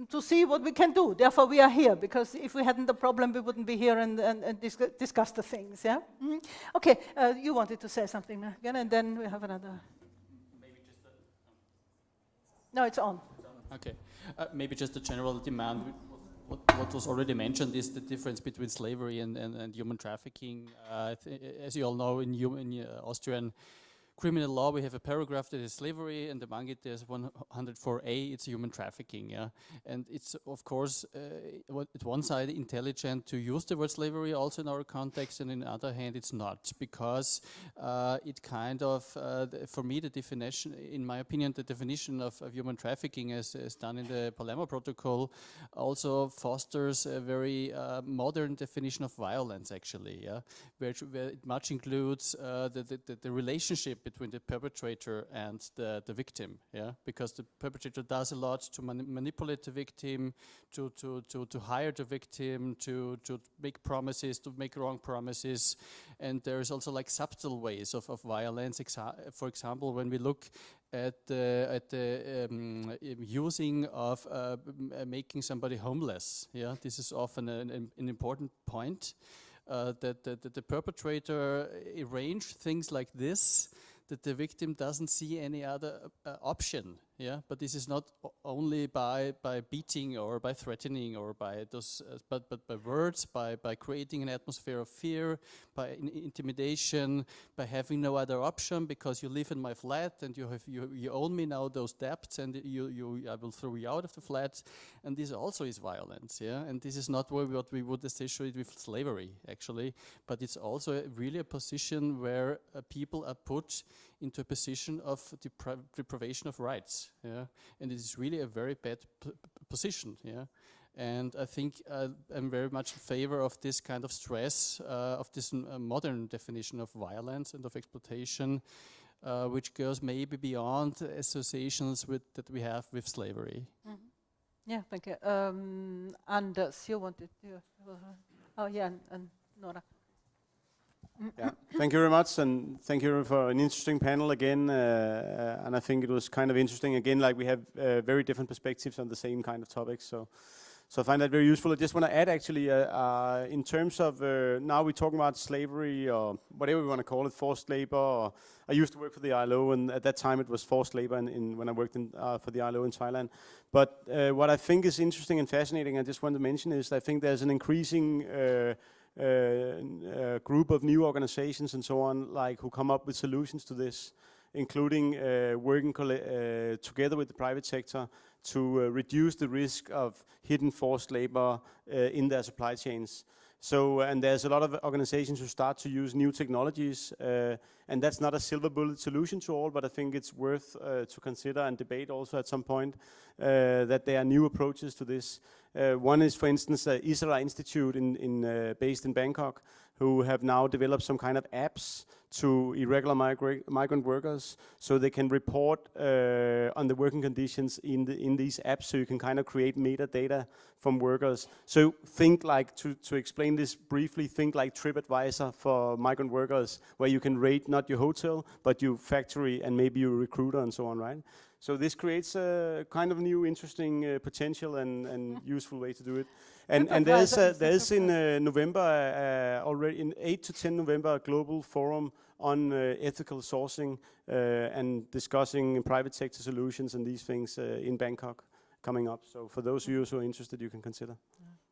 to see what we can do. Therefore, we are here, because if we hadn't the problem, we wouldn't be here and discuss the things, yeah? Mm-hmm. Okay, you wanted to say something again, and then we have another. Maybe just No, it's on. Okay, maybe just a general demand. What was already mentioned is the difference between slavery and human trafficking. As you all know, in Austrian criminal law, we have a paragraph that is slavery, and among it there's 104A, it's human trafficking, yeah. And it's, of course, at one side intelligent to use the word slavery also in our context, and on the other hand it's not, because it kind of, for me, the definition, in my opinion, the definition of human trafficking as done in the Palermo Protocol also fosters a very modern definition of violence, actually, yeah, where it much includes the relationship between the perpetrator and the victim, yeah, because the perpetrator does a lot to manipulate the victim, to hire the victim, to make promises, to make wrong promises, and there's also like subtle ways of violence. For example, when we look at the using of making somebody homeless, yeah, this is often an important point. That the perpetrator arrange things like this, that the victim doesn't see any other option, yeah. But this is not only by beating or by threatening or by those, but by words, by creating an atmosphere of fear, by intimidation, by having no other option because you live in my flat and you own me now those debts, and I will throw you out of the flat, and this also is violence, yeah. And this is not what we would associate with slavery, actually, but it's also really a position where people are put into a position of deprivation of rights, yeah, and it is really a very bad position, yeah. And I think I'm very much in favor of this kind of stress, of this modern definition of violence and of exploitation, which goes maybe beyond associations that we have with slavery. Mm-hmm. Yeah, thank you. Anders, you wanted to... Oh, yeah, and Nora. Yeah, thank you very much, and thank you for an interesting panel again. And I think it was kind of interesting again, like we have very different perspectives on the same kind of topics. So I find that very useful. I just want to add, actually, in terms of now we're talking about slavery or whatever we want to call it, forced labor. Or I used to work for the ILO, and at that time it was forced labor when I worked for the ILO in Thailand. But what I think is interesting and fascinating, I just want to mention, is I think there's an increasing group of new organizations and so on, like who come up with solutions to this, including working together with the private sector to reduce the risk of hidden forced labor in their supply chains. So, and there's a lot of organizations who start to use new technologies, and that's not a silver bullet solution to all, but I think it's worth to consider and debate also at some point that there are new approaches to this. One is, for instance, Israel Institute based in Bangkok, who have now developed some kind of apps to irregular migrant workers, so they can report on the working conditions in these apps, so you can kind of create metadata from workers. So think like, to explain this briefly, think like TripAdvisor for migrant workers, where you can rate not your hotel, but your factory and maybe your recruiter and so on, right? So this creates a kind of new, interesting potential and useful way to do it. And there's in November already, in 8 to 10 November, a global forum on ethical sourcing and discussing private sector solutions and these things in Bangkok coming up. So for those of you who are interested, you can consider.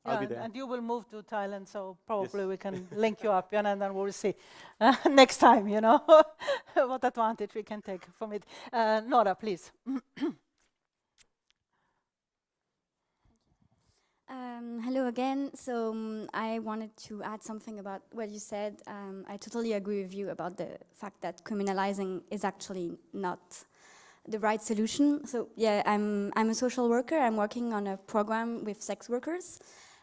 I'll be there. And you will move to Thailand, so probably we can link you up, and then we'll see next time, you know, what advantage we can take from it. Nora, please. Hello again. So I wanted to add something about what you said. I totally agree with you about the fact that criminalizing is actually not the right solution. So yeah, I'm a social worker. I'm working on a program with sex workers.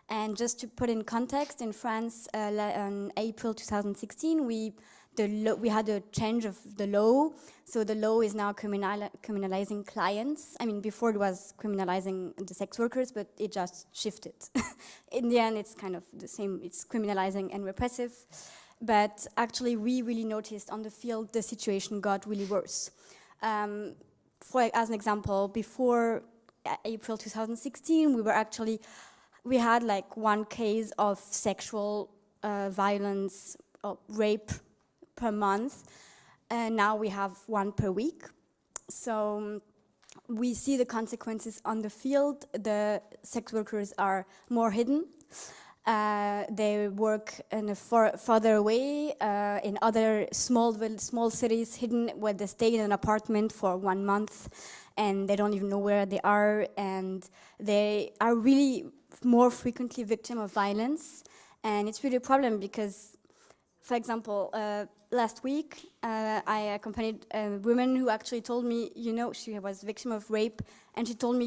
And just to put in context, in France, in April 2016, we had a change of the law. So the law is now criminalizing clients. I mean, before it was criminalizing the sex workers, but it just shifted. In the end, it's kind of the same. It's criminalizing and repressive. But actually, we really noticed on the field the situation got really worse. As an example, before April 2016, we had like one case of sexual violence or rape per month, and now we have one per week. So we see the consequences on the field. The sex workers are more hidden. They work in a further away in other small cities, hidden, where they stay in an apartment for 1 month, and they don't even know where they are, and they are really more frequently victim of violence. And it's really a problem because, for example, last week I accompanied a woman who actually told me, she was victim of rape, and she told me,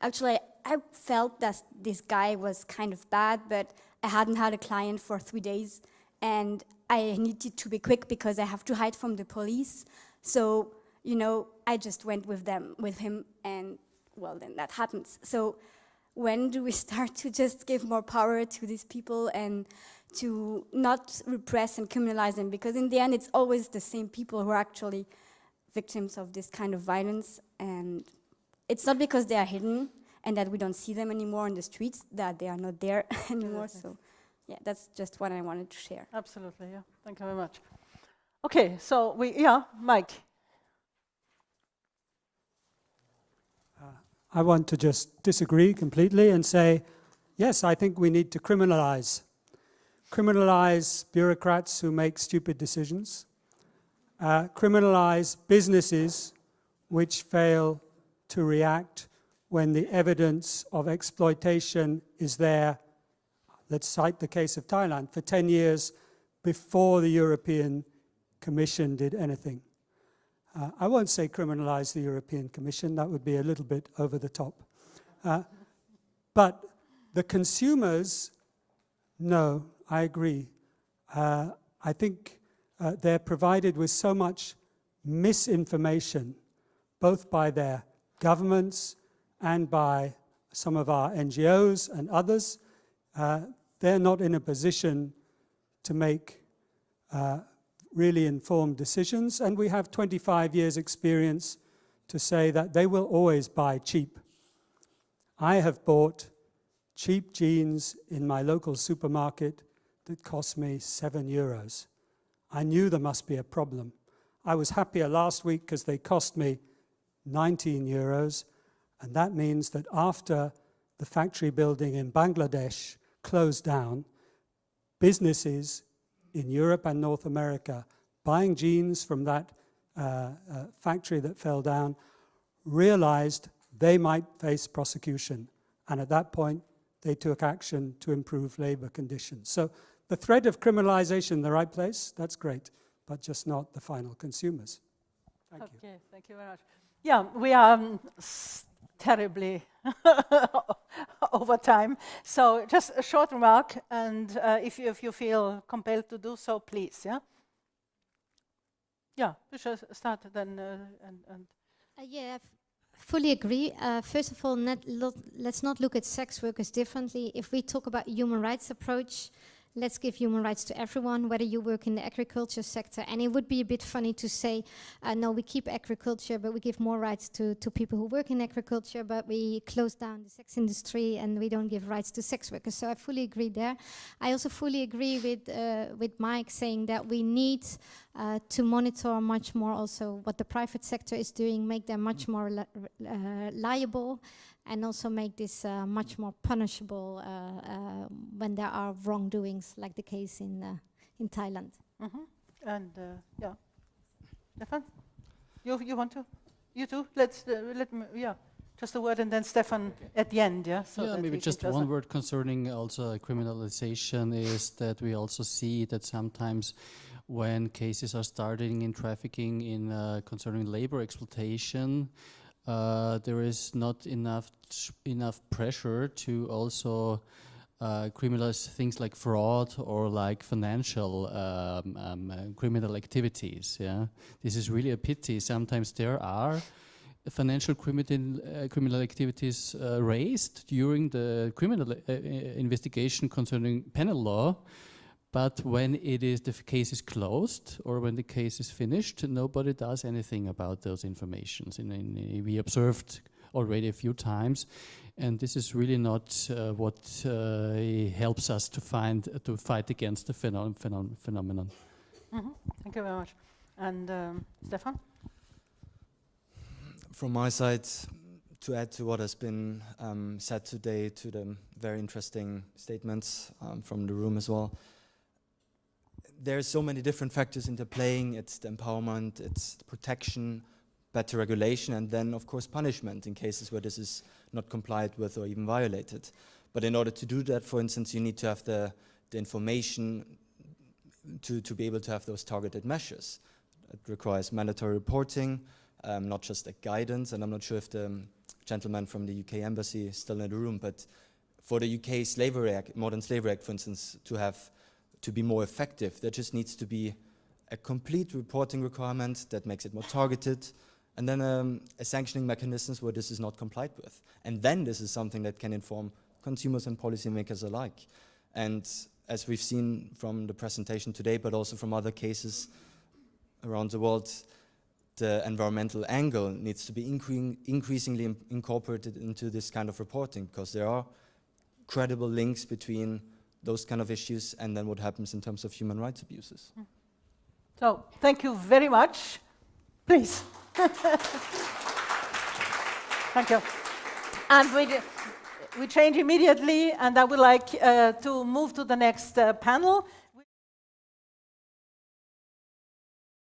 actually I felt that this guy was kind of bad, but I hadn't had a client for 3 days, and I needed to be quick because I have to hide from the police. So, I just went with him, and well, then that happens. So when do we start to just give more power to these people and to not repress and criminalize them? Because in the end, it's always the same people who are actually victims of this kind of violence. And it's not because they are hidden and that we don't see them anymore in the streets, that they are not there anymore. So yeah, that's just what I wanted to share. Absolutely, yeah. Thank you very much. Okay, so Mike. I want to just disagree completely and say, yes, I think we need to criminalize bureaucrats who make stupid decisions, criminalize businesses which fail to react when the evidence of exploitation is there. Let's cite the case of Thailand, for 10 years before the European Commission did anything. I won't say criminalize the European Commission, that would be a little bit over the top. But the consumers, no, I agree. I think they're provided with so much misinformation, both by their governments and by some of our NGOs and others. They're not in a position to make really informed decisions, and we have 25 years experience to say that they will always buy cheap. I have bought cheap jeans in my local supermarket that cost me €7. I knew there must be a problem. I was happier last week because they cost me €19, and that means that after the factory building in Bangladesh closed down, businesses in Europe and North America buying jeans from that factory that fell down realized they might face prosecution. And at that point, they took action to improve labor conditions. So the threat of criminalization in the right place, that's great, but just not the final consumers. Thank you. Okay, thank you very much. Yeah, we are terribly over time. So just a short remark, and if you feel compelled to do so, please, yeah? Yeah, we should start then. Yeah, I fully agree. First of all, let's not look at sex workers differently. If we talk about human rights approach, let's give human rights to everyone, whether you work in the agriculture sector. And it would be a bit funny to say, no, we keep agriculture, but we give more rights to people who work in agriculture, but we close down the sex industry and we don't give rights to sex workers. So I fully agree there. I also fully agree with Mike saying that we need to monitor much more also what the private sector is doing, make them much more liable, and also make this much more punishable when there are wrongdoings, like the case in Thailand. And yeah, Stefan, you want to? You too? Let me, yeah, just a word, and then Stefan at the end, yeah. So yeah, maybe just one word concerning also criminalization is that we also see that sometimes when cases are starting in trafficking in concerning labor exploitation, there is not enough pressure to also criminalize things like fraud or like financial criminal activities. Yeah, this is really a pity. Sometimes there are financial criminal activities raised during the criminal investigation concerning penal law, but when the case is closed or when the case is finished, nobody does anything about those informations. And we observed already a few times, and this is really not what helps us to fight against the phenomenon. Mm-hmm. Thank you very much. And Stefan? From my side, to add to what has been said today, to the very interesting statements from the room as well, there are so many different factors interplaying. It's the empowerment, it's the protection, better regulation, and then, of course, punishment in cases where this is not complied with or even violated. But in order to do that, for instance, you need to have the information to be able to have those targeted measures. It requires mandatory reporting, not just a guidance, and I'm not sure if the gentleman from the UK embassy is still in the room, but for the UK Modern Slavery Act, for instance, to be more effective, there just needs to be a complete reporting requirement that makes it more targeted, and then a sanctioning mechanisms where this is not complied with. And then this is something that can inform consumers and policymakers alike. And as we've seen from the presentation today, but also from other cases around the world, the environmental angle needs to be increasingly incorporated into this kind of reporting, because there are credible links between those kind of issues and then what happens in terms of human rights abuses. So, thank you very much. Please. Thank you. And we change immediately, and I would like to move to the next panel.